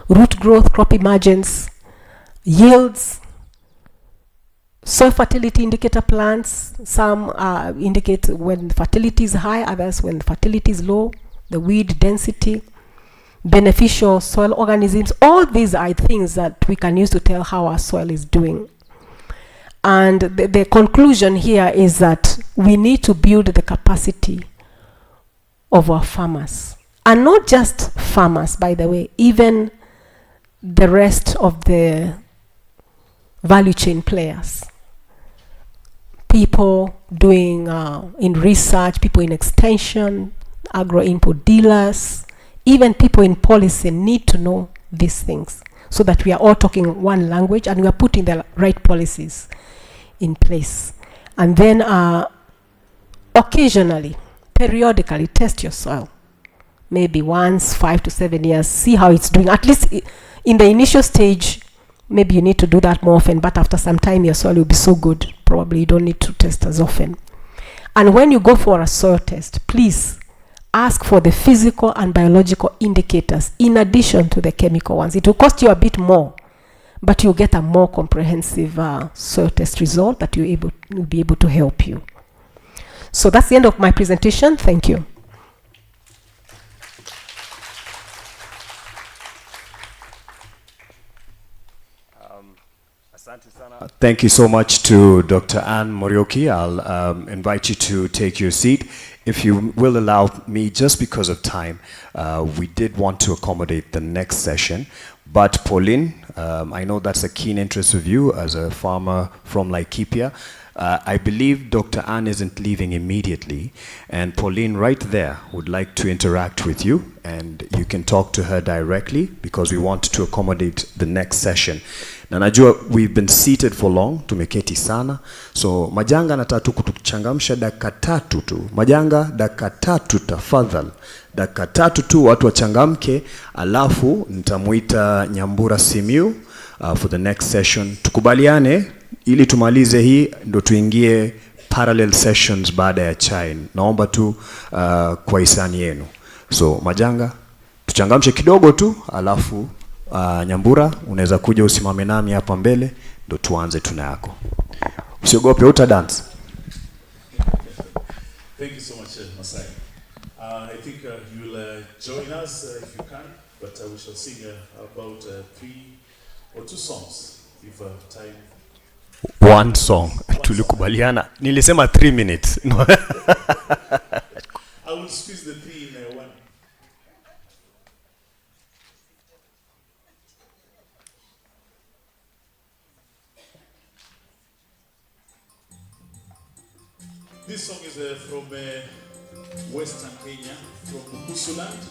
root growth, crop emergence, yields, soil fertility indicator plants. Some indicate when fertility is high, others when fertility is low. The weed density, beneficial soil organisms. All these are things that we can use to tell how our soil is doing. And the conclusion here is that we need to build the capacity of our farmers. And not just farmers, by the way, even the rest of the value chain players. People doing in research, people in extension, agro input dealers, even people in policy need to know these things, so that we are all talking one language and we are putting the right policies in place. And then occasionally, periodically test your soil. Maybe once, 5 to 7 years, see how it's doing. At least in the initial stage, maybe you need to do that more often, but after some time your soil will be so good, probably you don't need to test as often. And when you go for a soil test, please ask for the physical and biological indicators in addition to the chemical ones. It will cost you a bit more, but you'll get a more comprehensive soil test result that will be able to help you. So that's the end of my presentation. Thank you. Thank you so much to Dr. Anne Morioki. I'll invite you to take your seat. If you will allow me, just because of time, we did want to accommodate the next session. But Pauline, I know that's a keen interest of you as a farmer from Laikipia. I believe Dr. Anne isn't leaving immediately, and Pauline right there would like to interact with you, and you can talk to her directly because we want to accommodate the next session. Na najua we've been seated for long, tumeketi sana. So Majanga nataka tu kutuchangamsha dakika 3 tu. Majanga dakika 3 tafadhali. Dakika 3 tu watu wachangamke, alafu nitamuita Nyambura Simiu for the next session. Tukubaliane ili tumalize hii ndo tuingie parallel sessions baada ya chai. Naomba tu kwa hisani yenu. So Majanga tuchangamshe kidogo tu, alafu Nyambura unaweza kuja usimame nami hapa mbele ndo tuanze tuna yako. Usiogope, uta dance. Thank you so much, Masai. I think you will join us if you can, but we shall sing about 3 or 2 songs if time. One song. Tulikubaliana. Nilisema 3 minutes. No. I will squeeze the 3 in 1. This song is from Western Kenya, from Bukusuland.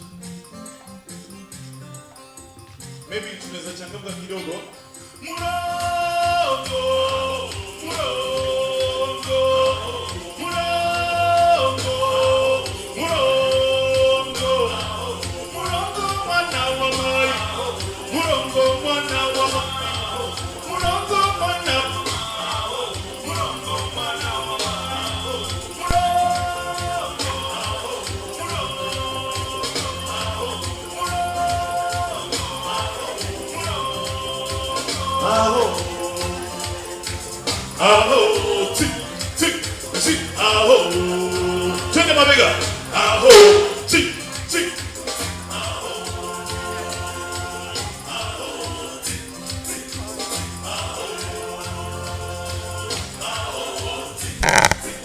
Maybe tunaweza changamka kidogo. Murongo, murongo, murongo, murongo, murongo mwana wa mai, murongo mwana wa mai, murongo mwana, murongo mwana wa mai. Aho, aho, tick, tick, tick, aho. Twende mabega. Aho, tick, tick. Aho, aho, tick, tick. Aho, aho, tick, tick.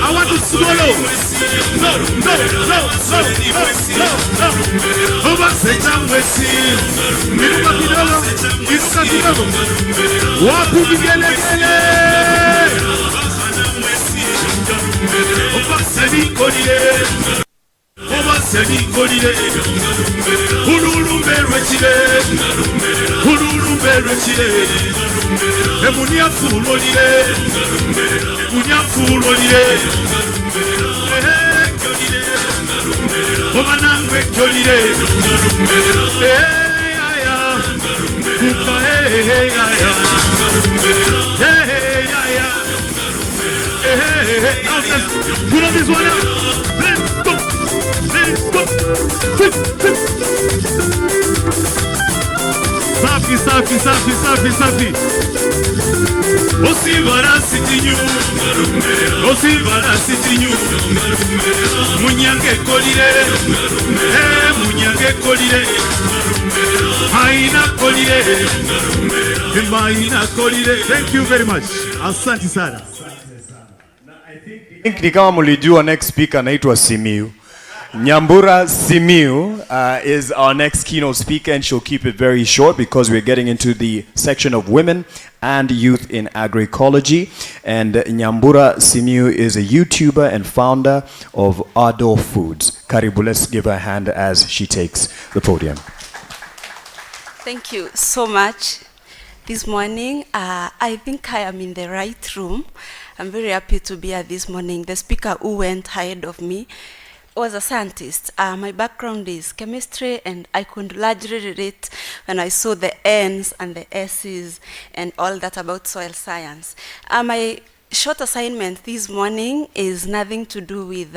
I want to swallow. No. Obasecha mwesi. Miruka kidogo. Kisa kidogo. Wapu vigelegele. Obaseni kodile. Obaseni kodile. Hululumbe rwechile. Hululumbe rwechile. Emunia fulolile. Emunia fulolile. Omanangwe kyolile. You know this one? Let's go. Safi, safi, safi, safi, safi. Osibara sitinyu, Osibara sitinyu. Munyange kolire, Munyange kolire. Haina kolire, Maina kolire. Thank you very much. Asante sana. I think ni kama mlijua next speaker anaitwa Simiu. Nyambura Simiu is our next keynote speaker, and she'll keep it very short because we're getting into the section of women and youth in agroecology. And Nyambura Simiu is a YouTuber and founder of Ado Foods. Karibu, let's give her a hand as she takes the podium. Thank you so much. This morning, I think I am in the right room. I'm very happy to be here this morning. The speaker who went ahead of me was a scientist. My background is chemistry, and I could largely relate when I saw the N's and the S's and all that about soil science. My short assignment this morning is nothing to do with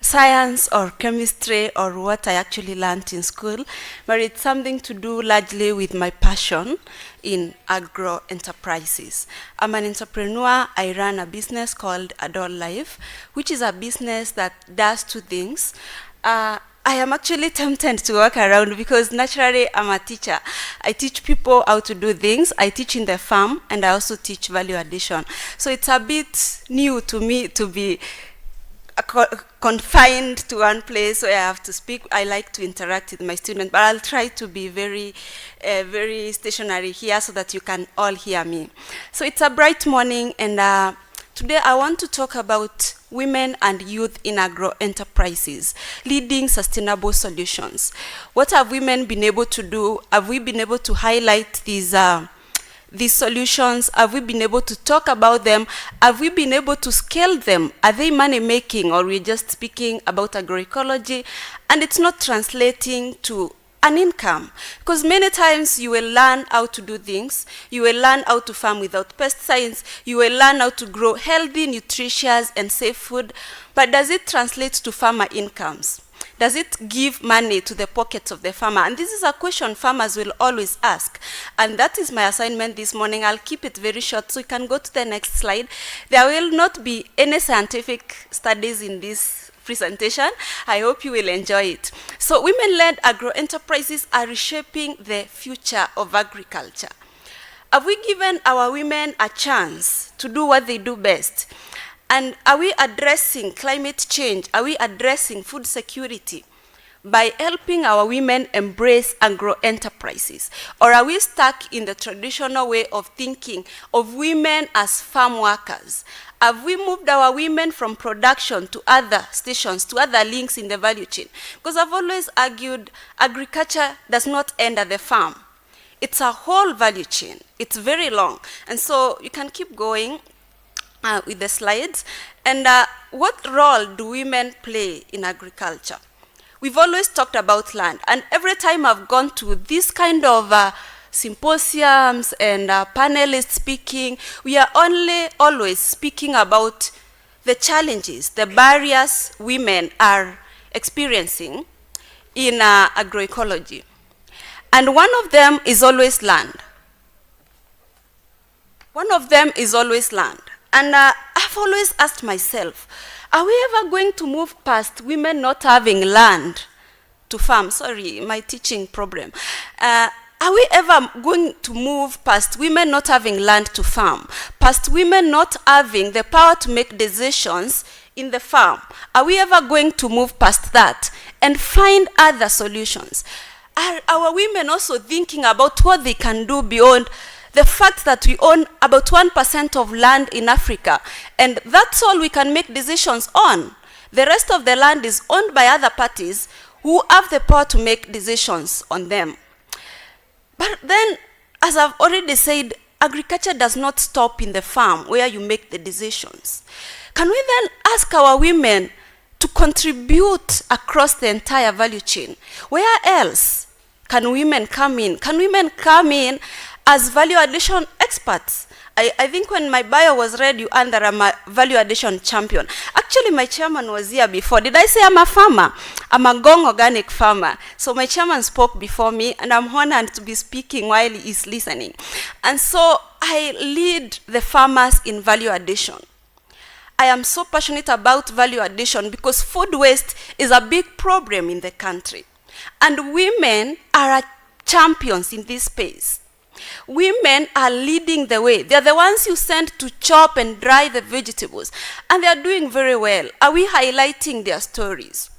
science or chemistry or what I actually learned in school, but it's something to do largely with my passion in agro enterprises. I'm an entrepreneur. I run a business called Adult Life, which is a business that does two things. I am actually tempted to walk around because naturally I'm a teacher. I teach people how to do things. I teach in the farm, and I also teach value addition. So it's a bit new to me to be confined to one place where I have to speak. I like to interact with my students, but I'll try to be very stationary here so that you can all hear me. So it's a bright morning, and today I want to talk about women and youth in agro enterprises, leading sustainable solutions. What have women been able to do? Have we been able to highlight these solutions? Have we been able to talk about them? Have we been able to scale them? Are they money making, or we're just speaking about agroecology and it's not translating to an income? Because many times you will learn how to do things, you will learn how to farm without pesticides, you will learn how to grow healthy, nutritious and safe food, but does it translate to farmer incomes? Does it give money to the pockets of the farmer? And this is a question farmers will always ask. And that is my assignment this morning. I'll keep it very short so you can go to the next slide. There will not be any scientific studies in this presentation. I hope you will enjoy it. So women-led agro-enterprises are reshaping the future of agriculture. Have we given our women a chance to do what they do best? And are we addressing climate change? Are we addressing food security by helping our women embrace agro-enterprises? Or are we stuck in the traditional way of thinking of women as farm workers? Have we moved our women from production to other stations, to other links in the value chain? Because I've always argued agriculture does not end at the farm. It's a whole value chain. It's very long. And so you can keep going with the slides. And what role do women play in agriculture? We've always talked about land, and every time I've gone to this kind of symposiums and panelists speaking, we are always speaking about the challenges, the barriers women are experiencing in agroecology. And one of them is always land. One of them is always land. And I've always asked myself, are we ever going to move past women not having land to farm? Sorry, my teaching problem. Are we ever going to move past women not having land to farm, past women not having the power to make decisions in the farm? Are we ever going to move past that and find other solutions? Are our women also thinking about what they can do beyond the fact that we own about 1% of land in Africa, and that's all we can make decisions on? The rest of the land is owned by other parties who have the power to make decisions on them. But then, as I've already said, agriculture does not stop in the farm where you make the decisions. Can we then ask our women to contribute across the entire value chain? Where else can women come in? Can women come in as value addition experts, I think when my bio was read, you earned that I'm a value addition champion. Actually, my chairman was here before. Did I say I'm a farmer? I'm a Gong organic farmer. So my chairman spoke before me, and I'm honored to be speaking while he is listening. And so I lead the farmers in value addition. I am so passionate about value addition because food waste is a big problem in the country. And women are champions in this space. Women are leading the way. They're the ones you send to chop and dry the vegetables. And they are doing very well. Are we highlighting their stories?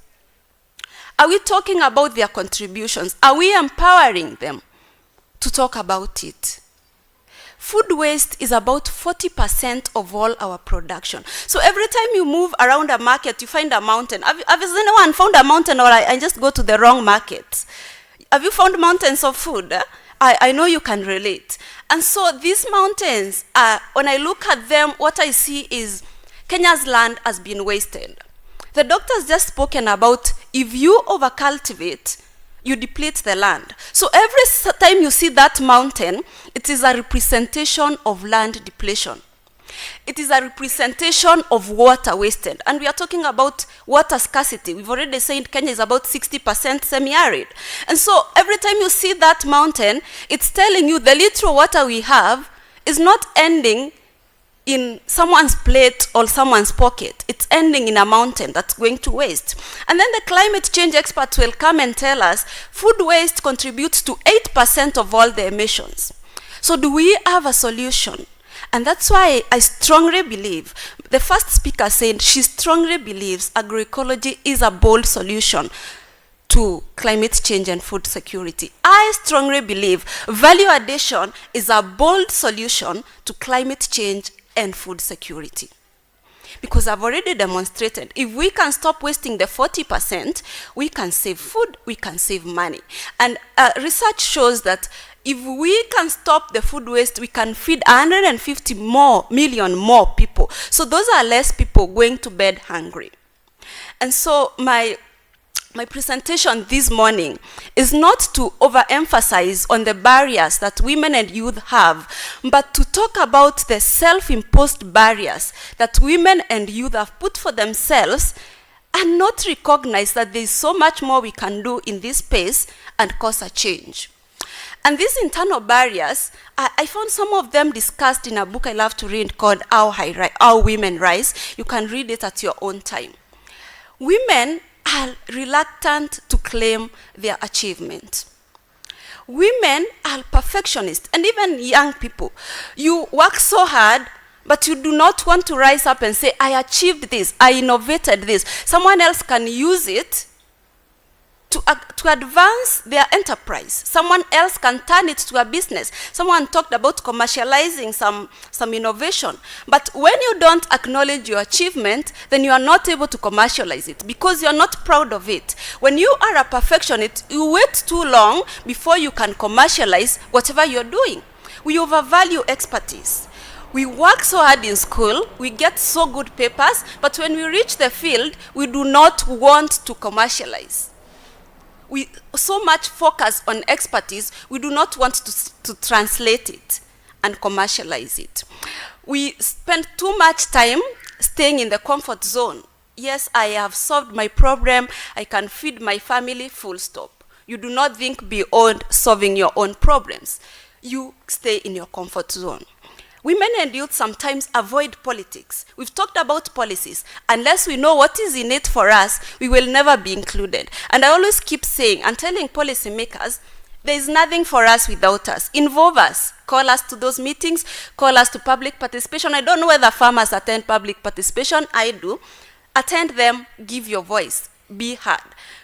Are we talking about their contributions? Are we empowering them to talk about it? Food waste is about 40% of all our production. So every time you move around a market, you find a mountain. Have anyone found a mountain, or I just go to the wrong market? Have you found mountains of food? I know you can relate. And so these mountains, when I look at them, what I see is Kenya's land has been wasted. The doctor's just spoken about if you overcultivate, you deplete the land. So every time you see that mountain, it is a representation of land depletion. It is a representation of water wasted. And we are talking about water scarcity. We've already said Kenya is about 60% semi-arid. And so every time you see that mountain, it's telling you the little water we have is not ending in someone's plate or someone's pocket. It's ending in a mountain that's going to waste. And then the climate change experts will come and tell us food waste contributes to 8% of all the emissions. So do we have a solution? And that's why I strongly believe, the first speaker said she strongly believes agroecology is a bold solution to climate change and food security. I strongly believe value addition is a bold solution to climate change and food security. Because I've already demonstrated, if we can stop wasting the 40%, we can save food, we can save money. And research shows that if we can stop the food waste, we can feed 150 million more people. So those are less people going to bed hungry. And so my presentation this morning is not to overemphasize on the barriers that women and youth have, but to talk about the self-imposed barriers that women and youth have put for themselves and not recognize that there is so much more we can do in this space and cause a change. And these internal barriers, I found some of them discussed in a book I love to read called How Women Rise. You can read it at your own time. Women are reluctant to claim their achievement. Women are perfectionists, and even young people. You work so hard, but you do not want to rise up and say, I achieved this, I innovated this. Someone else can use it to advance their enterprise. Someone else can turn it to a business. Someone talked about commercializing some innovation. But when you don't acknowledge your achievement, then you are not able to commercialize it because you are not proud of it. When you are a perfectionist, you wait too long before you can commercialize whatever you're doing. We overvalue expertise. We work so hard in school, we get so good papers, but when we reach the field, we do not want to commercialize. We so much focus on expertise, we do not want to translate it and commercialize it. We spend too much time staying in the comfort zone. Yes, I have solved my problem, I can feed my family, full stop. You do not think beyond solving your own problems. You stay in your comfort zone. Women and youth sometimes avoid politics. We've talked about policies. Unless we know what is in it for us, we will never be included. And I always keep saying and telling policymakers, there is nothing for us without us. Involve us. Call us to those meetings. Call us to public participation. I don't know whether farmers attend public participation. I do. Attend them. Give your voice. Be heard.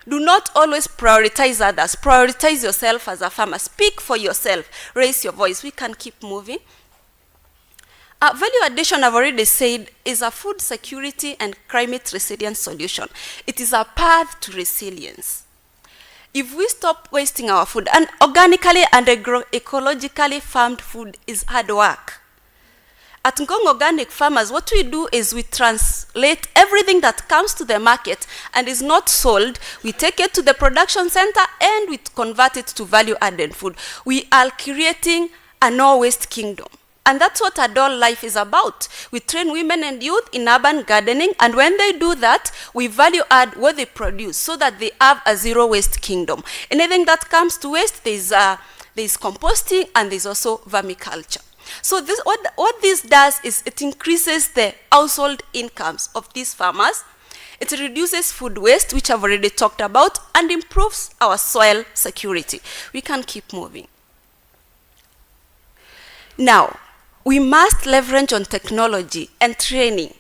Do not always prioritize others. Prioritize yourself as a farmer. Speak for yourself. Raise your voice. We can keep moving. Value addition, I've already said, is a food security and climate resilience solution. It is a path to resilience. If we stop wasting our food, and organically and agroecologically farmed food is hard work. At Ngong Organic Farmers, what we do is we translate everything that comes to the market and is not sold. We take it to the production center and we convert it to value-added food. We are creating a no-waste kingdom. And that's what adult life is about. We train women and youth in urban gardening, and when they do that, we value add what they produce so that they have a zero waste kingdom. Anything that comes to waste, there's composting, and there's also vermiculture. So this, what this does is it increases the household incomes of these farmers. It reduces food waste, which I've already talked about, and improves our soil security. We can keep moving. Now, we must leverage on technology and training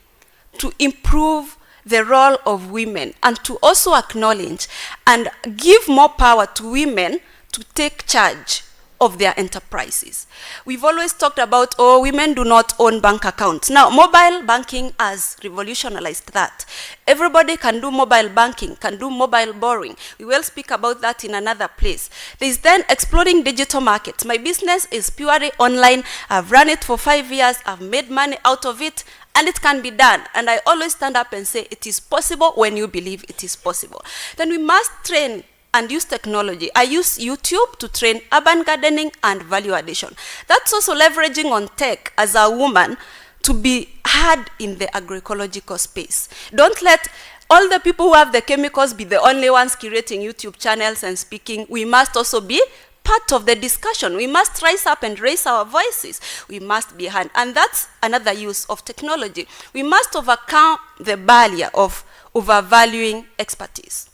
to improve the role of women and to also acknowledge and give more power to women to take charge of their enterprises. We've always talked about, oh, women do not own bank accounts. Now, mobile banking has revolutionized that. Everybody can do mobile banking, can do mobile borrowing. We will speak about that in another place. There's then exploring digital markets. My business is purely online. I've run it for 5 years. I've made money out of it, and it can be done. And I always stand up and say it is possible when you believe it is possible. Then we must train and use technology. I use YouTube to train urban gardening and value addition. That's also leveraging on tech as a woman to be heard in the agroecological space. Don't let all the people who have the chemicals be the only ones curating YouTube channels and speaking. We must also be part of the discussion. We must rise up and raise our voices. We must be heard. And that's another use of technology. We must overcome the barrier of overvaluing expertise.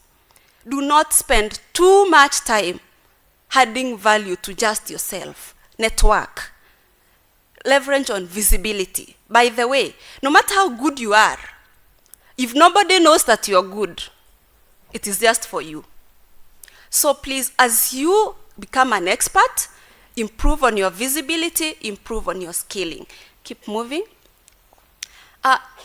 Do not spend too much time adding value to just yourself. Network. Leverage on visibility. By the way, no matter how good you are, if nobody knows that you're good, it is just for you. So please, as you become an expert, improve on your visibility, improve on your scaling. Keep moving.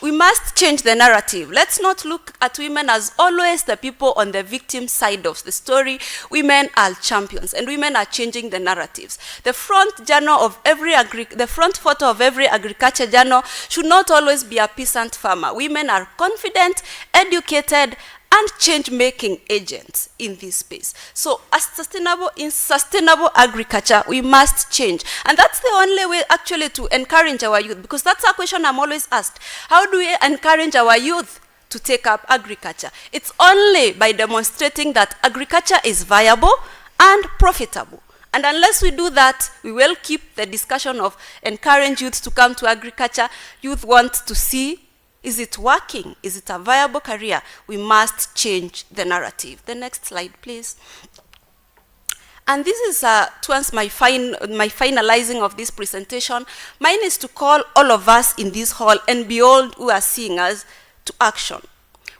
We must change the narrative. Let's not look at women as always the people on the victim side of the story. Women are champions, and women are changing the narratives. The front photo of every agriculture journal should not always be a peasant farmer. Women are confident, educated, and change-making agents in this space. So in sustainable agriculture, we must change. And that's the only way actually to encourage our youth, because that's a question I'm always asked. How do we encourage our youth to take up agriculture? It's only by demonstrating that agriculture is viable and profitable. And unless we do that, we will keep the discussion of encouraging youth to come to agriculture. Youth want to see, is it working? Is it a viable career? We must change the narrative. The next slide, please. And this is towards my finalizing of this presentation. Mine is to call all of us in this hall and beyond who are seeing us to action.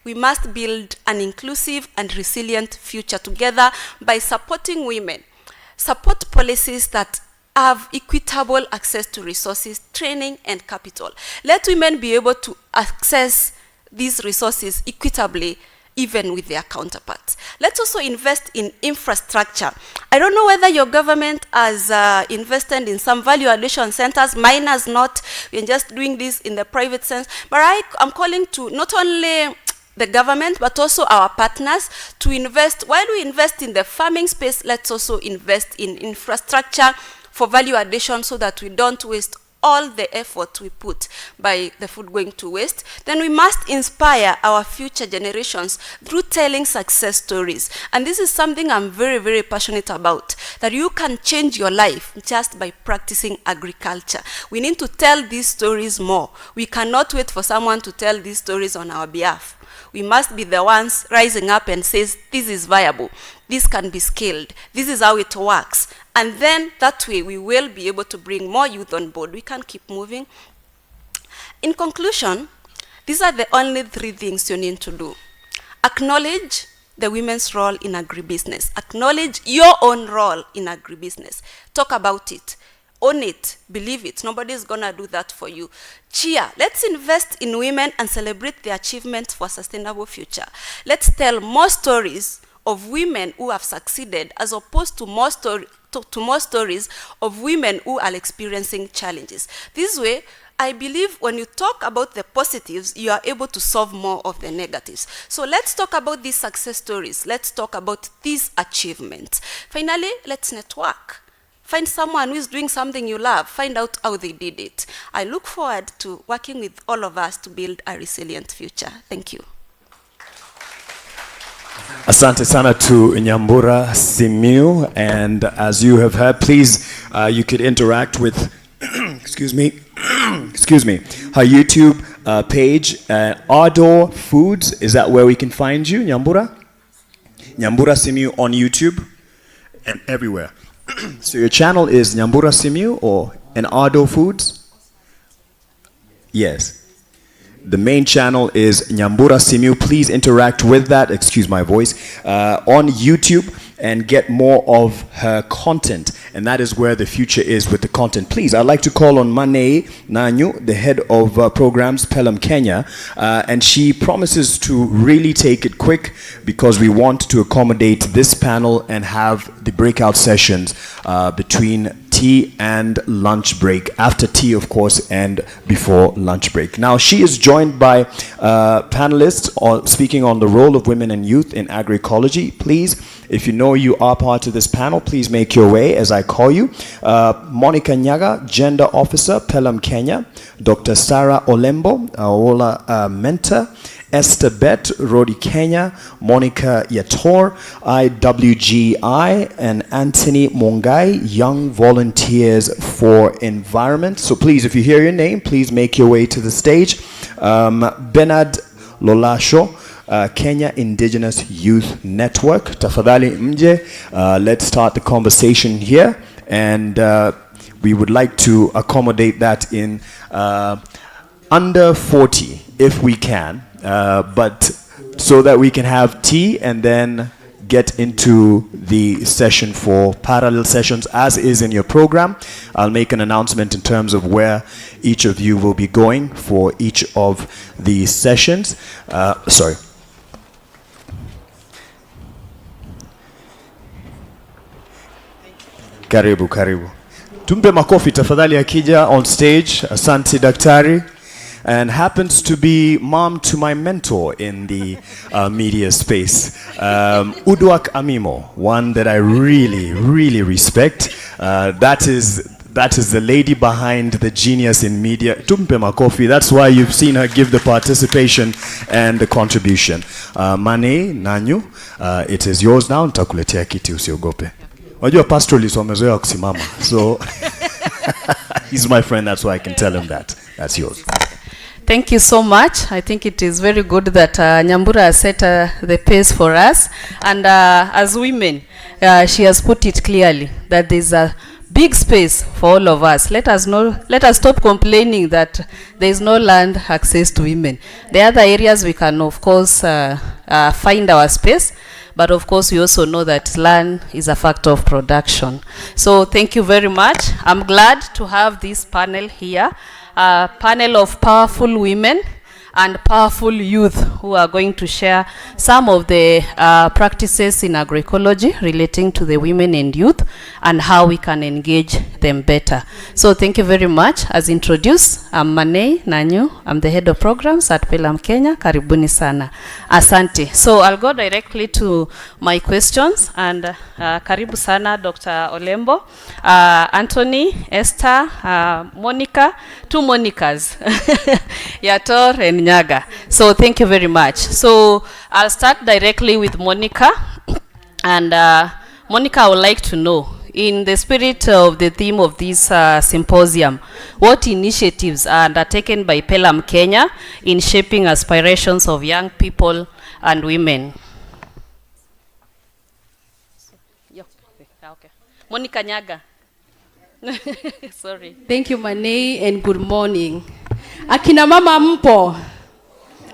We must build an inclusive and resilient future together by supporting women. Support policies that have equitable access to resources, training, and capital. Let women be able to access these resources equitably, even with their counterparts. Let's also invest in infrastructure. I don't know whether your government has invested in some value addition centers. Mine has not. We're just doing this in the private sense. But I'm calling to not only the government, but also our partners to invest. While we invest in the farming space, let's also invest in infrastructure for value addition so that we don't waste all the effort we put by the food going to waste. Then we must inspire our future generations through telling success stories. And this is something I'm very, very passionate about, that you can change your life just by practicing agriculture. We need to tell these stories more. We cannot wait for someone to tell these stories on our behalf. We must be the ones rising up and says, this is viable, this can be scaled, this is how it works. And then that way we will be able to bring more youth on board. We can keep moving. In conclusion, these are the only 3 things you need to do. Acknowledge the women's role in agribusiness. Acknowledge your own role in agribusiness. Talk about it. Own it. Believe it. Nobody's gonna do that for you. Cheer. Let's invest in women and celebrate their achievements for a sustainable future. Let's tell more stories of women who have succeeded as opposed to more stories of women who are experiencing challenges. This way, I believe when you talk about the positives, you are able to solve more of the negatives. So let's talk about these success stories. Let's talk about these achievements. Finally, let's network. Find someone who is doing something you love. Find out how they did it. I look forward to working with all of us to build a resilient future. Thank you. Asante sana to Nyambura Simiu, and as you have heard, please, you could interact with, excuse me, her YouTube page, Ado Foods. Is that where we can find you, Nyambura? Nyambura Simiu on YouTube and everywhere. So your channel is Nyambura Simiu or an Ado Foods? Yes. The main channel is Nyambura Simiu. Please interact with that, excuse my voice, on YouTube and get more of her content. And that is where the future is with the content. Please, I'd like to call on Mane Nanyu, the head of programs, PELUM Kenya. And she promises to really take it quick because we want to accommodate this panel and have the breakout sessions between tea and lunch break, after tea of course and before lunch break. Now she is joined by panelists speaking on the role of women and youth in agroecology. Please, if you know you are part of this panel, please make your way as I call you. Monica Nyaga, Gender Officer, PELUM Kenya. Dr. Sarah Olembo, Aola Mentor. Esther Bet, Rodi Kenya, Monica Yator, IWGI, and Anthony Mongai, Young Volunteers for Environment. So please, if you hear your name, please make your way to the stage. Bernard Lolasho, Kenya Indigenous Youth Network. Tafadhali mje, let's start the conversation here. And we would like to accommodate that in under 40, if we can. But so that we can have tea and then get into the session for parallel sessions as is in your program. I'll make an announcement in terms of where each of you will be going for each of the sessions. Sorry. Karibu, karibu. Tumpe makofi tafadhali akija on stage. Asante daktari. And happens to be mom to my mentor in the media space, Udwak Amimo, one that I really, really respect. That is the lady behind the genius in media. Tumpe makofi. That's why you've seen her give the participation and the contribution. Mane Nanyu, it is yours now. Nitakuletea kiti usiogope. Wajua pastoralist wamezoea kusimama. So he's my friend, that's why I can tell him that. That's yours. Thank you so much. I think it is very good that Nyambura has set the pace for us. And as women, she has put it clearly that there's a big space for all of us. Let us stop complaining that there is no land access to women. There are other areas we can, of course, find our space. But of course, we also know that land is a factor of production. So thank you very much. I'm glad to have this panel here. A panel of powerful women and powerful youth who are going to share some of the practices in agroecology relating to the women and youth and how we can engage them better. So thank you very much. As introduced, I'm Mane Nanyu. I'm the head of programs at PELUM Kenya. Karibuni sana. Asante. So I'll go directly to my questions and karibu sana Dr. Olembo, Anthony, Esther, Monica, two Monicas, Yator and Nyaga. So thank you very much. So I'll start directly with Monica. And Monica, I would like to know, in the spirit of the theme of this symposium, what initiatives are undertaken by PELUM Kenya in shaping aspirations of young people and women? Monica Nyaga. Sorry. Thank you, Mane, and good morning. Akina mama mpo.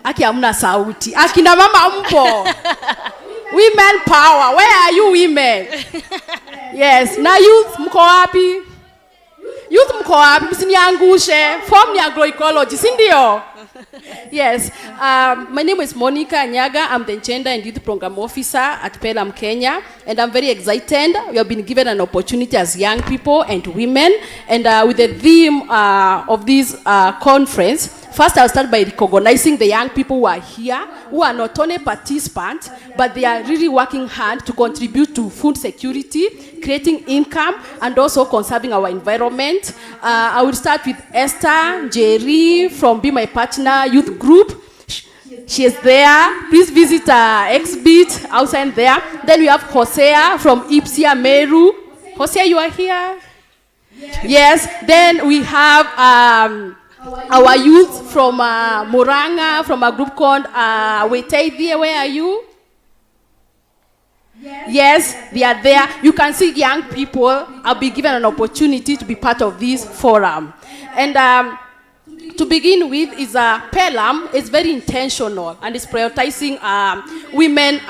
Aki amuna sauti. Akina mama mpo. Women power. Where are you women? Yes. Na youth mko wapi? Youth mko wapi? Msiniangushe. Form ni agroecology. Sindio? Yes. My name is Monica Nyaga. I'm the Gender and Youth Program Officer at PELUM Kenya. And I'm very excited. We have been given an opportunity as young people and women. And with the theme of this conference, First, I'll start by recognizing the young people who are here, who are not only participants, but they are really working hard to contribute to food security, creating income, and also conserving our environment. I will start with Esther Jerry from Be My Partner Youth Group. She is there. Please visit our exhibit outside there. Then we have Hosea from Ipsia Meru. Hosea, you are here? Yes. Then we have our youth from Moranga, from a group called Wetaithie. Where are you? Yes, they are there. You can see young people are being given an opportunity to be part of this forum. And to begin with, is PELUM is very intentional and is prioritizing women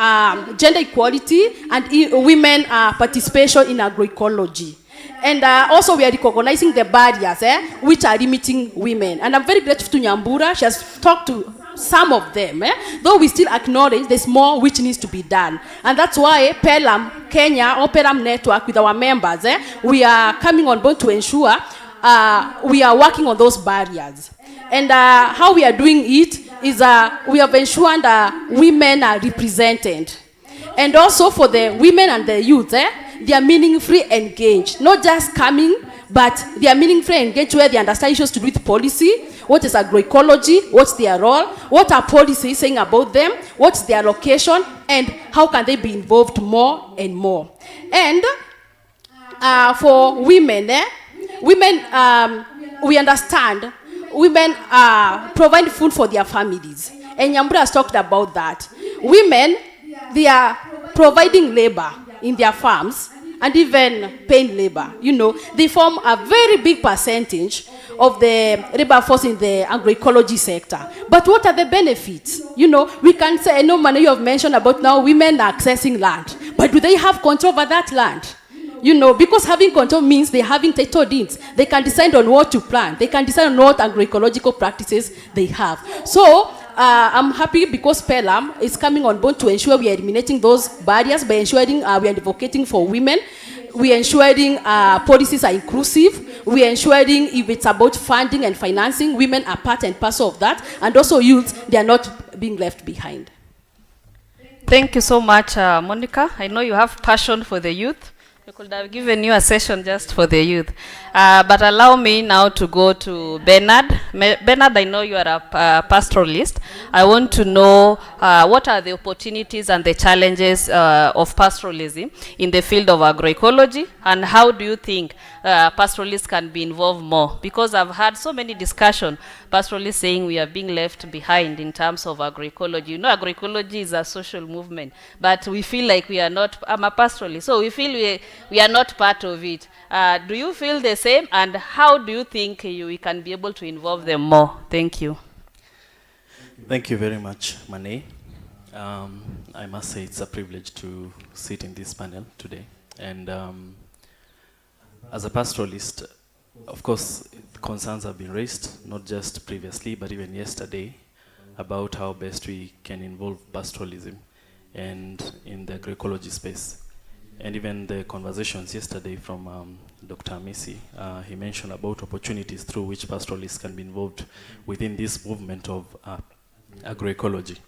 gender equality and women participation in agroecology. And also we are recognizing the barriers which are limiting women. And I'm very grateful to Nyambura. She has talked to some of them. Though we still acknowledge there's more which needs to be done. And that's why PELUM Kenya or PELUM Network with our members, we are coming on board to ensure we are working on those barriers. And how we are doing it is we have ensured women are represented. And also for the women and the youth, they are meaningfully engaged. Not just coming, but they are meaningfully engaged where they understand issues to do with policy, what is agroecology, what's their role, what are policies saying about them, what's their location, and how can they be involved more and more. And for women, we understand women provide food for their families. And Nyambura has talked about that. Women, they are providing labor in their farms and even paying labor. You know, they form a very big percentage of the labor force in the agroecology sector. But what are the benefits? You know, we can say, I know Manu, you have mentioned about now women are accessing land. But do they have control over that land? You know, because having control means they're having title deeds. They can decide on what to plant. They can decide on what agroecological practices they have. So I'm happy because PELUM is coming on board to ensure we are eliminating those barriers by ensuring we are advocating for women. We are ensuring policies are inclusive. We are ensuring if it's about funding and financing, women are part and parcel of that. And also youth, they are not being left behind. Thank you so much, Monica. I know you have passion for the youth. We could have given you a session just for the youth. But allow me now to go to Bernard. Bernard, I know you are a pastoralist. I want to know what are the opportunities and the challenges of pastoralism in the field of agroecology, and how do you think pastoralists can be involved more? Because I've had so many discussions, pastoralists saying we are being left behind in terms of agroecology. You know, agroecology is a social movement, but we feel like we are not, I'm a pastoralist, so we feel we are not part of it. Do you feel the same, and how do you think we can be able to involve them more? Thank you. Thank you very much, Mane. I must say it's a privilege to sit in this panel today. And as a pastoralist, of course, concerns have been raised, not just previously, but even yesterday, about how best we can involve pastoralism and in the agroecology space. And even the conversations yesterday from Dr. Amisi, he mentioned about opportunities through which pastoralists can be involved within this movement of agroecology.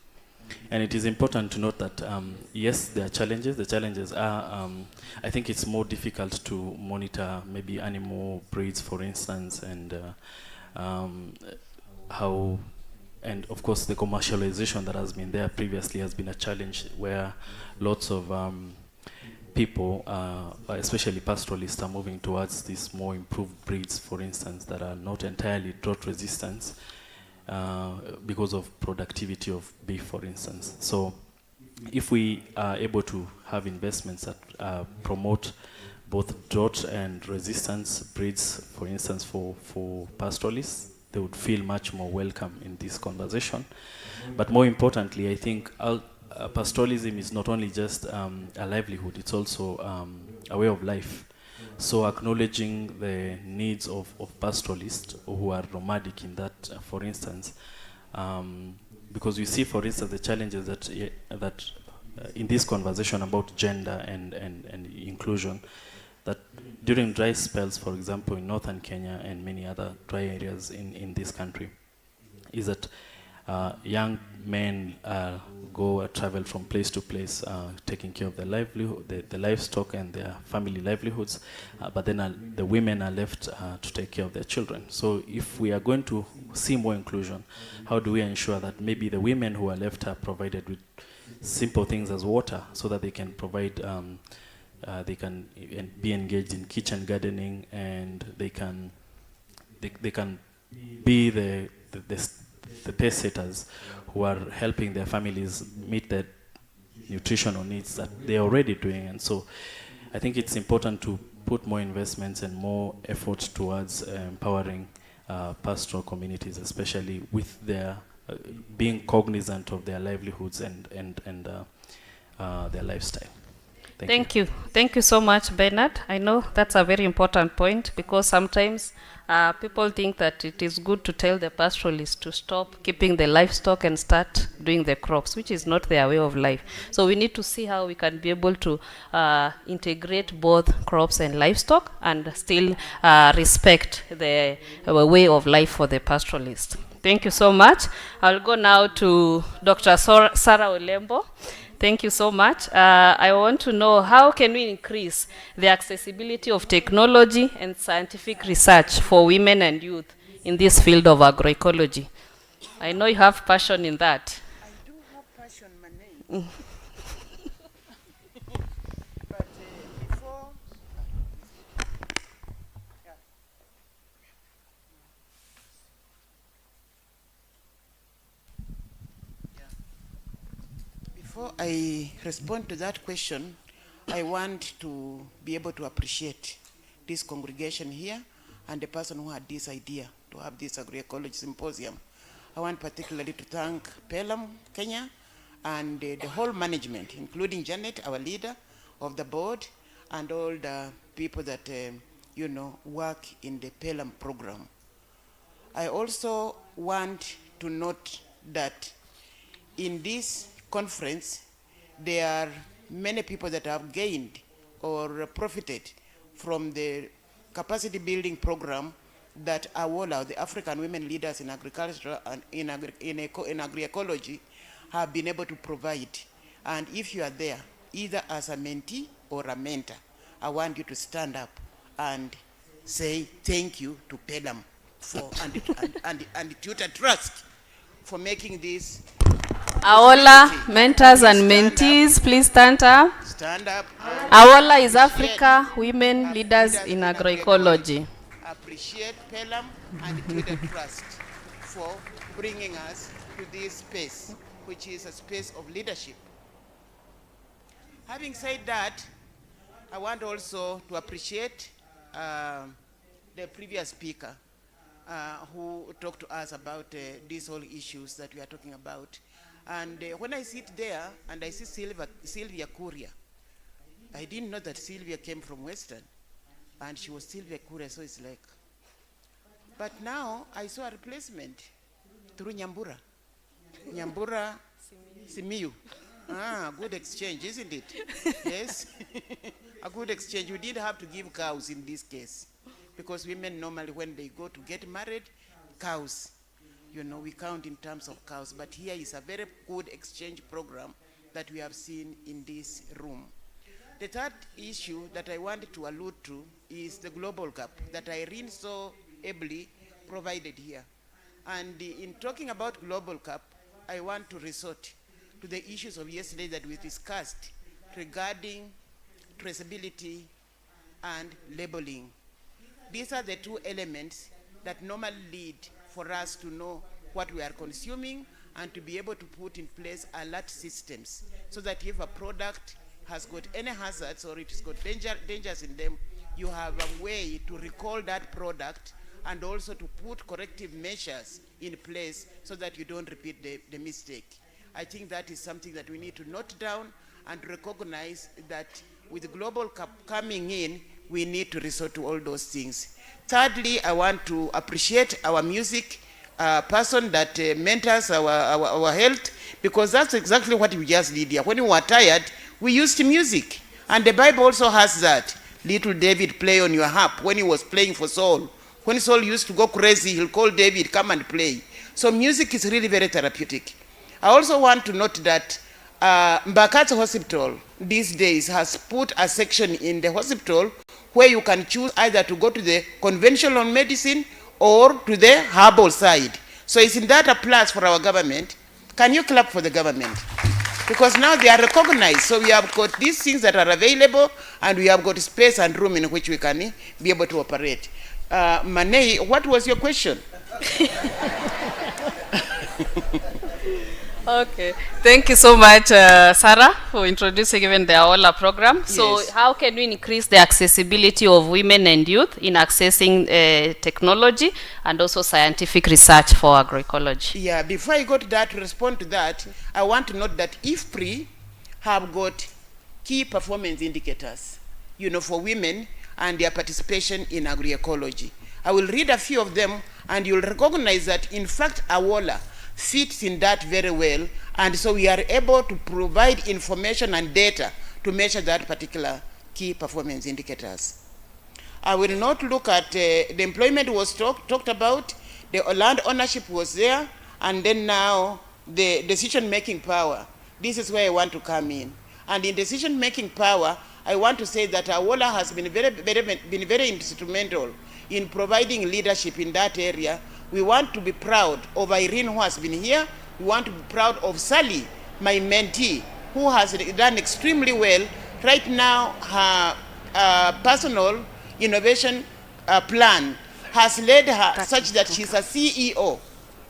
And it is important to note that, yes, there are challenges. The challenges are, I think it's more difficult to monitor maybe animal breeds, for instance, and how, and of course the commercialization that has been there previously has been a challenge where lots of people, especially pastoralists, are moving towards these more improved breeds, for instance, that are not entirely drought resistant because of productivity of beef, for instance. So if we are able to have investments that promote both drought and resistance breeds, for instance, for pastoralists, they would feel much more welcome in this conversation. But more importantly, I think pastoralism is not only just a livelihood, it's also a way of life. So acknowledging the needs of pastoralists who are nomadic in that, for instance, because we see, for instance, the challenges that in this conversation about gender and inclusion, that during dry spells, for example, in northern Kenya and many other dry areas in this country, is that young men travel from place to place, taking care of their livelihood, the livestock and their family livelihoods, but then the women are left to take care of their children. So if we are going to see more inclusion, how do we ensure that maybe the women who are left are provided with simple things as water, so that they can provide, they can be engaged in kitchen gardening, and they can be the pace setters who are helping their families meet their nutritional needs that they're already doing. And so I think it's important to put more investments and more effort towards empowering pastoral communities, especially with their being cognizant of their livelihoods and their lifestyle. Thank you. Thank you so much, Bernard. I know that's a very important point, because sometimes people think that it is good to tell the pastoralists to stop keeping the livestock and start doing the crops, which is not their way of life. So we need to see how we can be able to integrate both crops and livestock and still respect the way of life for the pastoralist. Thank you so much. I'll go now to Dr. Sarah Olembo. Thank you so much. I want to know, how can we increase the accessibility of technology and scientific research for women and youth in this field of agroecology? I know you have passion in that. I do have passion, my name. But before... Before I respond to that question, I want to be able to appreciate this congregation here and the person who had this idea to have this agroecology symposium. I want particularly to thank PELUM Kenya and the whole management, including Janet, our leader of the board, and all the people that work in the PELUM program. I also want to note that in this conference, there are many people that have gained or profited from the capacity building program that AWOLA, the African Women Leaders in Agriculture and in Agroecology, have been able to provide. And if you are there, either as a mentee or a mentor, I want you to stand up and say thank you to PELUM for and the Tutor Trust for making this. AWOLA mentors and mentees, please stand up. Stand up. AWOLA is Africa Women Leaders in Agroecology. Appreciate PELUM and the Tutor Trust for bringing us to this space, which is a space of leadership. Having said that, I want also to appreciate the previous speaker who talked to us about these whole issues that we are talking about. And when I sit there and I see Sylvia Kuria, I didn't know that Sylvia came from Western, and she was Sylvia Kuria, so it's like. But now I saw a replacement through Nyambura. Nyambura Simiyu. Good exchange, isn't it? Yes. A good exchange. We didn't have to give cows in this case, because women normally, when they go to get married, cows, we count in terms of cows. But here is a very good exchange program that we have seen in this room. The third issue that I wanted to allude to is the global gap that Irene so ably provided here. And in talking about global gap, I want to resort to the issues of yesterday that we discussed regarding traceability and labeling. These are the two elements that normally lead for us to know what we are consuming and to be able to put in place alert systems, so that if a product has got any hazards or it's got dangers in them, you have a way to recall that product and also to put corrective measures in place so that you don't repeat the mistake. I think that is something that we need to note down and recognize that with global coming in, we need to resort to all those things. Thirdly, I want to appreciate our music person that mentors our health, because that's exactly what we just did here. When we were tired, we used music. And the Bible also has that. Little David play on your harp when he was playing for Saul. When Saul used to go crazy, he'll call David, come and play. So music is really very therapeutic. I also want to note that Mbakat's Hospital these days has put a section in the hospital where you can choose either to go to the conventional medicine or to the herbal side. So isn't that a plus for our government? Can you clap for the government? Because now they are recognized. So we have got these things that are available, and we have got space and room in which we can be able to operate. Manei, what was your question? Okay, thank you so much, Sarah, for introducing even the AOLA program. So Yes. how can we increase the accessibility of women and youth in accessing technology and also scientific research for agroecology? Yeah, before I go to that, to respond to that, I want to note that IFPRI have got key performance indicators, you know, for women and their participation in agroecology. I will read a few of them, and you'll recognize that, in fact, AOLA fits in that very well, and so we are able to provide information and data to measure that particular key performance indicators. I will not look at the employment was talked about, the land ownership was there, and then now the decision-making power. This is where I want to come in. And in decision-making power, I want to say that AOLA has been very instrumental in providing leadership in that area. We want to be proud of Irene, who has been here. We want to be proud of Sally, my mentee, who has done extremely well. Right now, her personal innovation plan has led her such that she's a CEO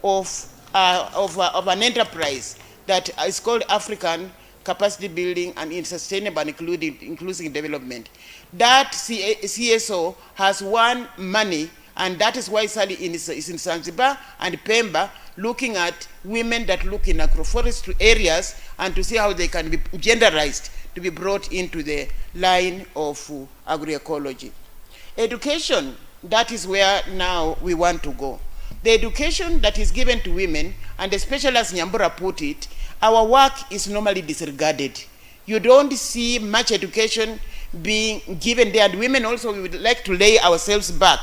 of an enterprise that is called African Capacity Building and Sustainable and Inclusive Development. That CSO has won money, and that is why Sally is in Zanzibar and Pemba, looking at women that look in agroforestry areas and to see how they can be genderized to be brought into the line of agroecology. Education, that is where now we want to go. The education that is given to women, and especially as Nyambura put it, our work is normally disregarded. You don't see much education being given there, and women also, we would like to lay ourselves back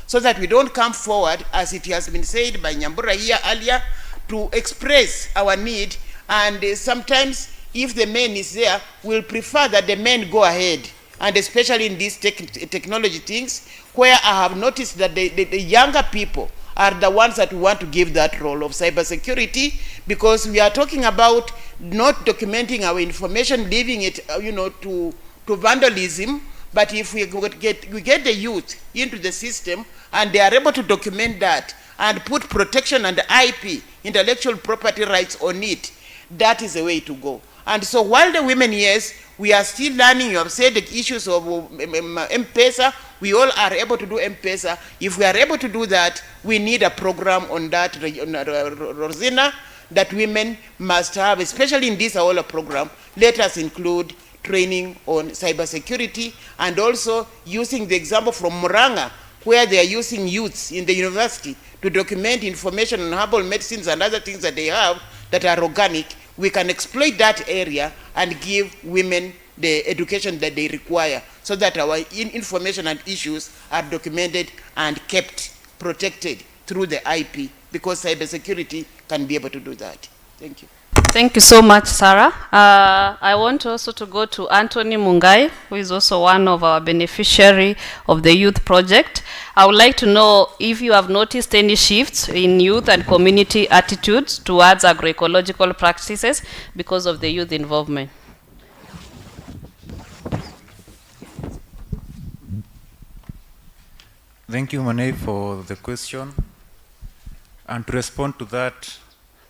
so that we don't come forward, as it has been said by Nyambura here earlier, to express our need. And sometimes, if the man is there, we'll prefer that the men go ahead. And especially in these technology things, where I have noticed that the younger people are the ones that want to give that role of cybersecurity, because we are talking about not documenting our information, leaving it, to vandalism. But if we get the youth into the system and they are able to document that and put protection and IP, intellectual property rights on it, that is the way to go. And so while the women, yes, we are still learning. You have said the issues of M-Pesa. We all are able to do M-Pesa. If we are able to do that, we need a program on that, Rosinah, that women must have, especially in this AOLA program. Let us include training on cybersecurity, and also using the example from Muranga, where they are using youths in the university to document information on herbal medicines and other things that they have that are organic. We can exploit that area and give women the education that they require, so that our information and issues are documented and kept protected through the IP, because cybersecurity can be able to do that. Thank you. Thank you so much, Sarah. I want also to go to Anthony Mungai, who is also one of our beneficiary of the youth project. I would like to know if you have noticed any shifts in youth and community attitudes towards agroecological practices because of the youth involvement. Thank you, Mane, for the question. And to respond to that,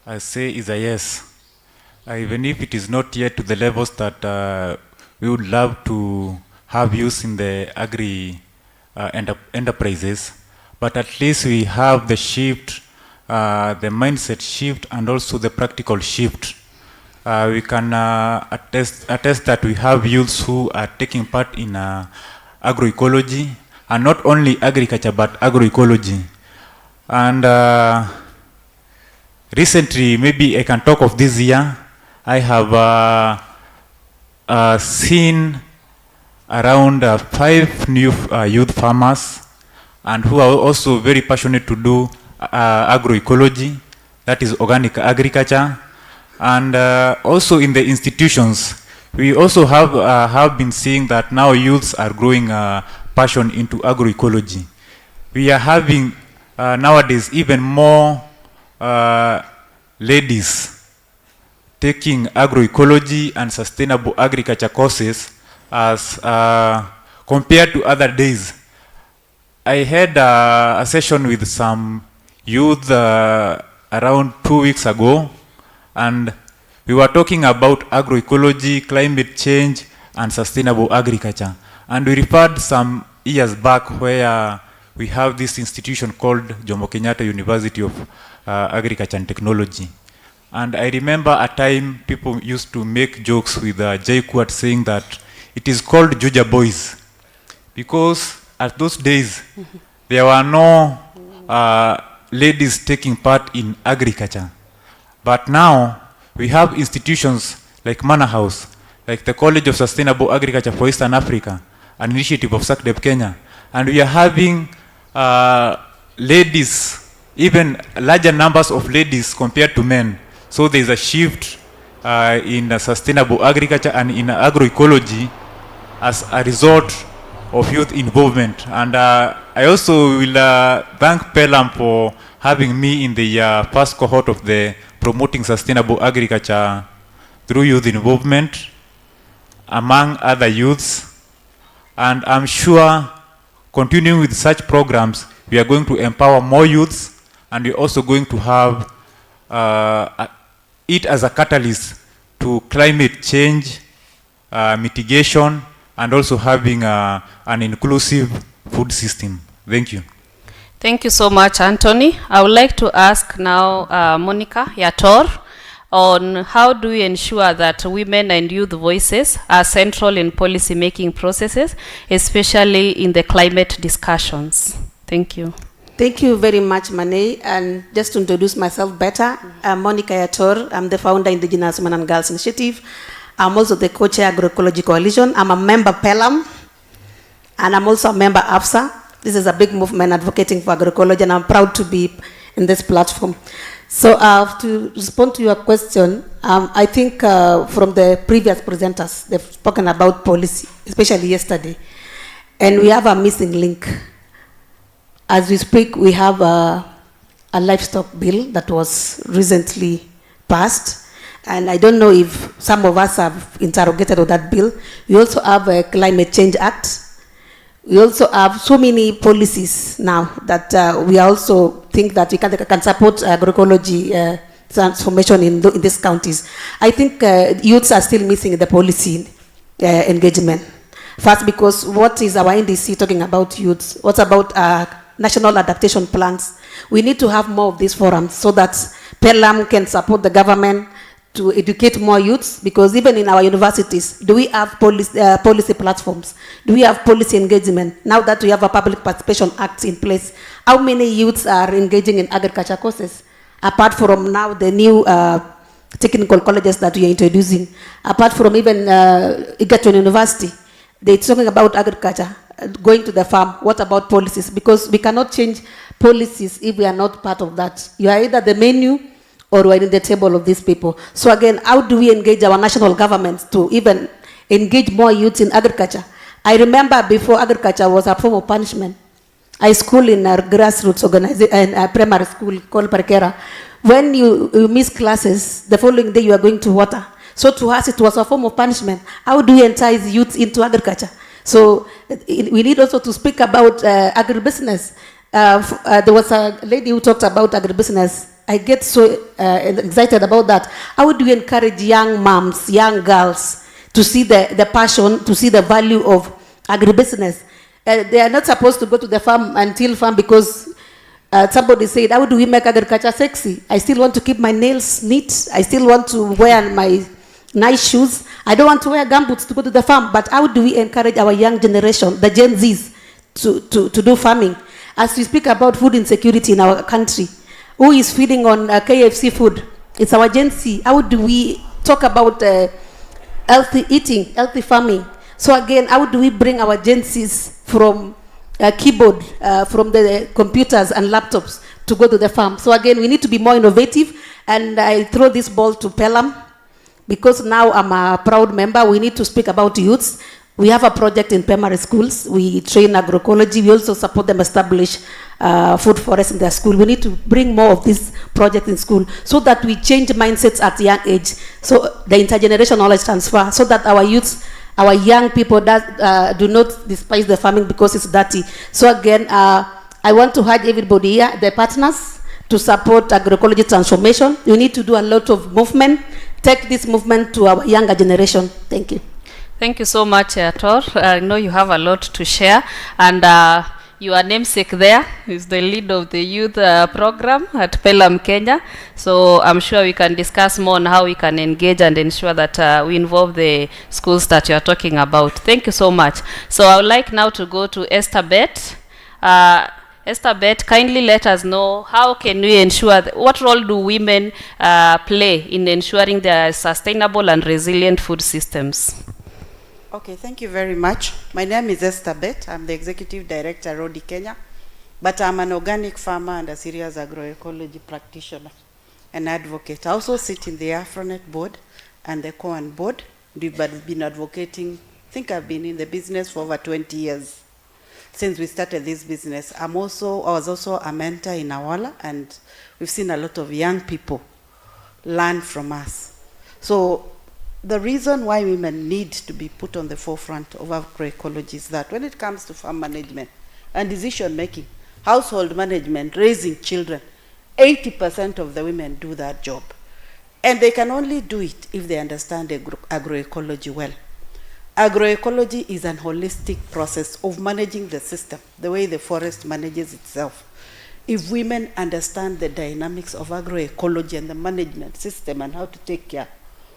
I say is a yes. Even if it is not yet to the levels that we would love to have use in the agri enterprises, but at least we have the shift, the mindset shift, and also the practical shift. We can attest that we have youths who are taking part in agroecology, and not only agriculture but agroecology. And recently, maybe I can talk of this year, I have seen around 5 new youth farmers, and who are also very passionate to do agroecology. that is organic agriculture. And also in the institutions, we also have been seeing that now youths are growing passion into agroecology. We are having nowadays even more ladies taking agroecology and sustainable agriculture courses as compared to other days. I had a session with some youth around 2 weeks ago, and we were talking about agroecology, climate change, and sustainable agriculture. And we referred some years back where we have this institution called Jomo Kenyatta University of Agriculture and Technology. And I remember a time people used to make jokes with Jay Quat saying that it is called Juja Boys, because at those days there were no ladies taking part in agriculture. But now we have institutions like Manor House, like the College of Sustainable Agriculture for Eastern Africa, an initiative of SACDEP Kenya, and we are having ladies, even larger numbers of ladies compared to men. So there is a shift in sustainable agriculture and in agroecology as a result of youth involvement. And I also will thank PELUM for having me in the first cohort of the promoting sustainable agriculture through youth involvement among other youths. And I'm sure continuing with such programs, we are going to empower more youths, and we're also going to have it as a catalyst to climate change, mitigation, and also having an inclusive food system. Thank you. Thank you so much, Anthony. I would like to ask now Monica Yator on how do we ensure that women and youth voices are central in policy making processes, especially in the climate discussions. Thank you. Thank you very much, Mane. And just to introduce myself better, I'm Monica Yator. I'm the founder of Indigenous Women and Girls Initiative. I'm also the co-chair Agroecological Coalition. I'm a member PELUM, and I'm also a member AFSA. This is a big movement advocating for agroecology, and I'm proud to be in this platform. So to respond to your question, I think from the previous presenters, they've spoken about policy, especially yesterday. And we have a missing link. As we speak, we have a livestock bill that was recently passed. And I don't know if some of us have interrogated on that bill. We also have a Climate Change Act. We also have so many policies now that we also think that we can support agroecology transformation in these counties. I think youths are still missing the policy engagement. First, because what is our NDC talking about youths? What about national adaptation plans? We need to have more of these forums so that PELUM can support the government to educate more youths, because even in our universities, do we have policy platforms? Do we have policy engagement? Now that we have a Public Participation Act in place, how many youths are engaging in agriculture courses? Apart from now the new technical colleges that we are introducing, apart from even Egerton University, they're talking about agriculture, going to the farm. What about policies? Because we cannot change policies if we are not part of that. You are either the menu or we're in the table of these people. So again, how do we engage our national governments to even engage more youths in agriculture? I remember before agriculture was a form of punishment. I school in a grassroots organization, a primary school called Parkera. When you miss classes, the following day you are going to water. So to us, it was a form of punishment. How do we entice youth into agriculture? So we need also to speak about agribusiness. There was a lady who talked about agribusiness. I get so excited about that. How do we encourage young moms, young girls to see the passion, to see the value of agribusiness? They are not supposed to go to the farm until farm because somebody said, how do we make agriculture sexy? I still want to keep my nails neat. I still want to wear my nice shoes. I don't want to wear gumboots to go to the farm. But how do we encourage our young generation, the Gen Zs, to do farming? As we speak about food insecurity in our country, who is feeding on KFC food? It's our Gen Z. How do we talk about healthy eating, healthy farming? So again, how do we bring our Gen Zs from keyboard, from the computers and laptops to go to the farm. So again, we need to be more innovative, and I throw this ball to PELUM, because now I'm a proud member. We need to speak about youths. We have a project in primary schools. We train agroecology. We also support them establish food forests in their school. We need to bring more of this project in school so that we change mindsets at young age. So the intergenerational knowledge transfer, so that our youths, our young people do not despise the farming because it's dirty. So again, I want to urge everybody here, the partners, to support agroecology transformation. We need to do a lot of movement. Take this movement to our younger generation. Thank you. Thank you so much, Tor. I know you have a lot to share, and your namesake there is the lead of the youth program at PELUM Kenya. So I'm sure we can discuss more on how we can engage and ensure that we involve the schools that you are talking about. Thank you so much. So I would like now to go to Esther Bett. Esther Bett, kindly let us know how can we ensure, what role do women play in ensuring their sustainable and resilient food systems? Okay, thank you very much. My name is Esther Bett. I'm the Executive Director at Rodi Kenya, but I'm an organic farmer and a serious agroecology practitioner and advocate. I also sit in the Afronet board and the COAN board. We've been advocating, I think I've been in the business for over 20 years since we started this business. I was also a mentor in Awala, and we've seen a lot of young people learn from us. So the reason why women need to be put on the forefront of agroecology is that when it comes to farm management and decision making, household management, raising children, 80% of the women do that job. And they can only do it if they understand agroecology well. Agroecology is an holistic process of managing the system, the way the forest manages itself. If women understand the dynamics of agroecology and the management system and how to take care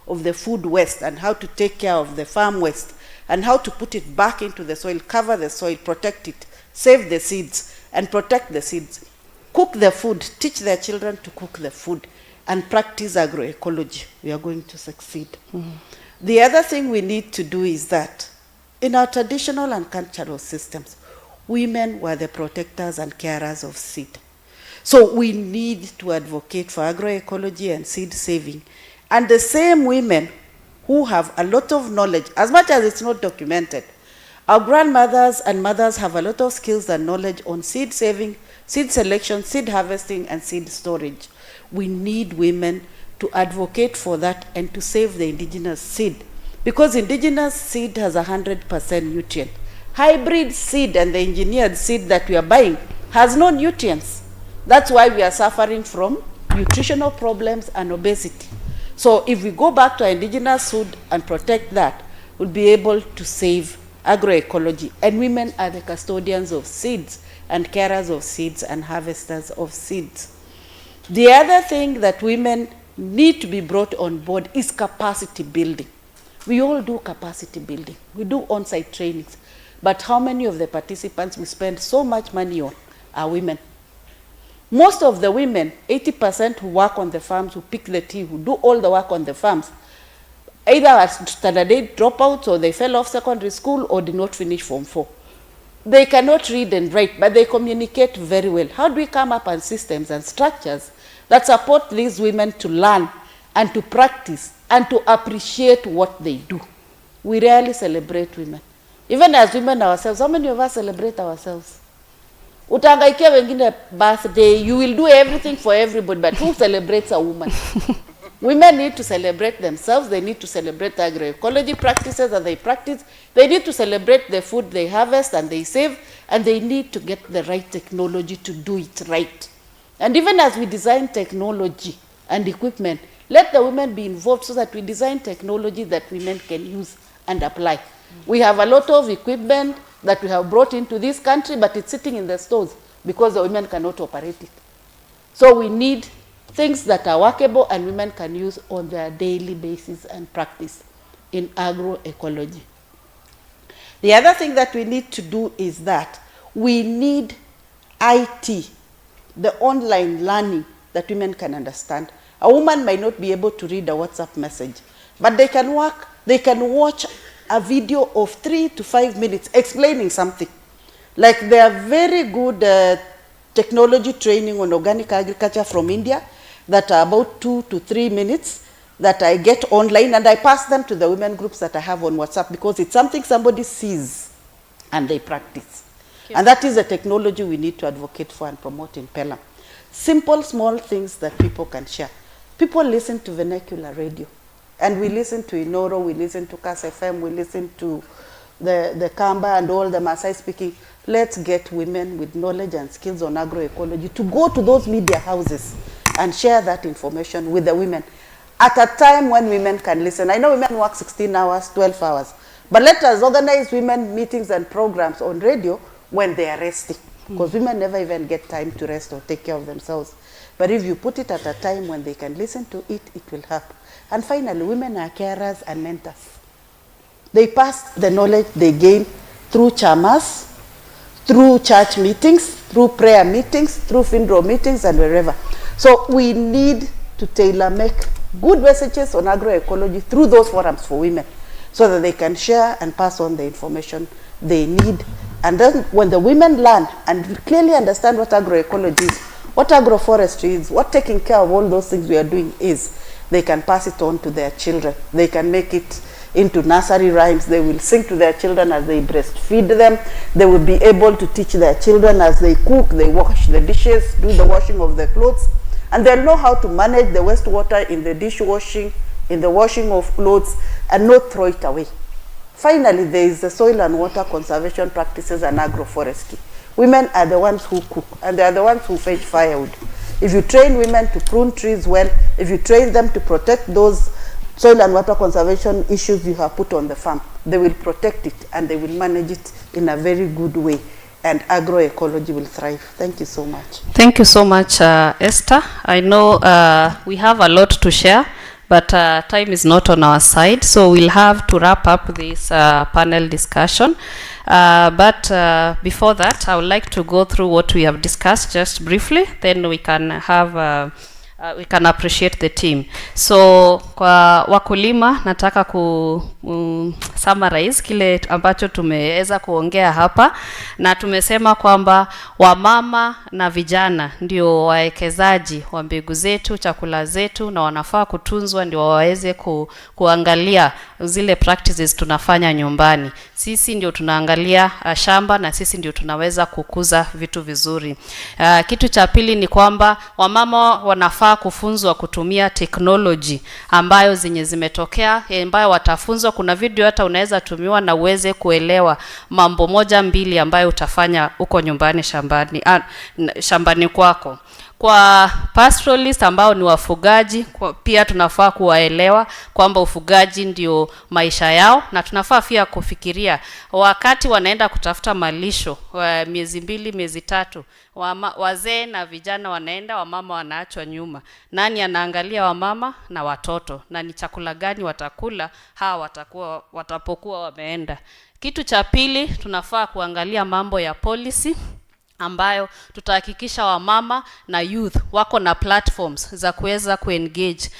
of the food waste and how to take care of the farm waste and how to put it back into the soil, cover the soil, protect it, save the seeds and protect the seeds, cook the food, teach their children to cook the food and practice agroecology, we are going to succeed. Mm-hmm. The other thing we need to do is that in our traditional and cultural systems, women were the protectors and carers of seed. So we need to advocate for agroecology and seed saving. And the same women who have a lot of knowledge, as much as it's not documented, our grandmothers and mothers have a lot of skills and knowledge on seed saving, seed selection, seed harvesting, and seed storage. We need women to advocate for that and to save the indigenous seed, because indigenous seed has 100% nutrient. Hybrid seed and the engineered seed that we are buying has no nutrients. That's why we are suffering from nutritional problems and obesity. So if we go back to our indigenous food and protect that, we'll be able to save agroecology. And women are the custodians of seeds and carers of seeds and harvesters of seeds. The other thing that women need to be brought on board is capacity building. We all do capacity building. We do on-site trainings. But how many of the participants we spend so much money on are women? Most of the women, 80% who work on the farms, who pick the tea, who do all the work on the farms, either are standard 8 dropouts or they fell off secondary school or did not finish Form 4. They cannot read and write, but they communicate very well. How do we come up with systems and structures that support these women to learn and to practice and to appreciate what they do? We rarely celebrate women. Even as women ourselves, how many of us celebrate ourselves? Utangaikia wengine birthday, you will do everything for everybody, but who celebrates a woman? Women need to celebrate themselves. They need to celebrate the agroecology practices that they practice. They need to celebrate the food they harvest and they save, and they need to get the right technology to do it right. And even as we design technology and equipment, let the women be involved so that we design technology that women can use and apply. We have a lot of equipment that we have brought into this country, but it's sitting in the stores because the women cannot operate it. So we need things that are workable and women can use on their daily basis and practice in agroecology. The other thing that we need to do is that we need IT, the online learning that women can understand. A woman might not be able to read a WhatsApp message, but they can watch a video of 3 to 5 minutes explaining something. Like there are very good technology training on organic agriculture from India that are about 2 to 3 minutes that I get online, and I pass them to the women groups that I have on WhatsApp, because it's something somebody sees and they practice. Okay. And that is a technology we need to advocate for and promote in PELUM. Simple, small things that people can share. People listen to vernacular radio, and we listen to Inoro, we listen to Kas FM, we listen to the Kamba and all the Maasai speaking. Let's get women with knowledge and skills on agroecology to go to those media houses and share that information with the women at a time when women can listen. I know women work 16 hours, 12 hours, but let us organize women meetings and programs on radio when they are resting, because women never even get time to rest or take care of themselves. But if you put it at a time when they can listen to it, it will help. And finally, women are carers and mentors. They pass the knowledge they gain through chamas, through church meetings, through prayer meetings, through FINDRO meetings, and wherever. So we need to tailor-make good messages on agroecology through those forums for women, so that they can share and pass on the information they need. And then when the women learn and clearly understand what agroecology is, what agroforestry is, what taking care of all those things we are doing is, they can pass it on to their children. They can make it into nursery rhymes. They will sing to their children as they breastfeed them. They will be able to teach their children as they cook, they wash the dishes, do the washing of the clothes, and they'll know how to manage the wastewater in the dishwashing, in the washing of clothes, and not throw it away. Finally, there is the soil and water conservation practices and agroforestry. Women are the ones who cook, and they are the ones who fetch firewood. If you train women to prune trees well, if you train them to protect those soil and water conservation issues you have put on the farm, they will protect it and they will manage it in a very good way, and agroecology will thrive. Thank you so much. Thank you so much, Esther. I know we have a lot to share, but time is not on our side, so we'll have to wrap up this panel discussion. But before that, I would like to go through what we have discussed just briefly, then we can have we can appreciate the team. So kwa wakulima nataka ku summarize kile ambacho tumeweza kuongea hapa, na tumesema kwamba wamama na vijana ndio wawekezaji wa mbegu zetu, chakula zetu, na wanafaa kutunzwa ndio waweze kuangalia zile practices tunafanya nyumbani. Sisi ndio tunaangalia shamba, na sisi ndio tunaweza kukuza vitu vizuri. Kitu cha pili ni kwamba wamama wanafaa kufunzwa kutumia technology ambayo zimetokea, ambayo watafunzwa. Kuna video hata unaweza tumiwa na uweze kuelewa mambo moja mbili ambayo utafanya uko nyumbani shambani kwako. Kwa pastoralist ambao ni wafugaji, pia tunafaa kuwaelewa kwamba ufugaji ndio maisha yao, na tunafaa pia kufikiria wakati wanaenda kutafuta malisho miezi 2 miezi 3, wazee na vijana wanaenda, wamama wanaachwa nyuma. Nani anaangalia wamama na watoto, na ni chakula gani watakula watapokuwa wameenda? Kitu cha pili, tunafaa kuangalia mambo ya policy ambayo tutahakikisha wamama na youth wako na platforms za kuweza kuengage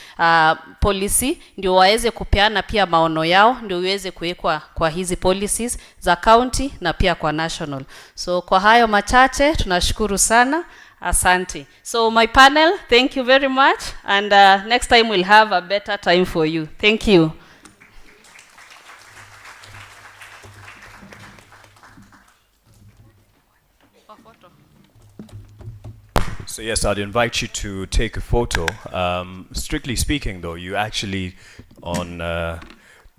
policy, ndio waweze kupeana pia maono yao, ndio iweze kuwekwa kwa hizi policies za county na pia kwa national. So kwa hayo machache tunashukuru sana. Asante. So my panel, thank you very much, and next time we'll have a better time for you. Thank you. So yes, I'd invite you to take a photo. Strictly speaking though, you actually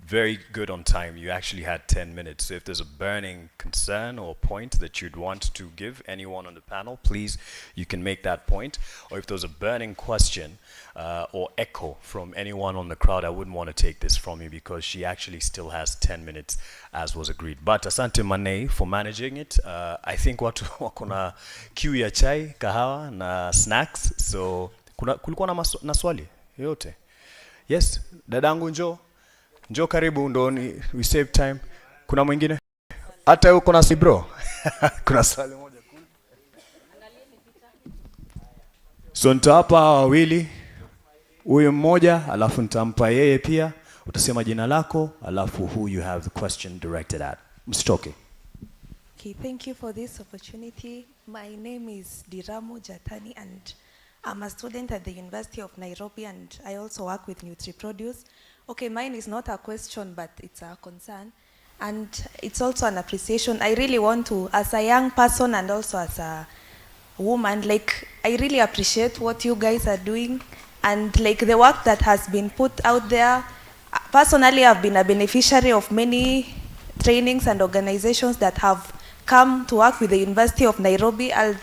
very good on time. You actually had 10 minutes. So if there's a burning concern or point that you'd want to give anyone on the panel, please, you can make that point. Or if there's a burning question or echo from anyone on the crowd, I wouldn't want to take this from you, because she actually still has 10 minutes as was agreed. But asante Mane for managing it. I think watu wakona queue ya chai, kahawa na snacks. So kulikuwa na swali yote? Yes, dadangu njoo karibu, ndo we save time. Kuna mwingine? Hata uko na bro. Kuna swali moja kule. So nitawapa wawili, huyu mmoja alafu nitampa yeye pia. Utasema jina lako alafu who you have the question directed at. Msitoke. Okay, thank you for this opportunity. My name is Diramu Jatani and I'm a student at the University of Nairobi and I also work with NutriProduce. Okay, mine is not a question but it's a concern and it's also an appreciation. I really want to, as a young person and also as a woman, like I really appreciate what you guys are doing and like the work that has been put out there. Personally, I've been a beneficiary of many trainings and organizations that have come to work with the University of Nairobi. I'd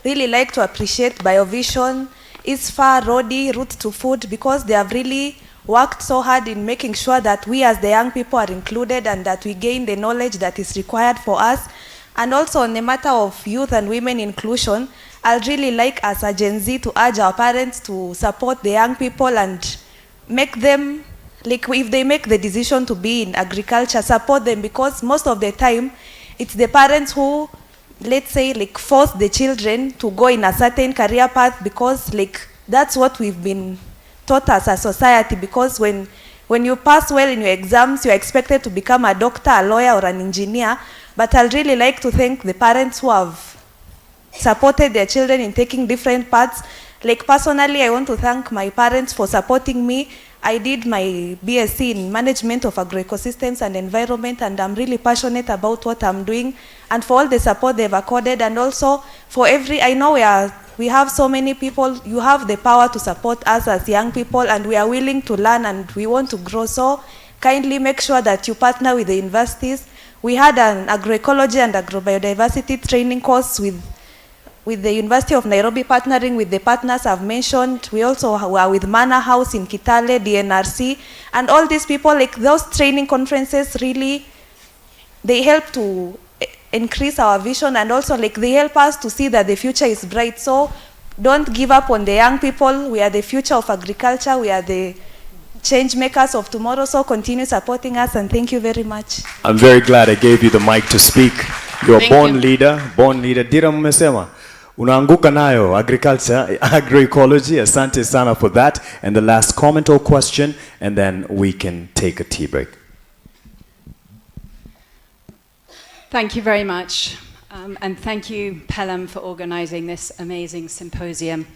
really like to appreciate BioVision, ISFA, Rodi, Root to Food, because they have really worked so hard in making sure that we as the young people are included and that we gain the knowledge that is required for us. And also on the matter of youth and women inclusion, I'd really like as a Gen Z to urge our parents to support the young people and make them, like if they make the decision to be in agriculture, support them, because most of the time it's the parents who, let's say, like force the children to go in a certain career path because like that's what we've been taught as a society, because when you pass well in your exams, you're expected to become a doctor, a lawyer, or an engineer. But I'd really like to thank the parents who have supported their children in taking different paths. Like personally, I want to thank my parents for supporting me. I did my BSc in Management of Agroecosystems and Environment, and I'm really passionate about what I'm doing, and for all the support they've accorded, and also for I know we have so many people. You have the power to support us as young people, and we are willing to learn and we want to grow. So kindly make sure that you partner with the universities. We had an agroecology and agrobiodiversity training course with the University of Nairobi, partnering with the partners I've mentioned. We also were with Manor House in Kitale, DNRC, and all these people, like those training conferences really, they help to increase our vision, and also like they help us to see that the future is bright. So don't give up on the young people. We are the future of agriculture. We are the change makers of tomorrow. So continue supporting us, and thank you very much. I'm very glad I gave you the mic to speak. You're a born leader. Dira mmesema. Unaanguka nayo, agriculture, agroecology. Asante sana for that. And the last comment or question, and then we can take a tea break. Thank you very much. And thank you, PELUM, for organizing this amazing symposium.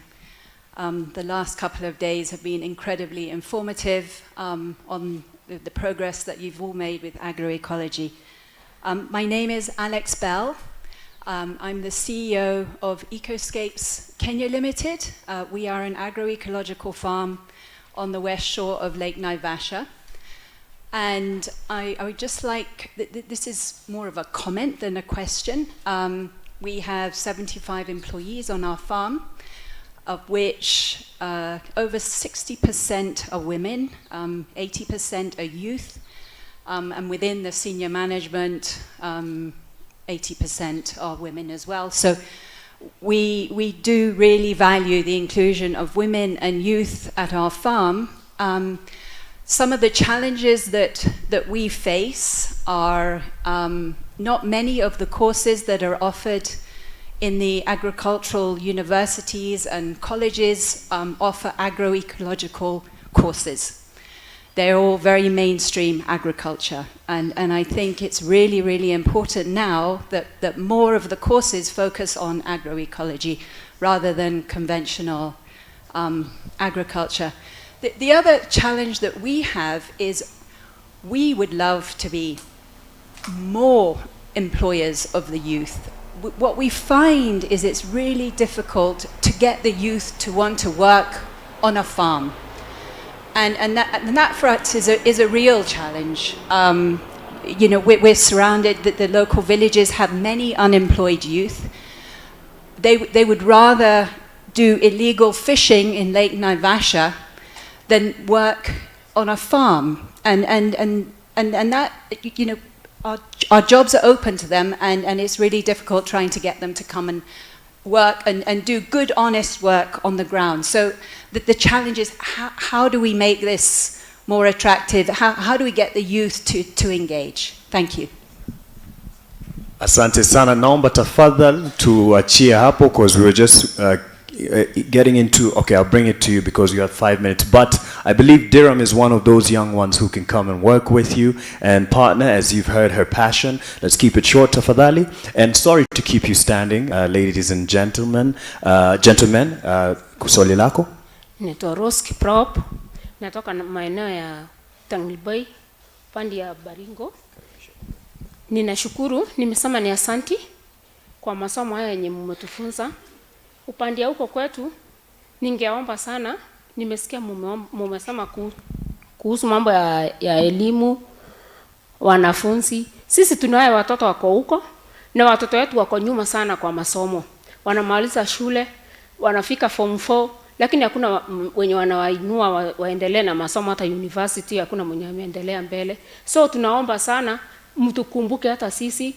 The last couple of days have been incredibly informative on the progress that you've all made with agroecology. My name is Alex Bell. I'm the CEO of Ecoscapes Kenya Limited. We are an agroecological farm on the west shore of Lake Naivasha. And I would just like, this is more of a comment than a question. We have 75 employees on our farm, of which over 60% are women, 80% are youth, and within the senior management, 80% are women as well. So we do really value the inclusion of women and youth at our farm. Some of the challenges that we face are not many of the courses that are offered in the agricultural universities and colleges offer agroecological courses. They're all very mainstream agriculture. And I think it's really, really important now that more of the courses focus on agroecology rather than conventional agriculture. The other challenge that we have is we would love to be more employers of the youth. What we find is it's really difficult to get the youth to want to work on a farm. And that for us is a real challenge. You know, we're surrounded, the local villages have many unemployed youth. They would rather do illegal fishing in Lake Naivasha than work on a farm. And that, you know, our jobs are open to them, and it's really difficult trying to get them to come and work and do good, honest work on the ground. So the challenge is how do we make this more attractive? How do we get the youth to engage? Thank you. Asante sana, naomba tafadhali tuachie hapo because we were just getting into, okay, I'll bring it to you because you have 5 minutes, but I believe Dhiram is one of those young ones who can come and work with you and partner, as you've heard her passion. Let's keep it short, tafadhali. And sorry to keep you standing, ladies and gentlemen. Swali lako? Naitwa Rose Kiprop, natoka maeneo ya Tangilbay, pandi ya Baringo. Ninashukuru, nimesema ni asanti kwa masomo haya yenye mmetufunza. Upande huko kwetu, ningeomba sana, nimesikia mmesema kuhusu mambo ya elimu, wanafunzi. Sisi tunaye watoto wako huko, na watoto wetu wako nyuma sana kwa masomo. Wanamaliza shule, wanafika form 4, lakini hakuna wenye wanawainua waendelee na masomo, hata university hakuna mwenye ameendelea mbele. So tunaomba sana mtukumbuke hata sisi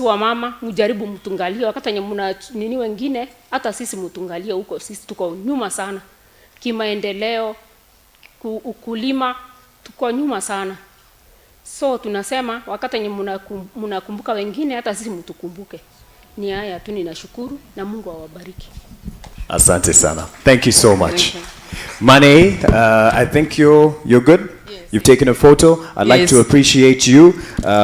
wa mama, mjaribu mtungalie wakati yenye mna nini wengine, hata sisi mtungalie huko, sisi tuko nyuma sana kimaendeleo, ukulima tuko nyuma sana. So tunasema wakati yenye mnakumbuka wengine, hata sisi mtukumbuke. Ni haya tu, ninashukuru na Mungu awabariki. Asante sana. Thank you so much. Mane, I think you're good. Yes. You've taken a photo. I'd like to appreciate you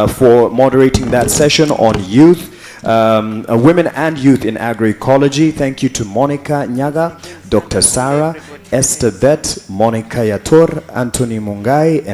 for moderating that session on youth, women and youth in agroecology. Thank you to Monica Nyaga, Dr. Sarah, Esther Bet, Monica Yator, Anthony Mungai,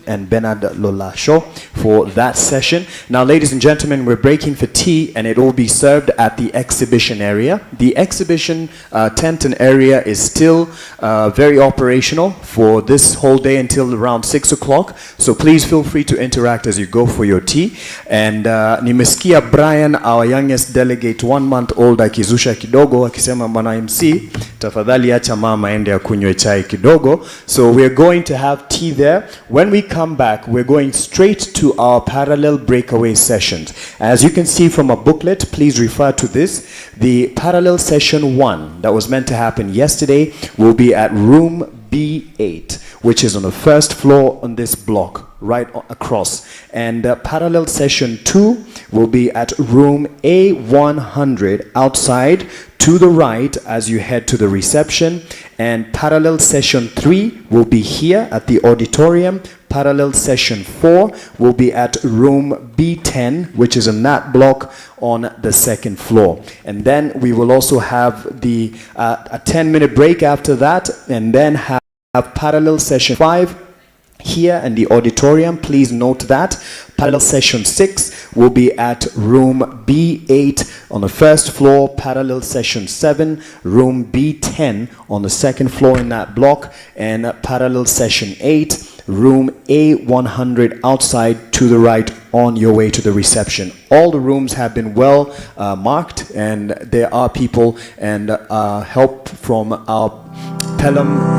and Bernard Lolasho for that session. Now, ladies and gentlemen, we're breaking for tea, and it will be served at the exhibition area. The exhibition tent and area is still very operational for this whole day until around 6 o'clock. So please feel free to interact as you go for your tea. And nimesikia Brian, our youngest delegate, 1 month old, akizusha kidogo, akisema bwana MC, tafadhali acha mama ende akunywe chai kidogo. So we're going to have tea there. When we come back, we're going straight to our parallel breakaway sessions. As you can see from a booklet, please refer to this. The parallel session 1 that was meant to happen yesterday will be at room B8, which is on the first floor on this block, right across. And parallel session 2 will be at room A100 outside to the right as you head to the reception. And parallel session 3 will be here at the auditorium. Parallel session 4 will be at room B10, which is in that block on the second floor. And then we will also have a 10-minute break after that, and then have parallel session 5 here in the auditorium. Please note that. Parallel session 6 will be at room B8 on the first floor. Parallel session 7, room B10 on the second floor in that block. And parallel session 8, room A100 outside to the right on your way to the reception. All the rooms have been well marked, and there are people and help from our PELUM.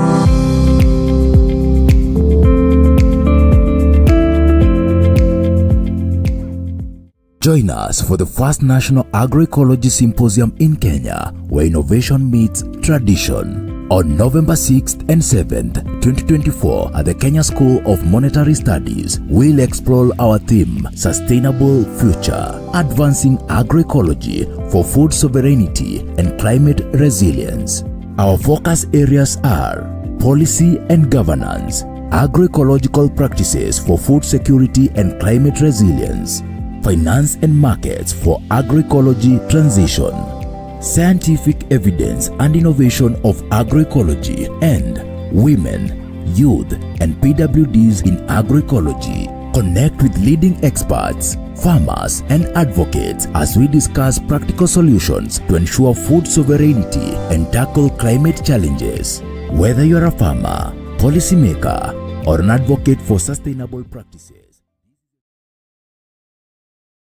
Join us for the first National Agroecology Symposium in Kenya, where innovation meets tradition. On November 6th and 7th, 2024, at the Kenya School of Monetary Studies, we'll explore our theme, Sustainable Future, Advancing Agroecology for Food Sovereignty and Climate Resilience. Our focus areas are policy and governance, agroecological practices for food security and climate resilience, finance and markets for agroecology transition, scientific evidence and innovation of agroecology, and women, youth, and PWDs in agroecology. Connect with leading experts, farmers, and advocates as we discuss practical solutions to ensure food sovereignty and tackle climate challenges. Whether you're a farmer, policymaker, or an advocate for sustainable practices.